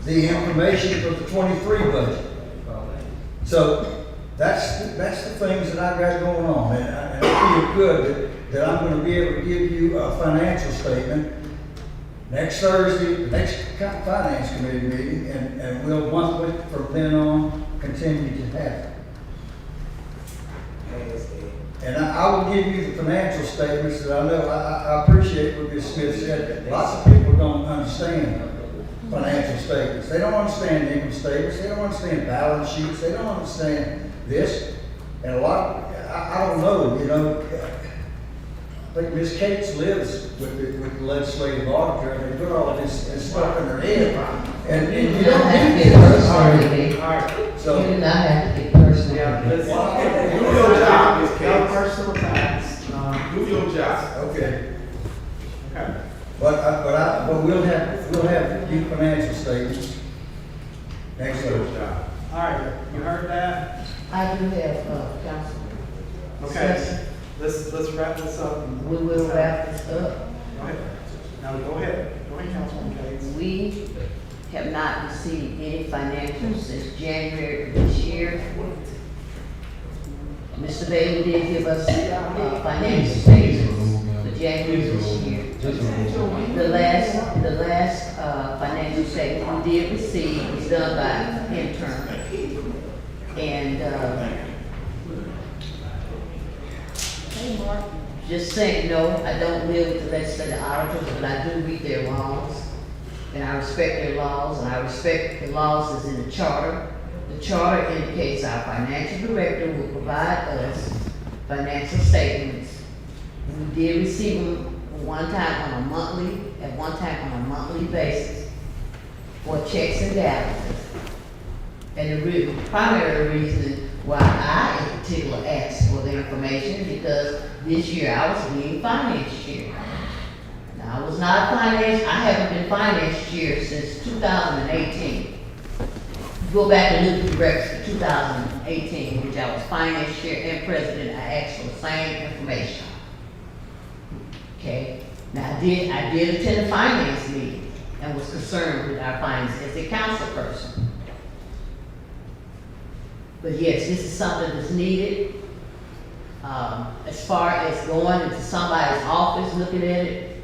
the information for the 23 budget. So that's the things that I've got going on. And I feel good that I'm going to be able to give you a financial statement next Thursday, the next finance committee meeting, and we'll monthly from then on continue to have it. And I will give you the financial statements that I know. I appreciate what Ms. Smith said. Lots of people don't understand financial statements. They don't understand income statements. They don't understand balance sheets. They don't understand this. And a lot, I don't know, you know. I think Ms. Cates lives with the legislative auditor, and they put all of this stuff in their head. And you don't have to get personal. All right. So You do not have to get personal. yeah, do your job, Ms. Cates. No personal attacks. Do your job. Okay. But we'll have you financial statements next Thursday. All right, you heard that? I do have, council. Okay, let's wrap this up. We will wrap this up. Go ahead. Now, go ahead, Councilwoman Cates. We have not received any financials since January of this year. Mr. Bailey did give us financial statements for January this year. The last financial statement we did receive was done by an intern. And just saying, no, I don't live with the legislative auditors, but I do read their laws. And I respect their laws, and I respect the laws that's in the charter. The charter indicates our financial director will provide us financial statements. We did receive them at one time on a monthly basis for checks and balances. And the primary reason why I in particular asked for the information because this year I was being finance chair. Now I was not finance, I haven't been finance chair since 2018. Go back and look at the records for 2018, which I was finance chair and president, I asked for the same information. Okay, now I did attend a finance meeting and was concerned with our finances as a council person. But yes, this is something that's needed. As far as going into somebody's office, looking at it,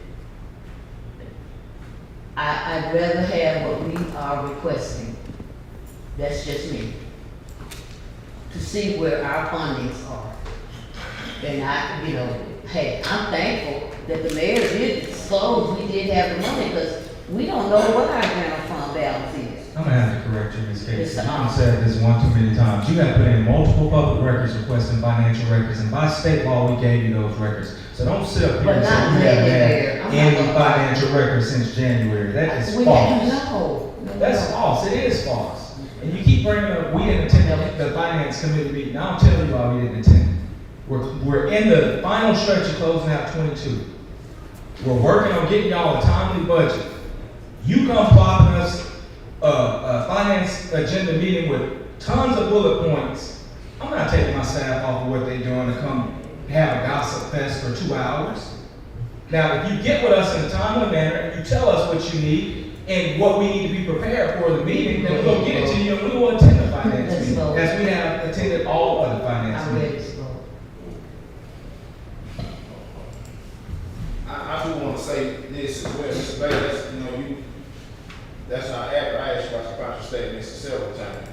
I'd rather have what we are requesting. That's just me. To see where our fundings are. And hey, I'm thankful that the mayor did disclose we did have the money, because we don't know what our general fund balance is. I'm gonna have to correct you, Ms. Cates. You said this one too many times. You have put in multiple public records requesting financial records, and by state law, we gave you those records. So don't sit up here and say we haven't had any financial records since January. That is false. That's false. It is false. And you keep bringing up, we didn't attend the finance committee meeting. Now I'm telling you why we didn't attend. We're in the final stretch of closing out 22. We're working on getting y'all a timely budget. You come plopping us a finance agenda meeting with tons of bullet points. I'm not taking my staff off of what they're doing to come have a gossip fest for 2 hours. Now, if you get with us in a timely manner and you tell us what you need and what we need to be prepared for the meeting, then we'll get it to you and we will attend the finance meeting, as we have attended all other finance meetings. I do want to say this as well, Mr. Bailey, that's, that's not accurate. I asked you about your financial statements several times.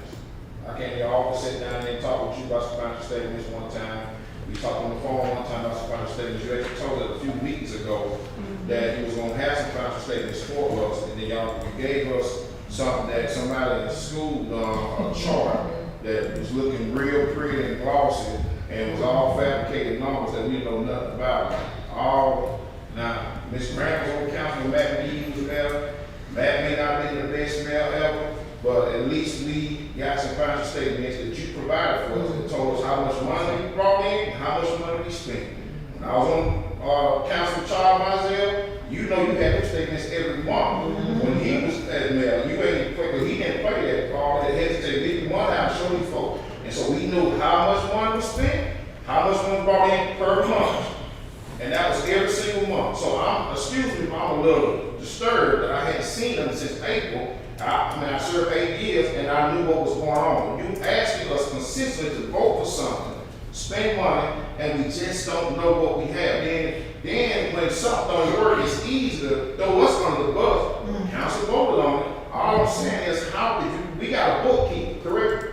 I came to your office, sit down and talk with you about your financial statements one time. We talked on the phone one time about some financial statements. You actually told us a few meetings ago that you was gonna have some financial statements for us, and then you gave us something that somebody in the school done, a chart that was looking real pretty and glossy, and was all fabricated numbers that we know nothing about. Now, Ms. Grant was on council, Matt McGee was there. Matt may not have been the best mayor ever, but at least we got some financial statements that you provided for us that told us how much money we brought in and how much money we spent. When I was on Council Charles Mizell, you know you had those statements every month. When he was at mayor, you ain't quick, he didn't play that card, that hesitate, get the money out, show these folks. And so we knew how much money was spent, how much money brought in per month. And that was every single month. So excuse me if I'm a little disturbed that I hadn't seen them since April. I served 8 years and I knew what was going on. You asking us consistently to vote for something, spend money, and we just don't know what we have. Then when something don't work, it's easy to throw us under the bus. Council voted on it. All I'm saying is, we got a bookkeeper, correct?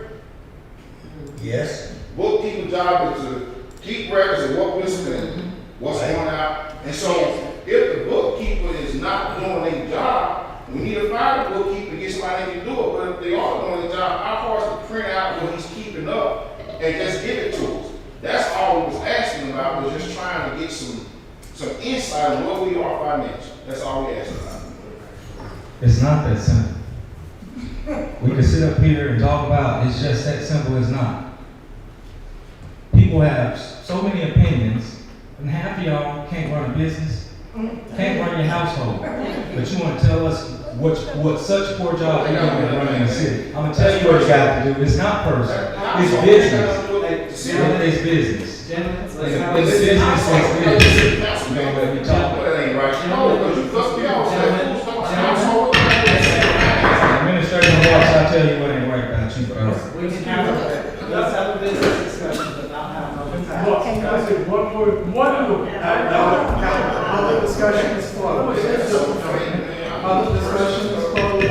Yes. Bookkeeper job is to keep records of what we're spending, what's going out. And so if the bookkeeper is not doing their job, we need to fire the bookkeeper to get somebody that can do it. But if they are doing their job, our part is to print out what he's keeping up and just give it to us. That's all we was asking about, was just trying to get some insight on where we are financially. That's all we asked about. It's not that simple. We can sit up here and talk about it's just that simple. It's not. People have so many opinions, and half of y'all can't run a business, can't run your household, but you want to tell us what such poor job you're doing running the city. I'm gonna tell you what you got to do. It's not personal. It's business. It's business. It's business. You don't let me talk. That ain't right. No, because you cuss me off. Administrator Morris, I'll tell you what ain't right about you, bro. Let's have a business discussion, but not have no time. Public discussion is closed. Public discussion is closed.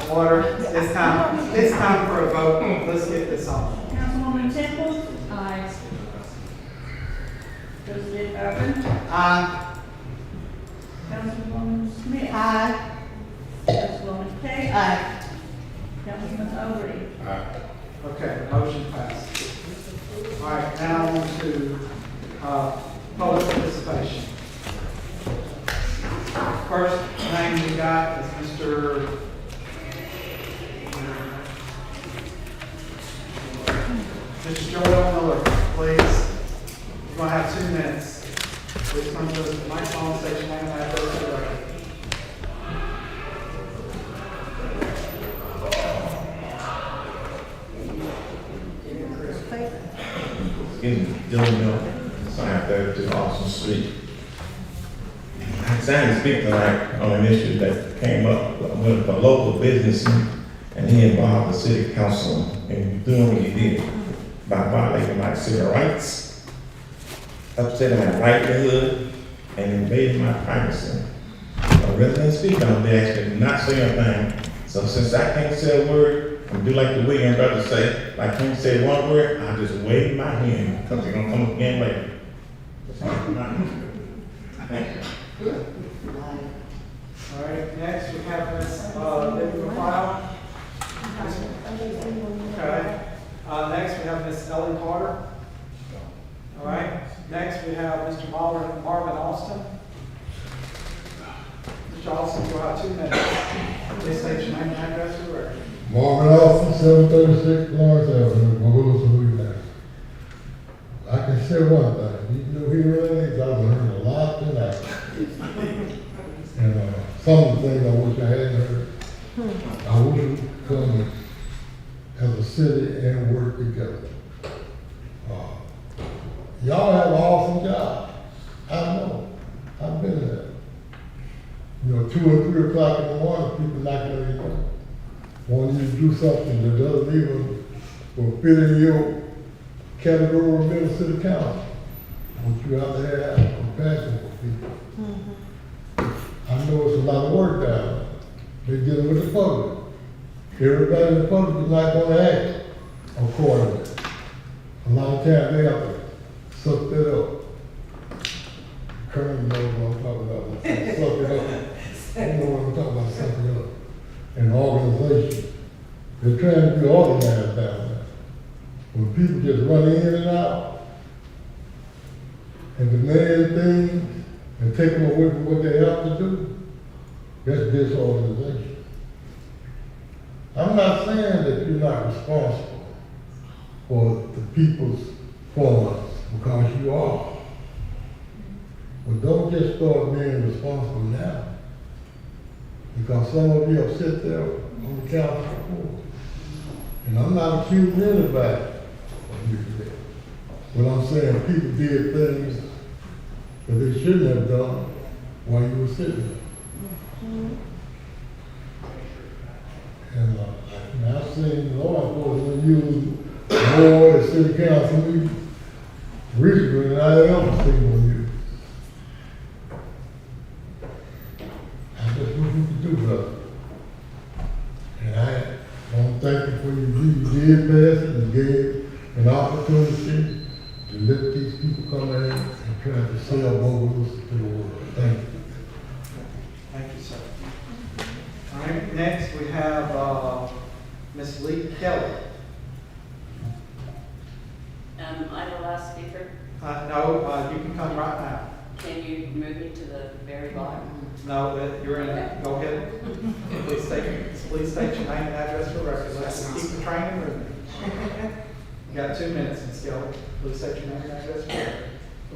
Order. It's time for a vote. Let's get this on. Councilwoman Temple? Aye. President Urban? Aye. Councilwoman Smith? Aye. Councilwoman Kate? Aye. Councilman Overy? Okay, the motion passed. All right, now on to public participation. First name we got is Mr. Joel Miller, please. You're going to have 2 minutes. Please come to the microphone, state your name and address for the record. Excuse me, Dylan Miller, sign 32 Austin Street. I'm trying to speak tonight on an issue that came up with a local businessman, and he involved the city council in doing what he did by violating my civil rights, upsetting my livelihood, and invading my privacy. A resident speaker on the action did not say a thing, so since I can't say a word, I'm do like the William brothers say, if I can't say one word, I just wave my hand, because they're going to come again later. Thank you. All right, next we have Ms. Debbie File. Okay. Next we have Ms. Ellen Carter. All right. Next we have Mr. Marvin Austin. Mr. Austin, you'll have 2 minutes. Please state your name and address for the record. Marvin Austin, 736 Lawrence Avenue, Bogalusa, Louisiana. I can say one thing, even though he really I've learned a lot tonight. And some of the things I wish I hadn't heard. I wish we could come as a city and work together. Y'all have an awesome job. I know. I've been there. You know, 2 or 3 o'clock in the morning, people knocking on your door. Want you to do something that doesn't even fit in your category of middle city council. Want you out there have compassion for people. I know it's a lot of work down there. They're dealing with the public. Everybody in the public is not going to act accordingly. A lot of times they have to suck that up. Colonel knows what I'm talking about. Suck it up. I know what I'm talking about, suck it up. An organization. They're trying to be organized down there. When people just run in and out and demand things and take them away from what they have to do, that's disorganization. I'm not saying that you're not responsible for the people's funds, because you are. But don't just start being responsible now. Because some of you have sit there on the council before. And I'm not accusing anybody of you today. But I'm saying people did things that they shouldn't have done while you were sitting there. And I've seen law enforcement use more at city council meetings recently than I ever seen one use. That's just what we can do, brother. And I want to thank you for your deed. You did pass it and gave an opportunity to let these people come in and try to sell Bogalusa to the world. Thank you. Thank you, sir. All right, next we have Ms. Lee Kelly. Am I the last speaker? No, you can come right now. Can you move me to the very bottom? No, you're in it. Go ahead. Please state your name and address for record. Let's keep the training moving. You got 2 minutes, Ms. Kelly. Please state your name and address for record.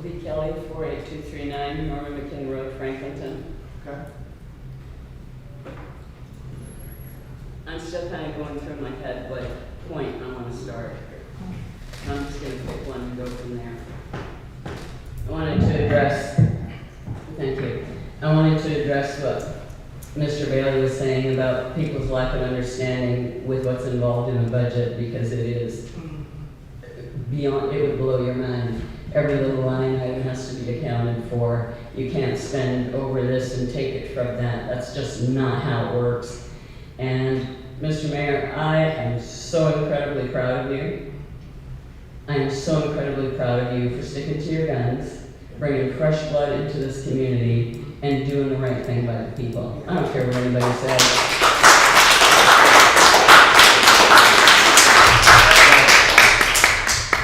Lee Kelly, 48239 Norman McKinney Road, Franklinton. Okay. I'm still kind of going through my head what point I want to start. I'm just going to pick one and go from there. I wanted to address, thank you. I wanted to address what Mr. Bailey was saying about people's lack of understanding with what's involved in a budget, because it is beyond, it would blow your mind. Every little line item has to be accounted for. You can't spend over this and take it from that. That's just not how it works. And Mr. Mayor, I am so incredibly proud of you. I am so incredibly proud of you for sticking to your guns, bringing fresh blood into this community, and doing the right thing by the people. I don't care what anybody says.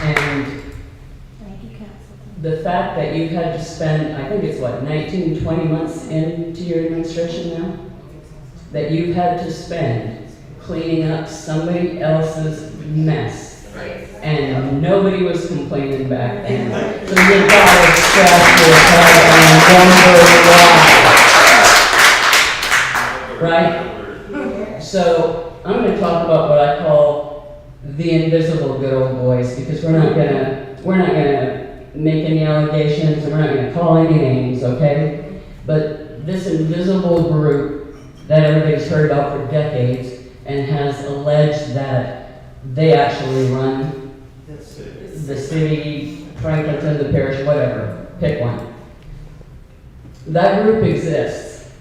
And the fact that you've had to spend, I think it's what, 19, 20 months into your administration now? That you've had to spend cleaning up somebody else's mess. And nobody was complaining back then. So you gotta scratch your head and wonder why. Right? So I'm gonna talk about what I call the invisible good old boys, because we're not gonna make any allegations, and we're not gonna call any names, okay? But this invisible group that everybody's heard about for decades and has alleged that they actually run the city, Franklinton, the parish, whatever, pick one. That group exists.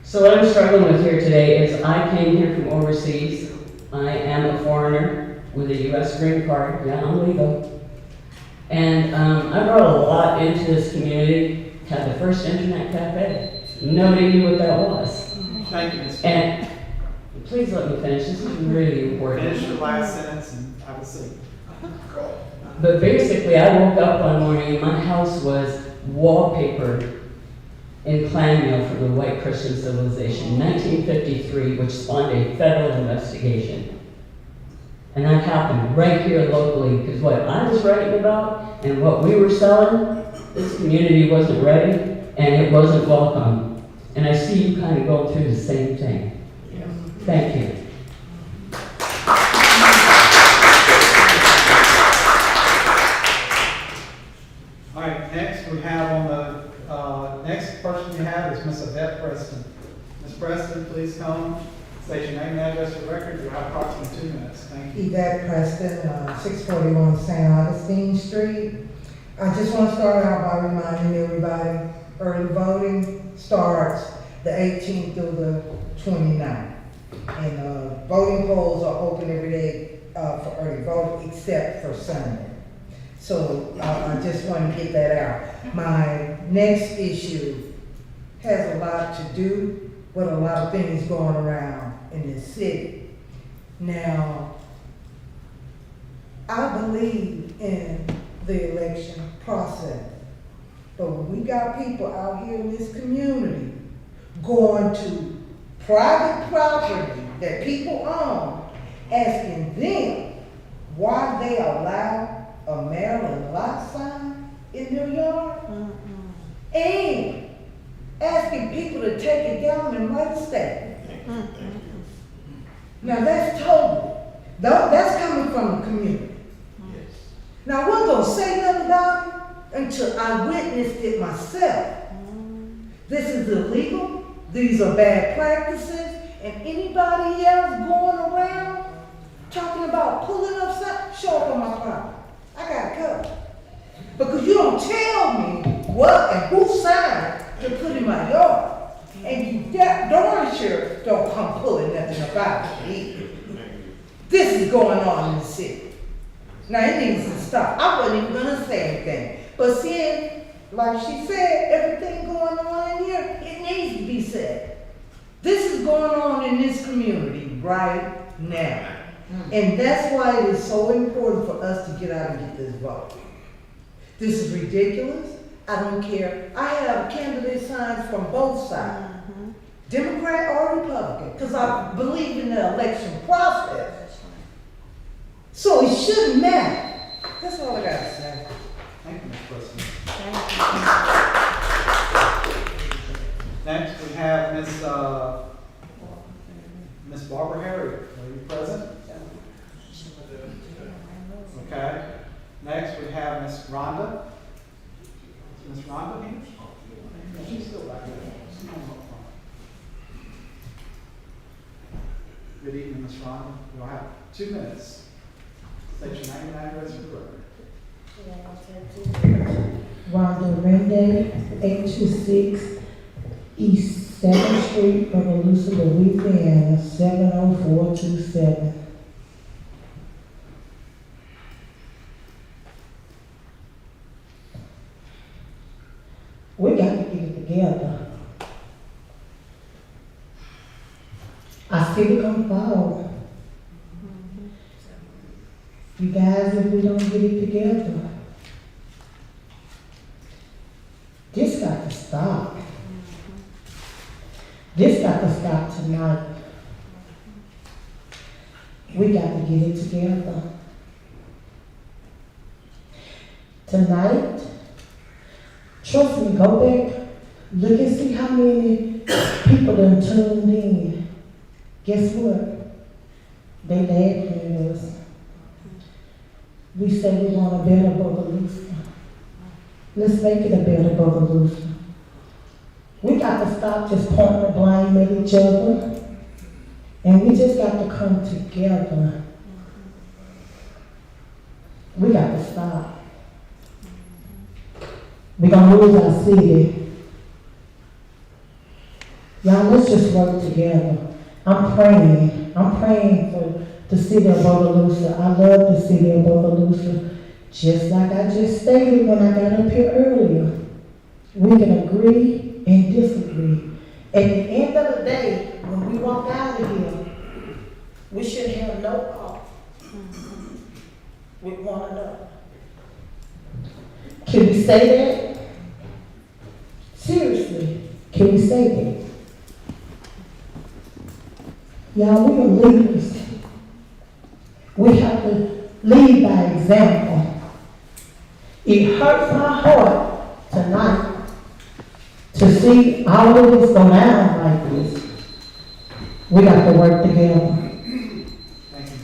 So what I'm struggling with here today is I came here from overseas. I am a foreigner with a U.S. green card. Yeah, I'm legal. And I brought a lot into this community. Had the first internet cafe. Nobody knew what that was. Thank you, Ms. And please let me finish. This is really important. Finish your last sentence and have a seat. But basically, I woke up one morning and my house was wallpapered in Clanville for the white Christian civilization, 1953, which spawned a federal investigation. And that happened right here locally, because what I was writing about and what we were selling, this community wasn't ready and it wasn't welcome. And I see you kind of going through the same thing. Thank you. All right, next we have on the, next person we have is Miss Yvette Preston. Ms. Preston, please come. State your name and address for the record. You have approximately 2 minutes. Thank you. Yvette Preston, 641 St. Augustine Street. I just want to start out by reminding everybody, early voting starts the 18th through the 29th. And voting polls are open every day for early voting except for Sunday. So I just want to get that out. My next issue has a lot to do with a lot of things going around in this city. Now, I believe in the election process, but when we got people out here in this community going to private property that people own, asking them why they allow a Maryland lot sign in their yard, and asking people to take it down and write a statement. Now that's total. That's coming from the community. Now I wasn't gonna say nothing about it until I witnessed it myself. This is illegal. These are bad practices. And anybody else going around talking about pulling up something, show up on my property. I got it covered. Because you don't tell me what and who signed to put in my yard. And you darn sure don't come pulling nothing about it. This is going on in the city. Now it needs to stop. I wasn't even gonna say anything. But seeing, like she said, everything going on in here, it needs to be said. This is going on in this community right now. And that's why it is so important for us to get out and get this vote. This is ridiculous. I don't care. I have candidate signs from both sides, Democrat or Republican, because I believe in the election process. So it shouldn't matter. That's all I got to say. Thank you, Ms. Preston. Next, we have Miss Barbara Harry. Are you present? Okay. Next, we have Miss Rhonda. Is Miss Rhonda here? No, she's still back there. Good evening, Miss Rhonda. You'll have 2 minutes. State your name and address for the record. Rhonda Rende, 826 East 7th Street, Bogalusa, Louisiana, 70427. We got to get it together. I still come forward. You guys, if we don't get it together, this got to stop. This got to stop tonight. We got to get it together. Tonight, trust me, go back, look and see how many people done tuned in. Guess what? They laughing at us. We say we want a better Bogalusa. Let's make it a better Bogalusa. We got to stop just pointing the blame at each other. And we just got to come together. We got to stop. We're going to lose our city. Y'all, let's just work together. I'm praying for the city of Bogalusa. I love the city of Bogalusa. Just like I just stated when I got up here earlier. We can agree and disagree. At the end of the day, when we walk out of here, we should have no problem with one another. Can we say that? Seriously. Can you say that? Y'all, we are leaders. We have to lead by example. It hurts my heart tonight to see all of this go down like this. We got to work together. Thank you.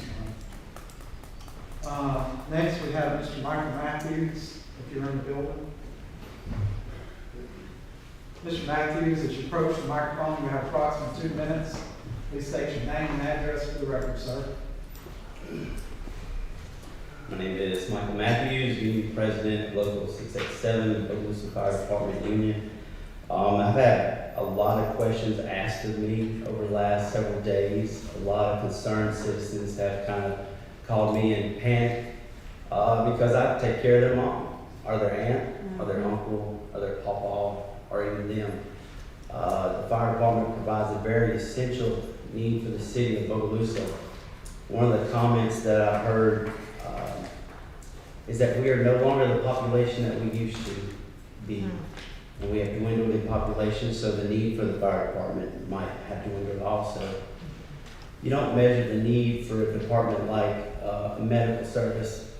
Next, we have Mr. Michael Matthews, if you're in the building. Mr. Matthews, as you approach the microphone, you have approximately 2 minutes. Please state your name and address for the record, sir. My name is Michael Matthews, Union President, Local 687, Bogalusa Fire Department Union. I've had a lot of questions asked of me over the last several days. A lot of concerned citizens have kind of called me in panic because I take care of their mom, or their aunt, or their uncle, or their pawpaw, or even them. The fire department provides a very essential need for the city of Bogalusa. One of the comments that I heard is that we are no longer the population that we used to be. And we have dwindled in population, so the need for the fire department might have dwindled also. You don't measure the need for a department like a medical service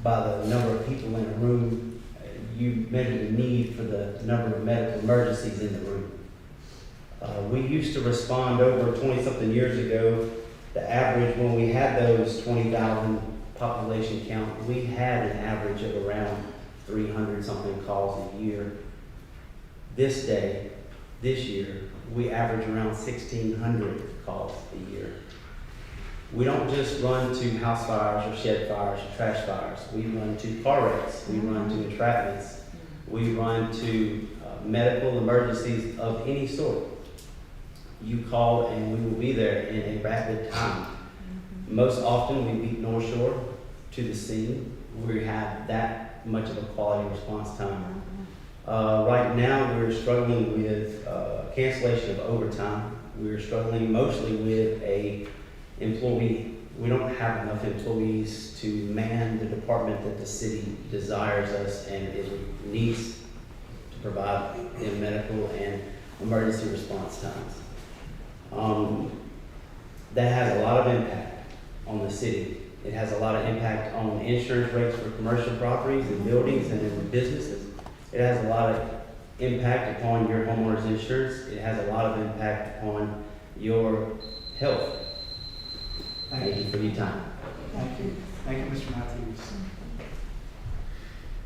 by the number of people in a room. You measure the need for the number of medical emergencies in the room. We used to respond over 20-something years ago. The average, when we had those 20,000 population count, we had an average of around 300-something calls a year. This year, we average around 1,600 calls a year. We don't just run to house fires or shed fires or trash fires. We run to car wrecks. We run to entrapments. We run to medical emergencies of any sort. You call and we will be there in a rapid time. Most often we beat North Shore to the scene. We have that much of a quality response time. Right now we're struggling with cancellation of overtime. We're struggling mostly with a employee. We don't have enough employees to man the department that the city desires us and it needs to provide in medical and emergency response times. That has a lot of impact on the city. It has a lot of impact on insurance rates for commercial properties and buildings and in businesses. It has a lot of impact upon your homeowner's insurance. It has a lot of impact upon your health. Thank you for your time. Thank you. Thank you, Mr. Matthews.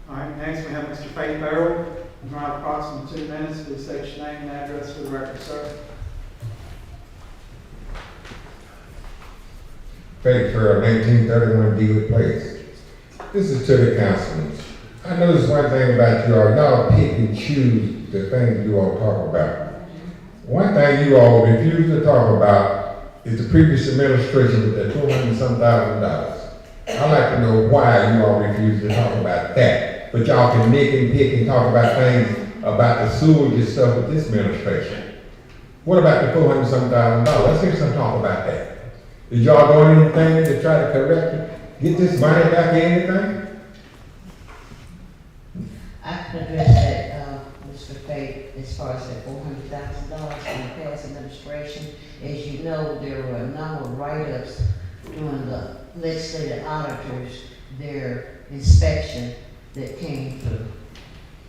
All right, next we have Mr. Faith Farrell. You have approximately 2 minutes. Please state your name and address for the record, sir. Faith Farrell, 1931 Dewitt Place. This is to the councilors. I noticed one thing about you all. Y'all pick and choose the things you all talk about. One thing you all refuse to talk about is the previous administration with the $200-some thousand. I'd like to know why you all refuse to talk about that. But y'all can nick and pick and talk about things about the sewage and stuff with this administration. What about the $400-some thousand? Let's hear some talk about that. Did y'all do anything to try to correct it? Get this money back or anything? I can address that, Mr. Faith, as far as that $400,000 in the past administration. As you know, there were a number of write-ups during the legislative auditors, their inspection that came through.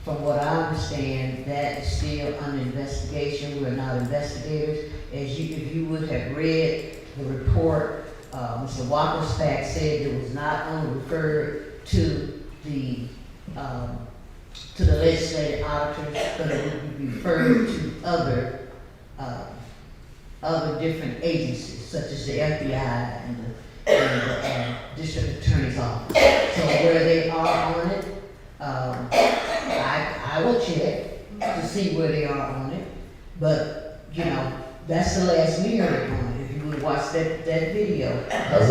From what I understand, that is still under investigation. We're not investigators. If you would have read the report, Mr. Walker-Spack said it was not only referred to the legislative auditors, but it would be referred to other different agencies, such as the FBI and the district attorney's office. So where they are on it, I will check to see where they are on it. But you know, that's the last we heard on it. If you would watch that video, that's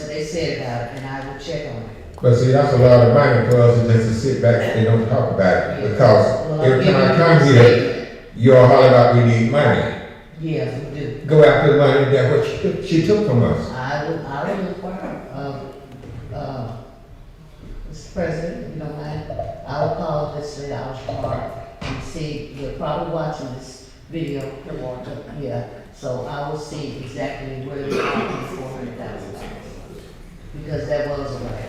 what they said about it, and I will check on it. But see, that's a lot of money for us just to sit back and don't talk about it. Because every time I come here, you all holler about we need money. Yeah, we do. Go after the money that what she took from us. I will inquire Mr. President, if you don't mind. I will call this late hours tomorrow and see, you're probably watching this video. Yeah, so I will see exactly where they're talking $400,000. Because that was a lie.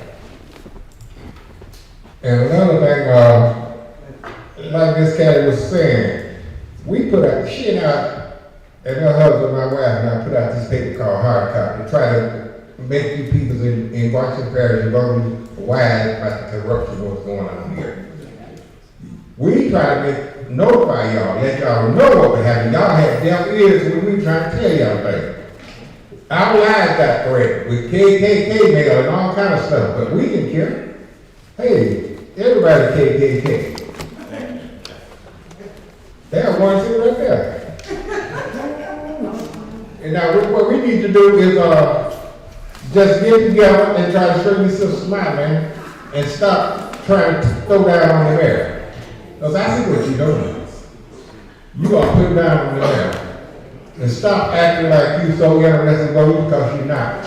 And another thing, like Miss Kathy was saying, we put out, she and her husband, my wife, and I put out this paper called Hard Copy to try to make you people in Washington Parish and voters wise about the corruption what's going on here. We try to notify y'all, let y'all know what would happen. Y'all had deaf ears when we trying to tell y'all things. Our lives got threatened with KKK mail and all kind of stuff, but we didn't care. Hey, everybody KKK. They have one thing right there. And now what we need to do is just get together and try to show you some smile, man, and stop trying to throw down on the mayor. Because I see what you're doing. You are putting down on the mayor. And stop acting like you so interested in voting because you're not.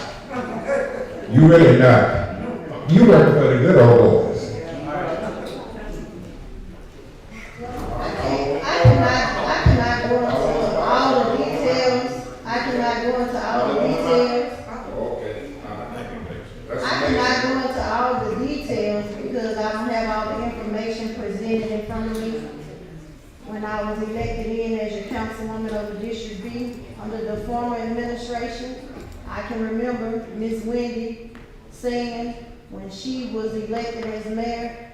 You really not. You working for the good old boys. When I was elected in as your councilwoman of District B under the former administration, I can remember Miss Wendy saying when she was elected as mayor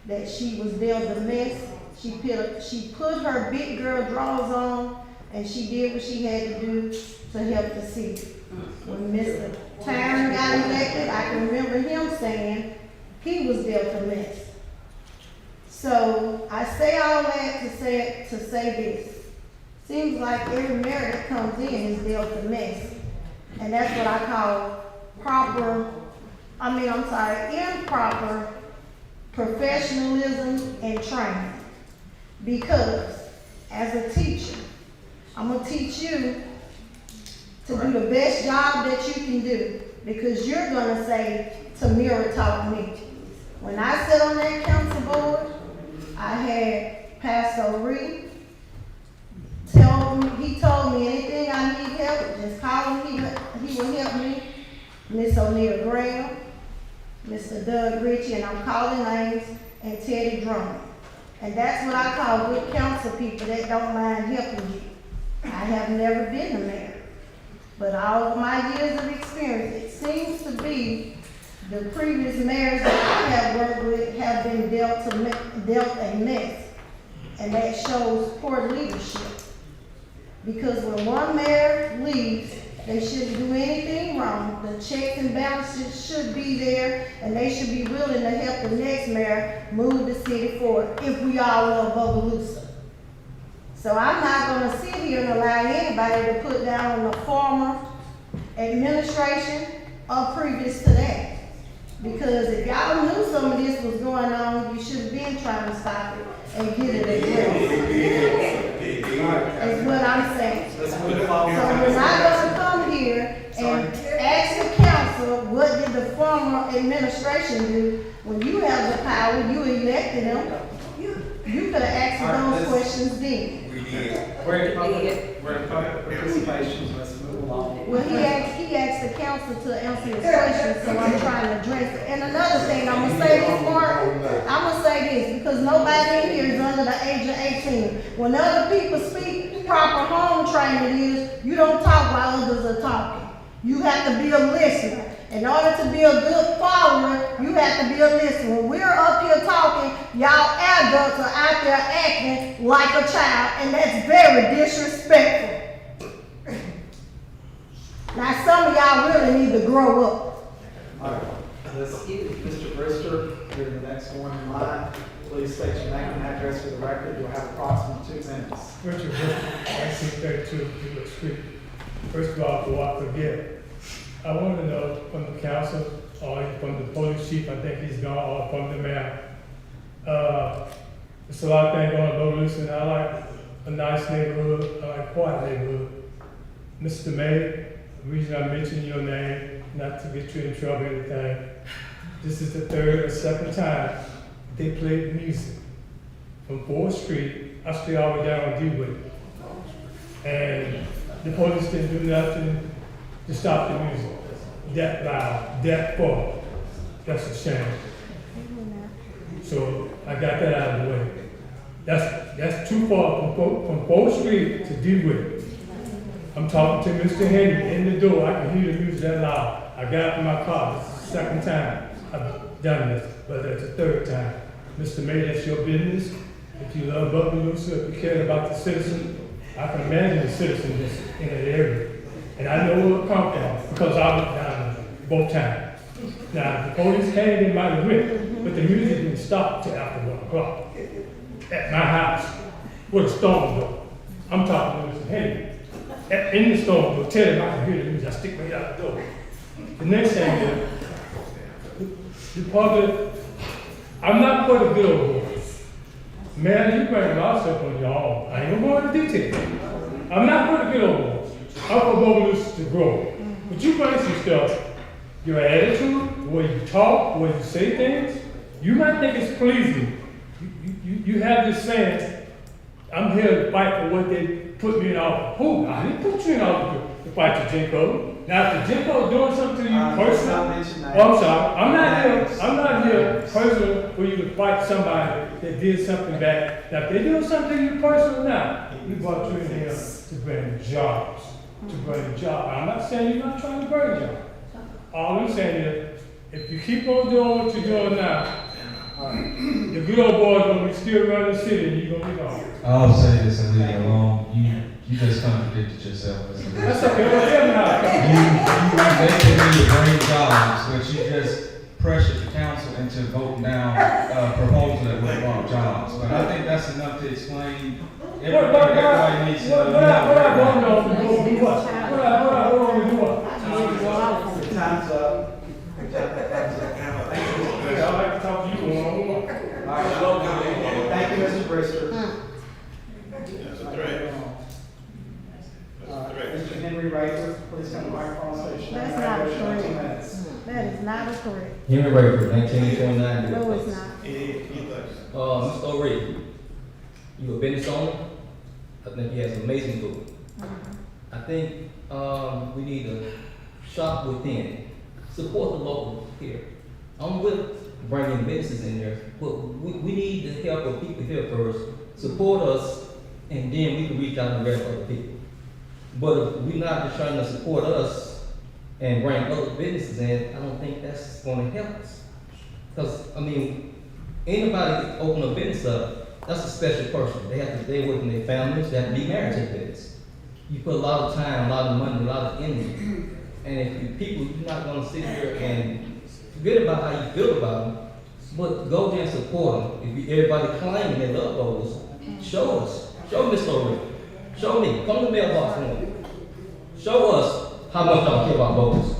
that she was dealt a mess. She put her big girl drawers on and she did what she had to do to help the city. When Mr. Tyron got elected, I can remember him saying he was dealt a mess. So I say all that to say this. Seems like every mayor that comes in is dealt a mess. And that's what I call improper professionalism and training. Because as a teacher, I'm gonna teach you to do the best job that you can do. Because you're gonna say to mirror talk me. When I sat on that council board, I had Pastor Reed he told me anything I need help, just call him, he will help me. Miss O'Neill Graham, Mr. Doug Ritchie, and I'm calling names, and Teddy Drummond. And that's what I call good council people that don't mind helping you. I have never been a mayor, but all of my years of experience, it seems to be the previous mayors that I have worked with have been dealt a mess, and that shows poor leadership. Because when one mayor leaves, they shouldn't do anything wrong. The checks and balances should be there, and they should be willing to help the next mayor move the city forward if we all love Bogalusa. So I'm not going to sit here and allow anybody to put down on the former administration or previous to that. Because if y'all knew some of this was going on, you should have been trying to stop it and get it addressed. That's what I'm saying. So we're not going to come here and ask the council, what did the former administration do? When you have the power, you elected them. You could have asked those questions then. We're in public participation, so let's move along. Well, he asked the council to answer his questions, so I'm trying to address it. And another thing, I'm gonna say this, Mark, I'm gonna say this, because nobody in here is under the age of 18. When other people speak, proper home training is, you don't talk while others are talking. You have to be a listener. In order to be a good follower, you have to be a listener. When we're up here talking, y'all adults are out there acting like a child, and that's very disrespectful. Now, some of y'all really need to grow up. All right. Mr. Brister, you're the next one in line. Please state your name and address for the record. You'll have approximately 2 minutes. Richard Brister, 1932 Buick Street. First of all, before I forget, I want to know from the council or from the police chief, I think he's gone, or from the mayor. There's a lot of things going on in Bogalusa, and I like a nice neighborhood, I like a quiet neighborhood. Mr. Mayor, the reason I mentioned your name, not to get you in trouble or anything, this is the third or second time they played music from 4th Street I stay all the way down on D-Way. And the police didn't do nothing to stop the music. That loud, that far. That's a shame. So I got that out of the way. That's too far from 4th Street to D-Way. I'm talking to Mr. Henry in the door. I can hear the music that loud. I got out in my car. This is the 2nd time I've done this, but that's the 3rd time. Mr. Mayor, that's your business. If you love Bogalusa, if you care about the citizens, I can imagine the citizens in that area. And I know where it comes from because I was down there both times. Now, if the police came, they might have went, but the music didn't stop till after 1 o'clock. At my house, where the storm door. I'm talking to Mr. Henry. In the storm door, tell him I can hear the music. I stick my head out the door. The next thing is, the public, I'm not for the good old boys. Man, you bring a lot of stuff on your own. I ain't gonna go into detail. I'm not for the good old boys. I'm for Bogalusa to grow. But you bring some stuff, your attitude, the way you talk, the way you say things, you might think it's pleasing. You have this saying, I'm here to fight for what they put me in office. Who? I didn't put you in office to fight the Jinko. Now, if the Jinko doing something to you personally, oh, I'm sorry. I'm not here personally for you to fight somebody that did something bad. Now, if they're doing something to you personally now, we brought you in here to bring jobs. I'm not saying you're not trying to bring jobs. All I'm saying is, if you keep on doing what you're doing now, the good old boys gonna be still running the city and you're gonna be gone. I'll say this and leave it alone. You just contradicted yourself. That's okay, well, tell me how. You basically to bring jobs, but you just pressured the council into voting down a proposal that would want jobs. But I think that's enough to explain. Everybody needs to know. What I want to do what? What I want to do what? Time's up. I'd like to talk to you one-on-one. Thank you, Mr. Brister. That's a threat. Mr. Henry Raper, please come to the microphone station. That's not a 2 correct. minutes. That is not a correct. Henry Rayford, 1929. No, it's not. Mr. O'Reilly, you a business owner? I think you have some amazing food. I think we need to shop within, support the local here. I'm with bringing businesses in there, but we need the help of people here first, support us, and then we can reach out and grab other people. But if we're not just trying to support us and bring other businesses in, I don't think that's going to help us. Because, I mean, anybody that open a business up, that's a special person. They have to stay with their families, they have to be married to the business. You put a lot of time, a lot of money, a lot of energy. And if you people, you're not going to sit here and forget about how you feel about them, but go there and support them. If everybody claiming they love those, show us. Show Mr. O'Reilly. Show me. Come to the mailbox for me. Show us how much y'all care about voters.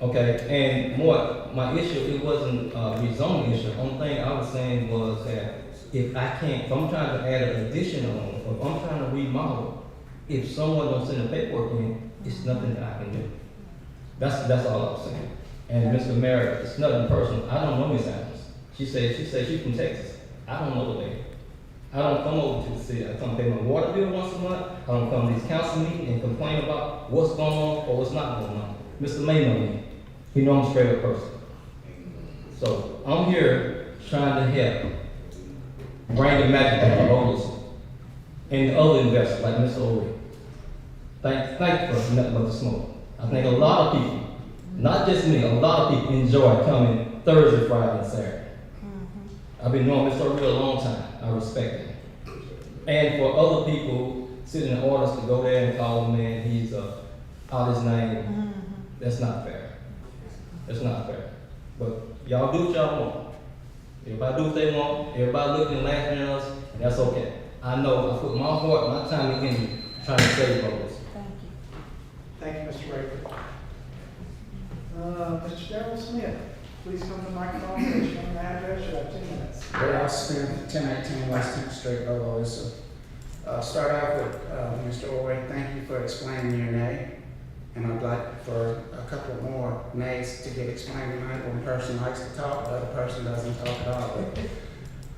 Okay, and more, my issue, it wasn't a rezoning issue. The only thing I was saying was that if I'm trying to add an addition on, or if I'm trying to remodel, if someone don't send the paperwork in, it's nothing that I can do. That's all I was saying. And Mr. Mayor, it's nothing personal. I don't know Ms. Adams. She said she's from Texas. I don't know the lady. I don't come over to the city. I come pay my water bill once a month. I don't come to these council meetings and complain about what's going on or what's not going on. Mr. May know me. He knows I'm a straight up person. So I'm here trying to help bring the magic to the voters and the other investors like Mr. O'Reilly. Thank you for nothing but the smoke. I think a lot of people, not just me, a lot of people enjoy coming Thursday, Friday, and Saturday. I've been knowing Mr. O'Reilly a long time. I respect him. And for other people sitting in orders to go there and call him, man, he's out his name, that's not fair. That's not fair. But y'all do what y'all want. Everybody do what they want. Everybody looking and laughing at us, and that's okay. I know I put my heart, my time and energy trying to save voters. Thank you, Mr. Raper. Mr. Darrell Smith, please come to the microphone, state your name and address, you have 2 minutes. Darrell Smith, 1018 West 10th Street, Bogalusa. Start off with Mr. Orway, thank you for explaining your nay. And I'd like for a couple more nays to get explained tonight. One person likes to talk, the other person doesn't talk at all.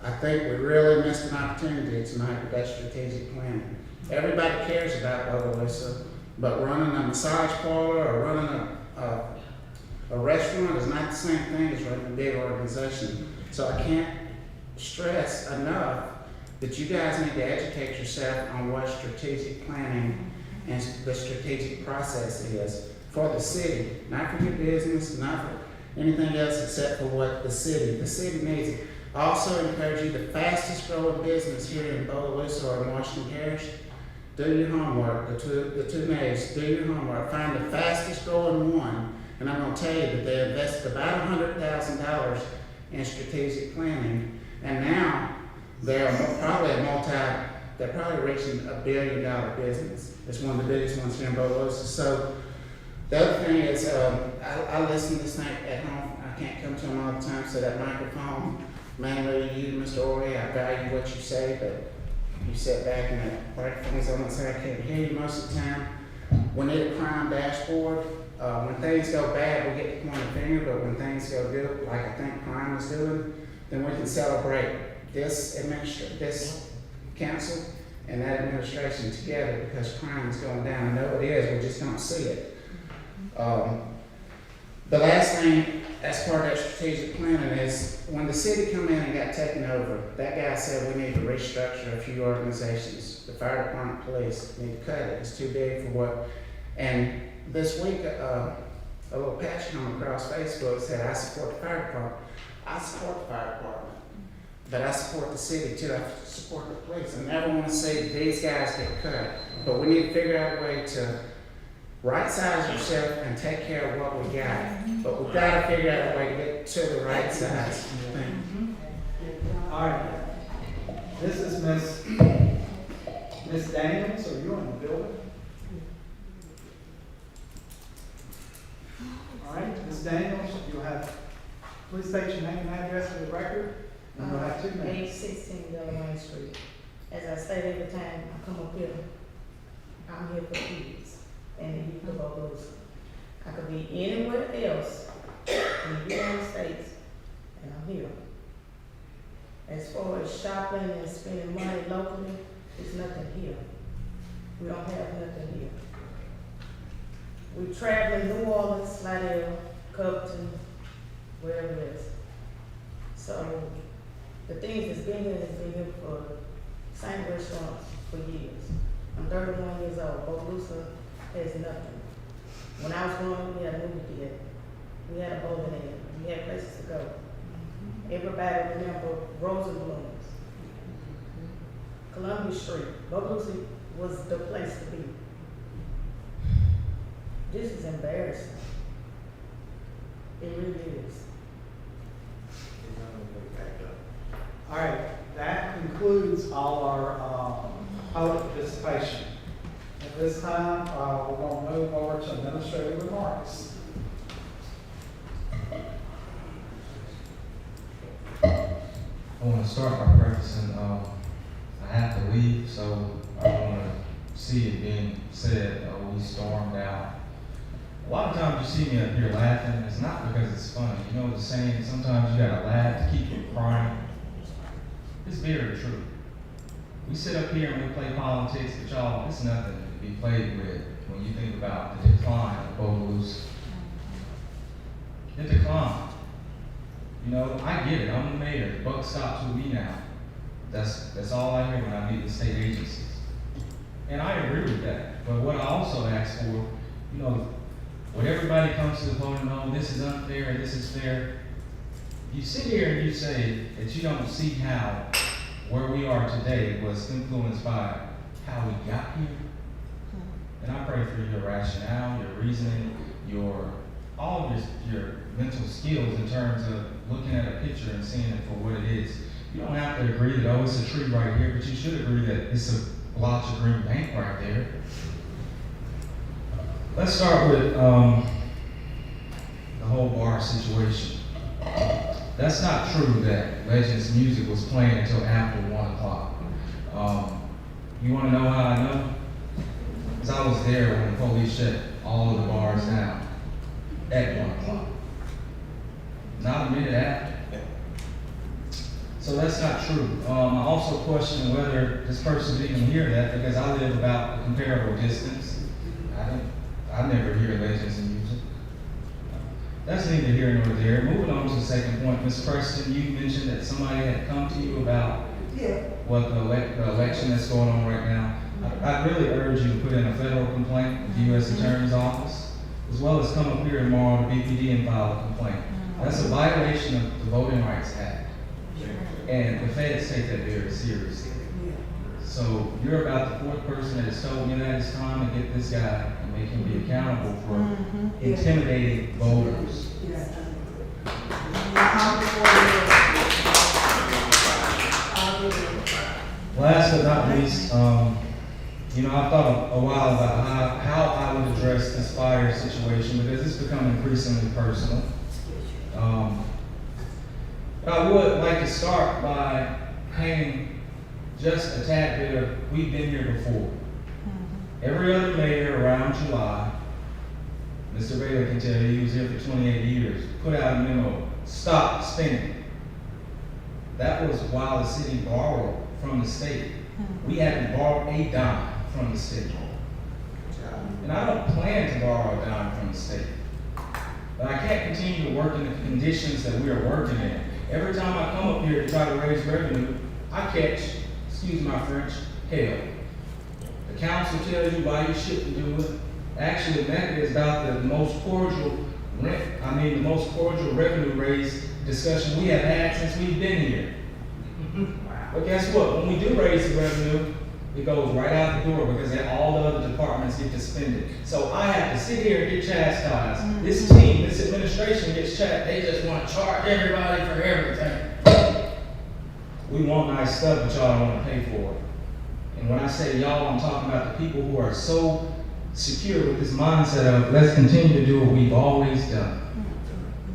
I think we really missed an opportunity tonight with that strategic planning. Everybody cares about Bogalusa, but running a massage parlor or running a restaurant is not the same thing as running a big organization. So I can't stress enough that you guys need to educate yourself on what strategic planning and the strategic process is for the city, not for your business, not for anything else except for what the city needs it. I also encourage you, the fastest growing business here in Bogalusa or in Washington Parish, do your homework, the two names, do your homework, find the fastest growing one, and I'm gonna tell you that they invested about $100,000 in strategic planning, and now they're probably reaching $1 billion business. It's one of the biggest ones here in Bogalusa. So the other thing is, I listen to this thing at home. I can't come to them all the time, so that microphone, mainly you, Mr. Ori, I value what you say, but you sit back and that microphone's on and say I can't hear you most of the time. We need a crime dashboard. When things go bad, we get to point a finger, but when things go good, like I think crime is doing, then we can celebrate this council and that administration together because crime is going down. I know it is, we just don't see it. The last thing, as part of that strategic planning, is when the city come in and got taken over, that guy said we need to restructure a few organizations. The fire department, police, need to cut it. It's too big for what. And this week, a little patch come across Facebook said, I support the fire department. I support the fire department, but I support the city too. I support the police. I never want to see these guys get cut, but we need to figure out a way to right-size yourself and take care of what we got. But we've got to figure out a way to get to the right size. All right. This is Miss Daniels. Are you in the building? All right, Ms. Daniels, you'll have, please state your name and address for the record, and you'll have 2 minutes. 816 Delaware Street. As I say every time I come up here, I'm here for kids and the youth of Bogalusa. I could be anywhere else in the United States, and I'm here. As far as shopping and spending money locally, there's nothing here. We don't have nothing here. We travel in New Orleans, Slidell, Covington, wherever it is. So the things that's been here has been here for same restaurants for years. I'm 31 years old. Bogalusa has nothing. When I was growing up, we had a movie theater. We had a bowling alley. We had places to go. Everybody remember Rosa Blooms, Columbia Street. Bogalusa was the place to be. This is embarrassing. It really is. All right, that concludes all our public participation. At this time, we're going to move over to administrative remarks. I want to start by prefacing, I have to leave, so I want to see it being said, we stormed out. A lot of times you see me up here laughing, and it's not because it's funny. You know the saying, sometimes you gotta laugh to keep from crying. It's very true. We sit up here and we play politics, but y'all, it's nothing to be played with when you think about the decline of Bogalusa. It declined. You know, I get it, I'm the mayor, the buck stops with me now. That's all I hear when I meet the state agencies. And I agree with that. But what I also ask for, you know, when everybody comes to the podium, oh, this is unfair, this is fair. You sit here and you say that you don't see how where we are today was influenced by how we got here. And I pray for your rationale, your reasoning, all of your mental skills in terms of looking at a picture and seeing it for what it is. You don't have to agree that, oh, it's a tree right here, but you should agree that it's a blotch of green paint right there. Let's start with the whole bar situation. That's not true that Legends music was playing until after 1 o'clock. You want to know how I know? Because I was there when the police shut all of the bars down at 1 o'clock. Not a minute after. So that's not true. I also question whether this person didn't even hear that because I live about a comparable distance. I never hear legends and music. That's neither here nor there. Moving on to the second point, Ms. Preston, you mentioned that somebody had come to you about what the election that's going on right now. I really urge you to put in a federal complaint with the U.S. Attorney's Office, as well as come up here tomorrow to BPD and file a complaint. That's a violation of the Voting Rights Act. And the feds take that very seriously. So you're about the fourth person that has told me that it's time to get this guy and make him be accountable for intimidating voters. Last but not least, I've thought a while about how I would address this fire situation because it's become increasingly personal. But I would like to start by painting just a tad bit of, we've been here before. Every other mayor around July, Mr. Bailey can tell you, he was here for 28 years, put out a memo, stop spending. That was while the city borrowed from the state. We haven't borrowed a dime from the state. And I don't plan to borrow a dime from the state. But I can't continue to work in the conditions that we are working in. Every time I come up here to try to raise revenue, I catch, excuse my French, hell. The council tells you why you shouldn't do it. Actually, that is about the most cordial revenue raise discussion we have had since we've been here. But guess what? When we do raise the revenue, it goes right out the door because then all the other departments get to spend it. So I have to sit here and get chastised. This team, this administration gets chastised. They just want to charge everybody for everything. We want nice stuff, but y'all don't want to pay for it. And when I say y'all, I'm talking about the people who are so secure with this mindset of let's continue to do what we've always done.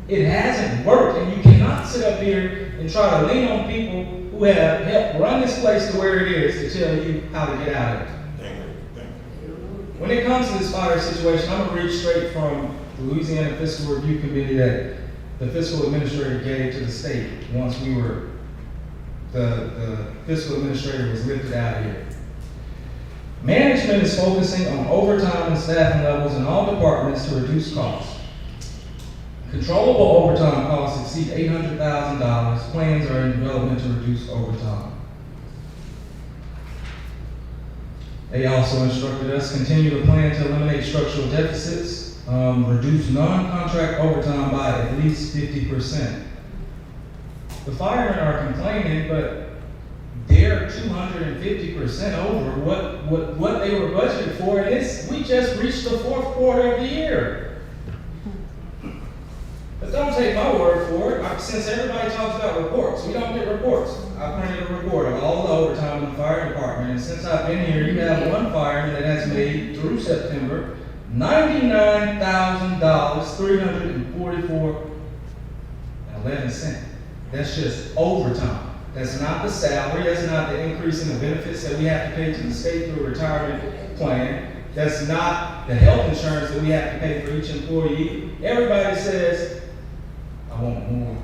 It hasn't worked, and you cannot sit up here and try to lean on people who have helped run this place to where it is to tell you how to get out of it. When it comes to this fire situation, I'm going to read straight from the Louisiana Fiscal Review Committee that the fiscal administrator gave to the state once the fiscal administrator was lifted out of here. Management is focusing on overtime and staffing levels in all departments to reduce costs. Controllable overtime costs exceed $800,000. Plans are in development to reduce overtime. They also instructed us to continue to plan to eliminate structural deficits, reduce non-contract overtime by at least 50%. The firemen are complaining, but they're 250% over what they were budgeted for, and we just reached the fourth quarter of the year. But don't take my word for it. Since everybody talks about reports, we don't get reports. I printed a report of all the overtime in the fire department, and since I've been here, you have one fireman that has made, through September, $99,000, $344.11. That's just overtime. That's not the salary. That's not the increase in the benefits that we have to pay to the state through a retirement plan. That's not the health insurance that we have to pay for each employee. Everybody says, I want more.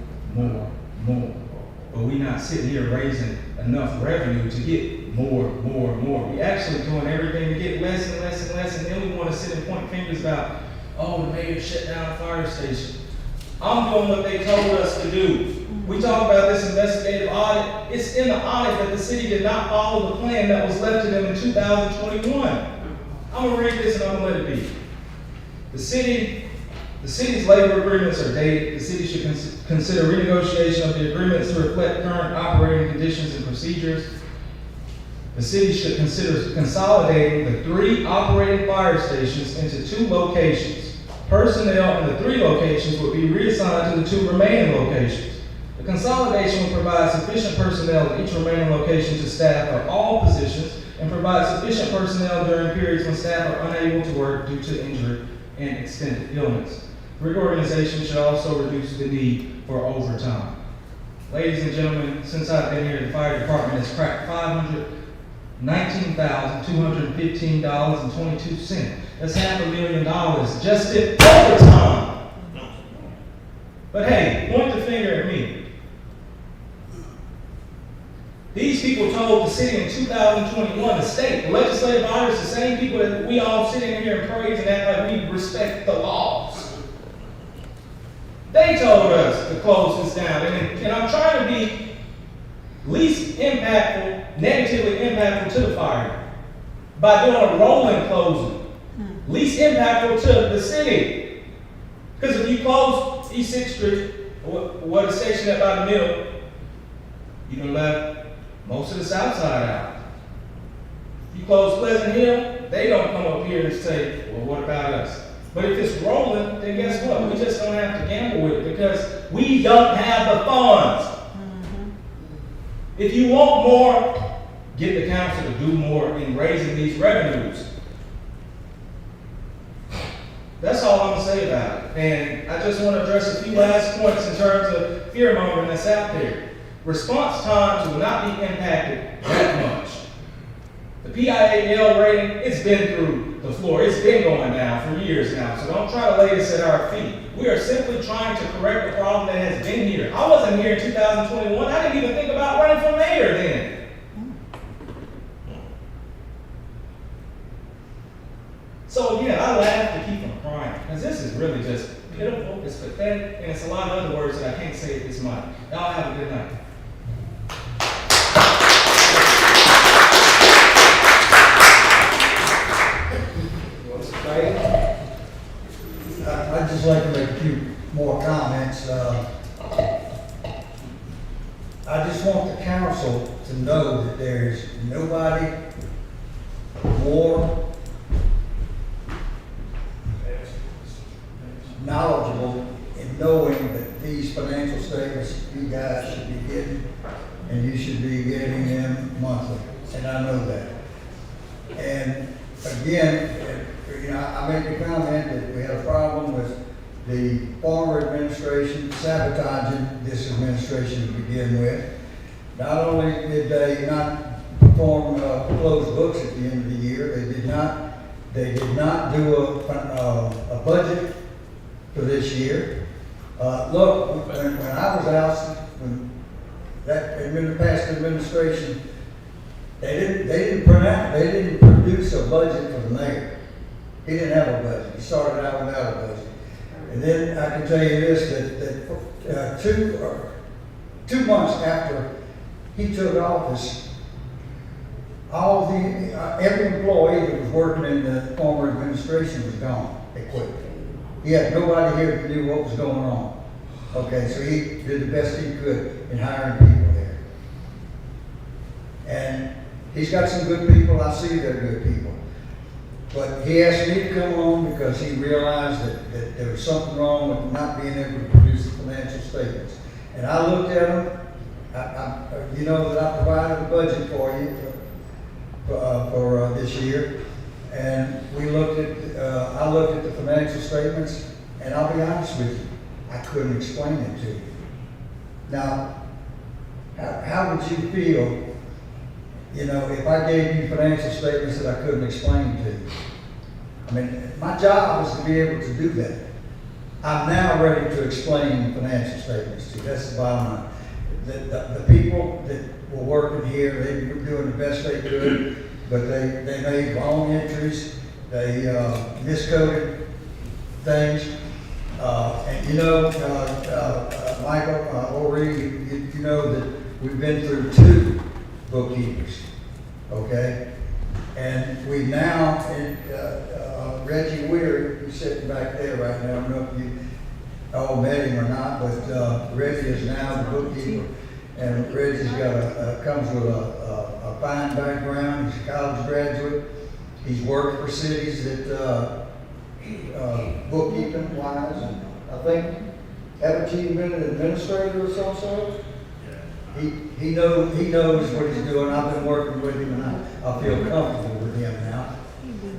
But we're not sitting here raising enough revenue to get more. We're actually doing everything to get less and less, and then we want to sit and point fingers about, oh, the mayor shut down a fire station. I'm doing what they told us to do. We talk about this investigative audit. It's in the audit that the city did not follow the plan that was left to them in 2021. I'm gonna read this and I'm gonna let it be. The city's labor agreements are dated. The city should consider renegotiation of the agreements to reflect current operating conditions and procedures. The city should consider consolidating the 3 operating fire stations into 2 locations. Personnel in the 3 locations would be reassigned to the 2 remaining locations. The consolidation will provide sufficient personnel at each remaining location to staff at all positions and provide sufficient personnel during periods when staff are unable to work due to injury and extended illness. Reorganization should also reduce the need for overtime. Ladies and gentlemen, since I've been here, the fire department has cracked $519,215.22. That's $500,000 just in overtime. But hey, point the finger at me. These people told the city in 2021, the state, the legislative bodies, the same people that we all sit in here and praise and act like we respect the laws. They told us to close this down, and I'm trying to be least impactful, negatively impactful to the fire by doing a rolling closing. Least impactful to the city. Because if you close East 6th Street, what is stationed at by the mill, you can left most of the south side out. If you close Pleasant Hill, they don't come up here and say, well, what about us? But if it's rolling, then guess what? We just don't have to gamble with it because we don't have the funds. If you want more, get the council to do more in raising these revenues. That's all I'm gonna say about it. And I just want to address a few last points in terms of fear mongering that's out there. Response times will not be impacted that much. The PIAL rating, it's been through the floor. It's been going down for years now. So don't try to lay this at our feet. We are simply trying to correct a problem that has been here. I wasn't here in 2021. I didn't even think about running for mayor then. So again, I laugh to keep from crying, because this is really just pitiful, it's pathetic, and it's a lot of other words that I can't say at this mic. Y'all have a good night. I'd just like to make a few more comments. I just want the council to know that there's nobody more knowledgeable in knowing that these financial statements you guys should be getting, and you should be getting them monthly, and I know that. And again, I made the comment that we had a problem with the former administration sabotaging this administration to begin with. Not only did they not perform closed books at the end of the year, they did not do a budget for this year. Look, when I was out, when the past administration, they didn't produce a budget for the mayor. He didn't have a budget. He started out without a budget. And then I can tell you this, that 2 months after he took office, every employee that was working in the former administration was gone. They quit. He had nobody here that knew what was going on. Okay, so he did the best he could in hiring people there. And he's got some good people. I see they're good people. But he asked me to come on because he realized that there was something wrong with not being able to produce the financial statements. And I looked at them. You know that I provided a budget for you for this year. And I looked at the financial statements, and I'll be honest with you, I couldn't explain it to you. Now, how would you feel, if I gave you financial statements that I couldn't explain to you? I mean, my job is to be able to do that. I'm now ready to explain financial statements to you. That's the bottom line. The people that were working here, they were doing the best they could, but they made wrong entries. They miscoded things. And Michael, O'Reilly, you know that we've been through 2 bookkeepers, okay? And we now, Reggie Weir, who's sitting back there right now, I don't know if you all met him or not, but Reggie is now the bookkeeper. And Reggie's comes with a fine background. He's a college graduate. He's worked for cities that bookkeeping wise, and I think haven't you been an administrator of some sort? He knows what he's doing. I've been working with him, and I feel comfortable with him now.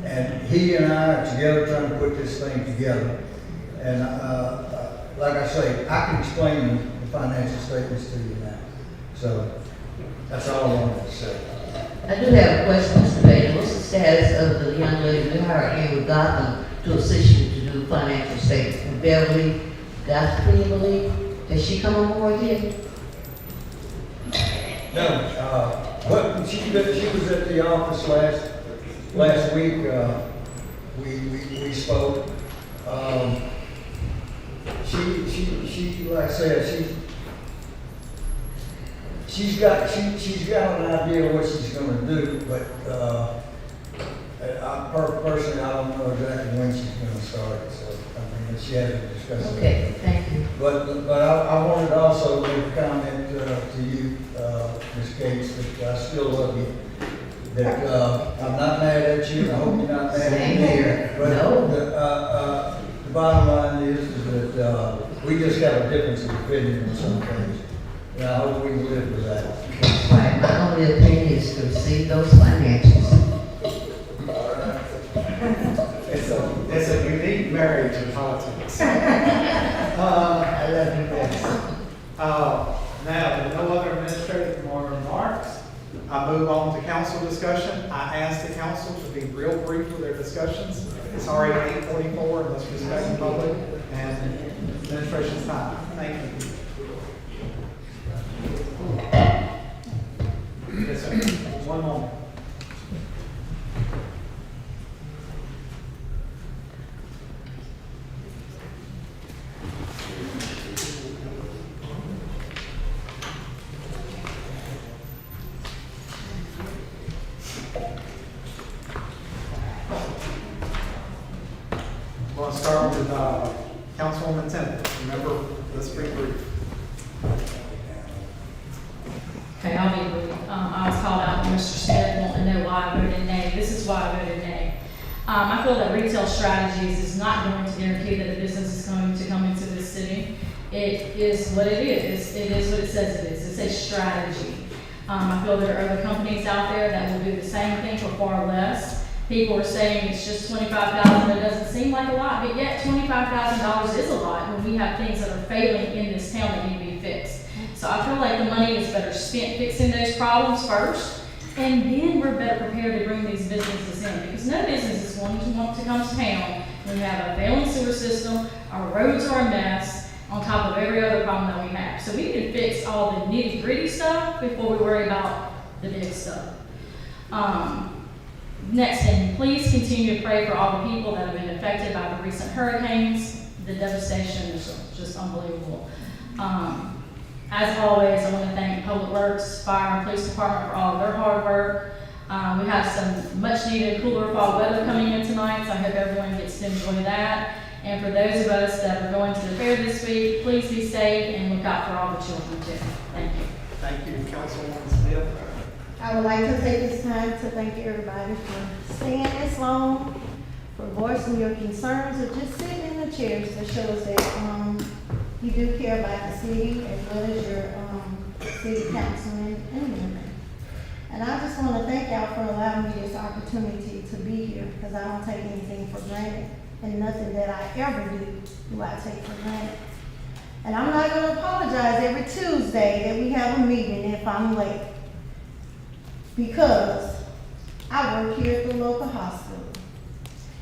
And he and I are together trying to put this thing together. And like I say, I can explain the financial statements to you now. So that's all I wanted to say. I do have a question, Mr. Bailey. What's the status of the young lady we hired in with Gotham to assist you to do financial statements? Beverly Gotham, I believe. Has she come on board yet? No, but she was at the office last week, we spoke. She, like I said, she's got an idea of what she's gonna do, but, personally, I don't know exactly when she's gonna start, so, I mean, she hasn't discussed it. Okay, thank you. But I wanted to also make a comment to you, Ms. Gates, that I still love you. That I'm not mad at you, and I hope you're not mad at me. But the bottom line is that we just have a difference of opinion on some things. And I hope we can live with that. Right, my only opinion is to receive those financials. It's a unique marriage in politics. I love you best. Now, with no other administrative remarks, I move on to council discussion. I ask the council to be real brief with their discussions. It's already 8:44, and let's respect the public and administration's time. Thank you. Yes, sir. One moment. We're going to start with Councilwoman Temple. Remember, let's be brief. Okay, I'll be brief. I was called out by Mr. Smith wanting to know why I voted nay. This is why I voted nay. I feel that retail strategies is not going to guarantee that the business is going to come into this city. It is what it is. It is what it says it is. It's a strategy. I feel there are other companies out there that will do the same thing for far less. People are saying it's just $25,000. It doesn't seem like a lot, but yet $25,000 is a lot when we have things that are failing in this town that need to be fixed. So I feel like the money is better spent fixing those problems first, and then we're better prepared to bring these businesses in. Because no business is going to want to come to town when we have a failing sewer system, our roads are a mess, on top of every other problem that we have. So we can fix all the nitty gritty stuff before we worry about the big stuff. Next thing, please continue to pray for all the people that have been affected by the recent hurricanes. The devastation is just unbelievable. As always, I want to thank Public Works, Fire, and Police Department for all of their hard work. We have some much needed cooler fall weather coming in tonight, so I hope everyone gets to enjoy that. And for those of us that are going to the fair this week, please be safe and look out for all the children too. Thank you. Thank you, Councilwoman Smith. I would like to take this time to thank everybody for staying this long, for voicing your concerns, or just sitting in the chairs. That shows that you do care about the city as well as your city councilman and women. And I just want to thank y'all for allowing me this opportunity to be here, because I don't take anything for granted, and nothing that I ever do I take for granted. And I'm not going to apologize every Tuesday that we have a meeting if I'm late, because I work here at the local hospital.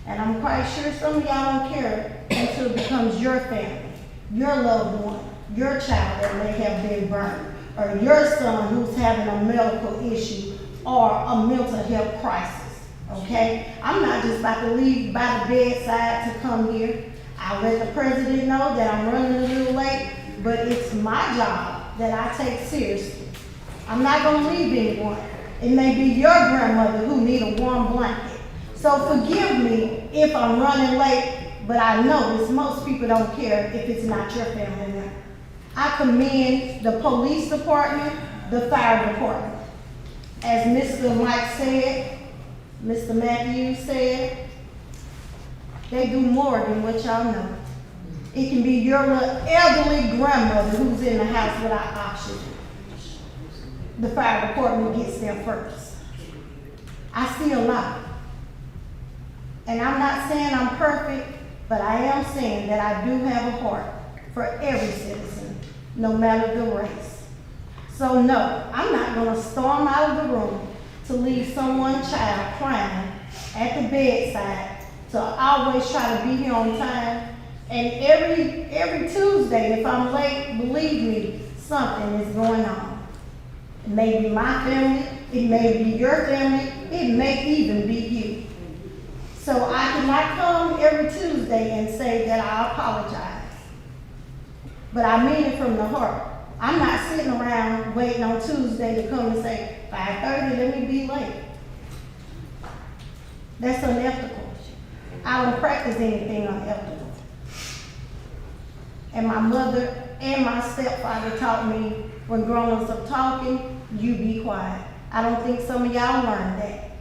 And I'm quite sure some of y'all don't care until it becomes your family, your loved one, your child that may have been burned, or your son who's having a medical issue or a mental health crisis, okay? I'm not just about to leave by the bedside to come here. I'll let the president know that I'm running a little late, but it's my job that I take seriously. I'm not gonna leave anyone. It may be your grandmother who need a warm blanket. So forgive me if I'm running late, but I notice most people don't care if it's not your family member. I commend the police department, the fire department. As Mr. Mike said, Mr. Matthews said, they do more than what y'all know. It can be your little elderly grandmother who's in the house without oxygen. The fire department gets there first. I see a lot. And I'm not saying I'm perfect, but I am saying that I do have a heart for every citizen, no matter the race. So no, I'm not gonna storm out of the room to leave someone's child crying at the bedside, to always try to be here on time. And every Tuesday, if I'm late, believe me, something is going on. It may be my family, it may be your family, it may even be you. So I cannot come every Tuesday and say that I apologize. But I mean it from the heart. I'm not sitting around waiting on Tuesday to come and say, 5:30, let me be late. That's unethical. I don't practice anything unethical. And my mother and my stepfather taught me, when grown-ups are talking, you be quiet. I don't think some of y'all learned that.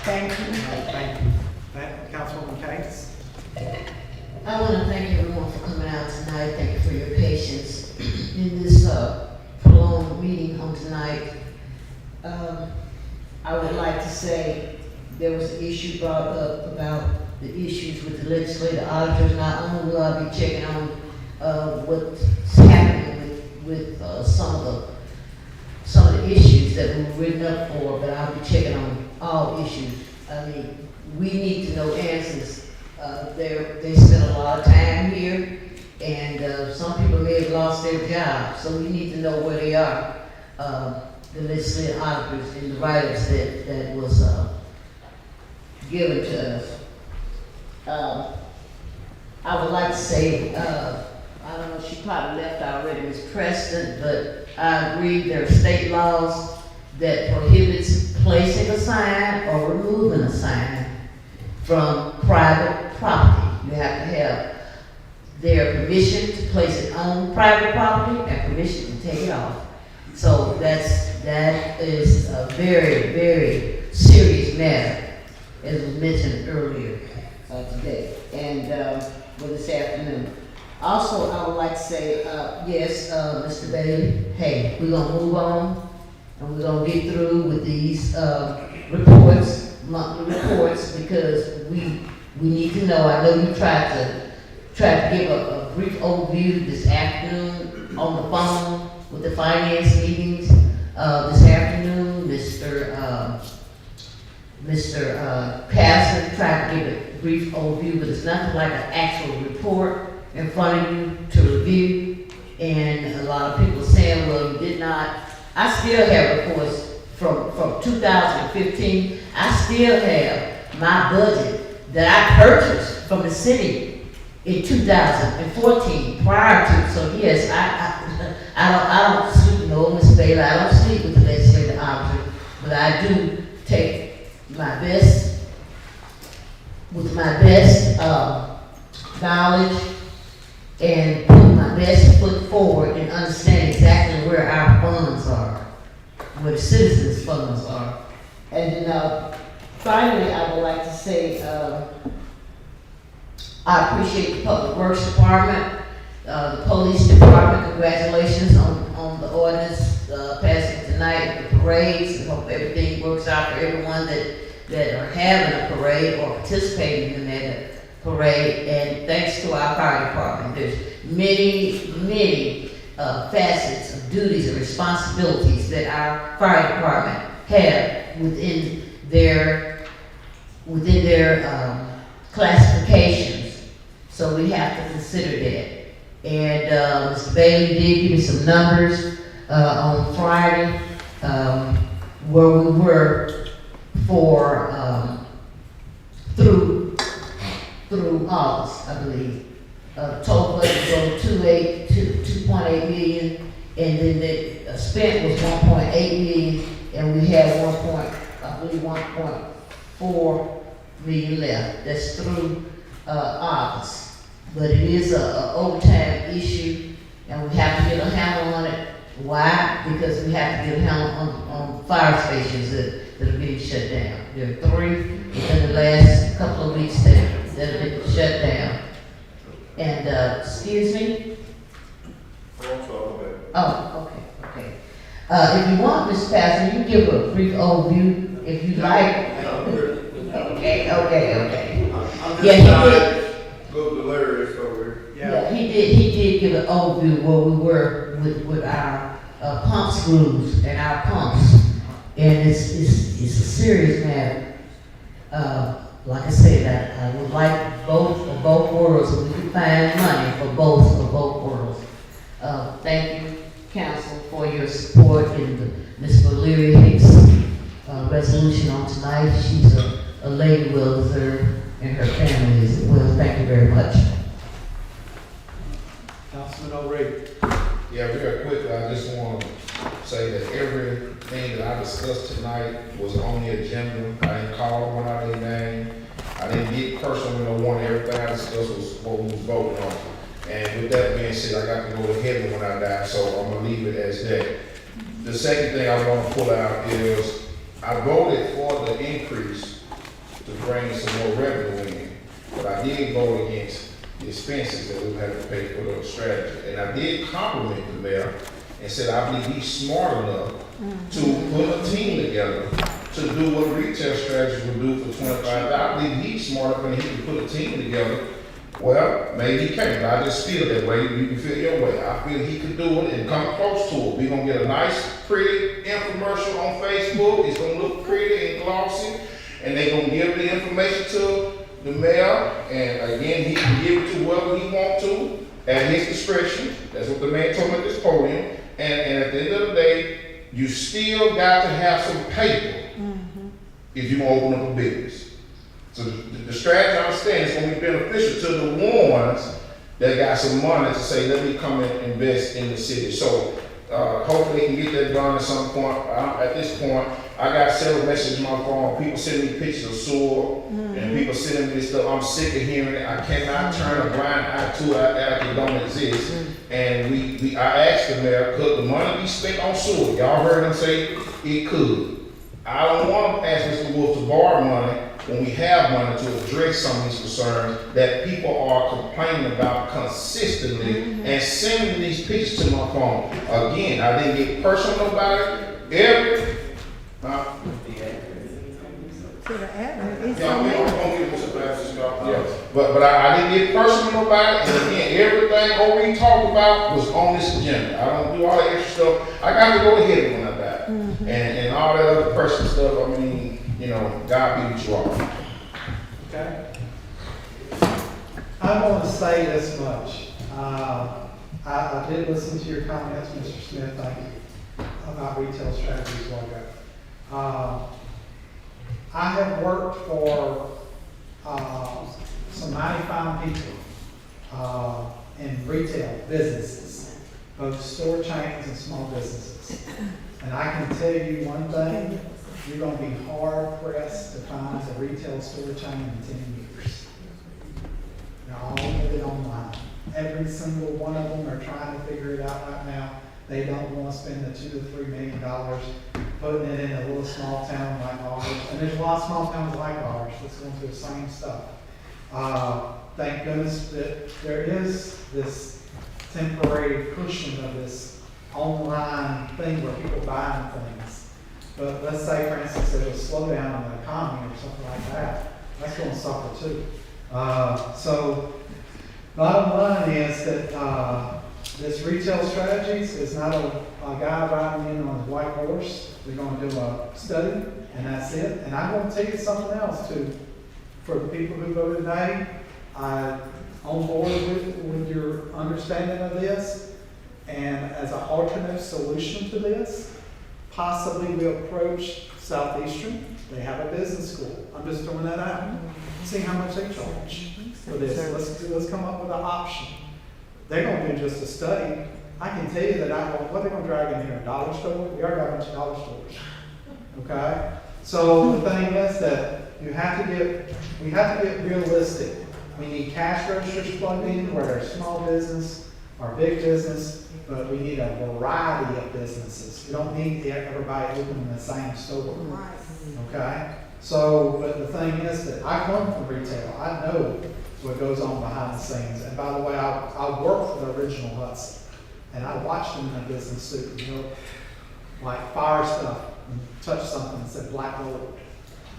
Thank you. Thank you. Councilwoman Case? I want to thank everyone for coming out tonight. Thank you for your patience in this prolonged meeting on tonight. I would like to say there was an issue brought up about the issues with the legislative auditors. Not only will I be checking on what's happening with some of the issues that we were written up for, but I'll be checking on all issues. I mean, we need to know answers. They spend a lot of time here, and some people may have lost their jobs, so we need to know where they are. The legislative auditors and the writers that was given to us. I would like to say, I don't know, she probably left already, Ms. Preston, but I agree there are state laws that prohibits placing a sign or removing a sign from private property. You have to have their permission to place it on private property and permission to take it off. So that is a very, very serious matter, as was mentioned earlier today and this afternoon. Also, I would like to say, yes, Mr. Bailey, hey, we're gonna move on and we're gonna get through with these reports, monthly reports, because we need to know. I know you tried to give a brief overview this afternoon on the phone with the finance meetings. This afternoon, Mr. Patterson tried to give a brief overview, but it's nothing like an actual report in front of you to review. And a lot of people are saying, well, you did not. I still have reports from 2015. I still have my budget that I purchased from the city in 2014 prior to. So yes, I don't sleep, no, Ms. Bailey, I don't sleep with the legislative auditor, but I do take my best, with my best knowledge and put my best foot forward and understand exactly where our funds are, where the citizens' funds are. And then finally, I would like to say I appreciate the Public Works Department, the Police Department. Congratulations on the ordinance passing tonight, the parades. I hope everything works out for everyone that are having a parade or participating in that parade. And thanks to our fire department, there's many facets of duties and responsibilities that our fire department have within their classifications. So we have to consider that. And Mr. Bailey did give me some numbers on Friday where we were for through August, I believe. Total budget was 2.8 million, and then the spent was 1.8 million, and we had 1.4 million left. That's through August. But it is a overtime issue, and we have to get a handle on it. Why? Because we have to get a handle on fire stations that are being shut down. There are 3 within the last couple of weeks that have been shut down. And, excuse me? Oh, okay. If you want, Ms. Pastor, you give a brief overview if you like. Okay. Yeah, he did. Go delirious over here. Yeah, he did give an overview where we were with our pump screws and our pumps. And it's a serious matter. Like I said, I would like both worlds, so we can find money for both worlds. Thank getting Ms. Valeria Hicks resolution on tonight. She's a lady well deserved, and her family as well. Thank you very much. Councilman O'Reilly. Yeah, very quickly, I just want to say that everything that I discussed tonight was on the agenda. I didn't call one out of their name. I didn't get personal with no one. Everything I discussed was what we was voting on. And with that being said, I got to go to heaven when I die, so I'm gonna leave it as that. The second thing I want to pull out is I voted for the increase to bring some more revenue in, but I did vote against the expenses that we had to pay for the strategy. And I did compliment the mayor and said I believe he's smart enough to put a team together to do what retail strategies would do for $25,000. I believe he's smart enough and he can put a team together. Well, maybe he can't, but I just feel that way. You can feel your way. I feel he could do it and come close to it. We're gonna get a nice, pretty infomercial on Facebook. It's gonna look pretty and glossy, and they're gonna give the information to the mayor, and again, he can give it to whoever he wants to at his discretion. That's what the man told me at this podium. And at the end of the day, you still got to have some paper if you want to open up a business. So the strategy, I understand, is going to be beneficial to the ones that got some money to say, let me come and invest in the city. So hopefully they can get that done at some point. At this point, I got several messages on my phone. People sending me pictures of sewer, and people sending me this stuff. I'm sick of hearing it. I cannot turn a blind eye to it like it don't exist. And I asked the mayor, could the money be spent on sewer? Y'all heard him say it could. I don't want to ask Mr. Wolf to borrow money when we have money to address some of these concerns that people are complaining about consistently and sending these pictures to my phone. Again, I didn't get personal about it. But I didn't get personal about it, and again, everything we talked about was on this agenda. I don't do all that extra stuff. I got to go ahead when I die. And all that other personal stuff, I mean, you know, God be with you all. Okay. I want to say this much. I did listen to your comments, Mr. Smith, thank you, about retail strategies a while ago. I have worked for some mighty fine people in retail businesses, both store chains and small businesses. And I can tell you one thing, you're going to be hard pressed to find a retail store chain in 10 years. They're all of it online. Every single one of them are trying to figure it out right now. They don't want to spend the $2 to $3 million putting it in a little small town like ours. And there's a lot of small towns like ours that's going through the same stuff. Thank goodness that there is this temporary cushion of this online thing where people buy things. But let's say, for instance, there's a slowdown in the economy or something like that. That's going to suffer too. So bottom line is that this retail strategies is not a guy riding in on his white horse. We're going to do a study, and that's it. And I'm going to tell you something else too. For the people who voted nay, I'm on board with your understanding of this. And as an alternate solution to this, possibly we approach Southeastern. They have a business school. I'm just throwing that out. See how much they charge for this. Let's come up with an option. They're going to do just a study. I can tell you that what they're going to drag in here, a dollar store? We already got a bunch of dollar stores. Okay? So the thing is that we have to get realistic. We need cash registers plugged in where there's small business or big business, but we need a variety of businesses. We don't need everybody opening the same store. Okay? So, but the thing is that I come from retail. I know what goes on behind the scenes. And by the way, I worked for the original Hudson, and I watched him in a business suit, you know, like fire stuff and touch something and said black gold.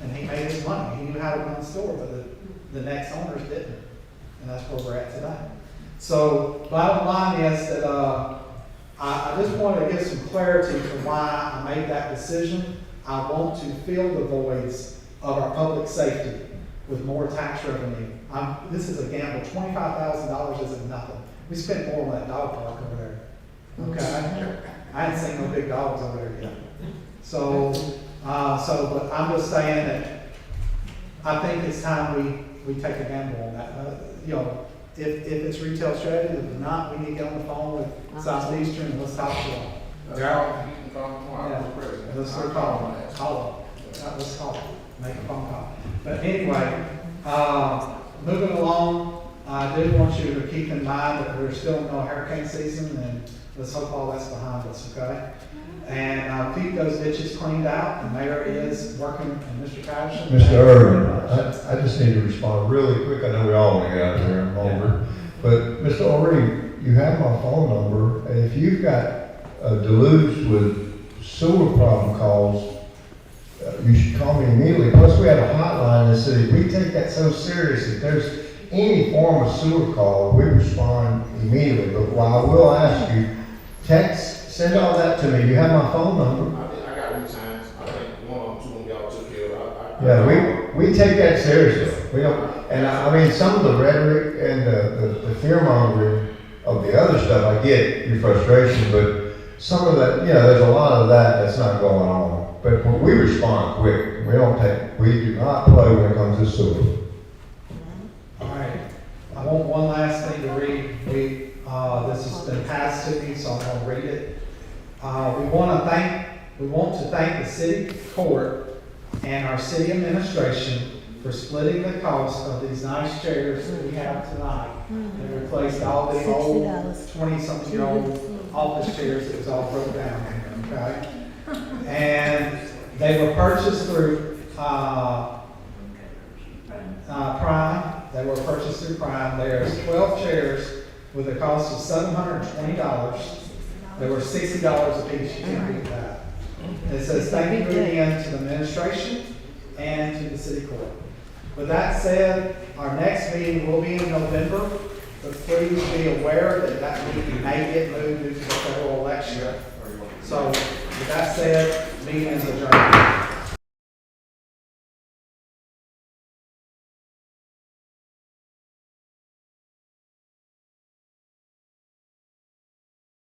And he made his money. He knew how to run the store, but the next owners didn't. And that's where we're at today. So bottom line is that I just want to give some clarity to why I made that decision. I want to fill the voids of our public safety with more tax revenue. This is a gamble. $25,000 isn't nothing. We spent more on that dog park over there. Okay? I ain't seen no big dogs over there yet. So, but I'm just saying that I think it's time we take a gamble on that. If it's retail strategy, if not, we need to get on the phone with Southeastern and let's talk to them. Yeah. You can call tomorrow. Yeah, let's start calling, let's call, make a phone call. But anyway, moving along, I do want you to keep in mind that we're still in no hurricane season, and let's hope all that's behind us, okay? And keep those ditches cleaned out. The mayor is working, and Mr. Patterson. Mr. Irvin, I just need to respond really quick. I know we all want to get out of here in a moment. But Mr. O'Reilly, you have my phone number. And if you've got a deluge with sewer problem calls, you should call me immediately. Plus, we have a hotline in the city. We take that so serious. If there's any form of sewer call, we respond immediately. But what I will ask you, text, send all that to me. You have my phone number. I got new signs. I think one of them, two of them y'all took care of. Yeah, we take that seriously. We don't, and I mean, some of the rhetoric and the fear mongering of the other stuff, I get your frustration, but some of that, there's a lot of that's not going on. But we respond quick. We do not play when it comes to sewer. All right, I want one last thing to read. This has been passed to me, so I'm going to read it. We want to thank the city court and our city administration for splitting the cost of these nice chairs that we have tonight. They replaced all the old 20-something-year-old office chairs that was all broke down here, okay? And they were purchased through Prime. They were purchased through Prime. There's 12 chairs with a cost of $720. They were $60 a piece. You can't beat that. It says thank you again to the administration and to the city court. With that said, our next meeting will be in November, but please be aware that meeting may get moved due to the federal election. So with that said, meeting is adjourned.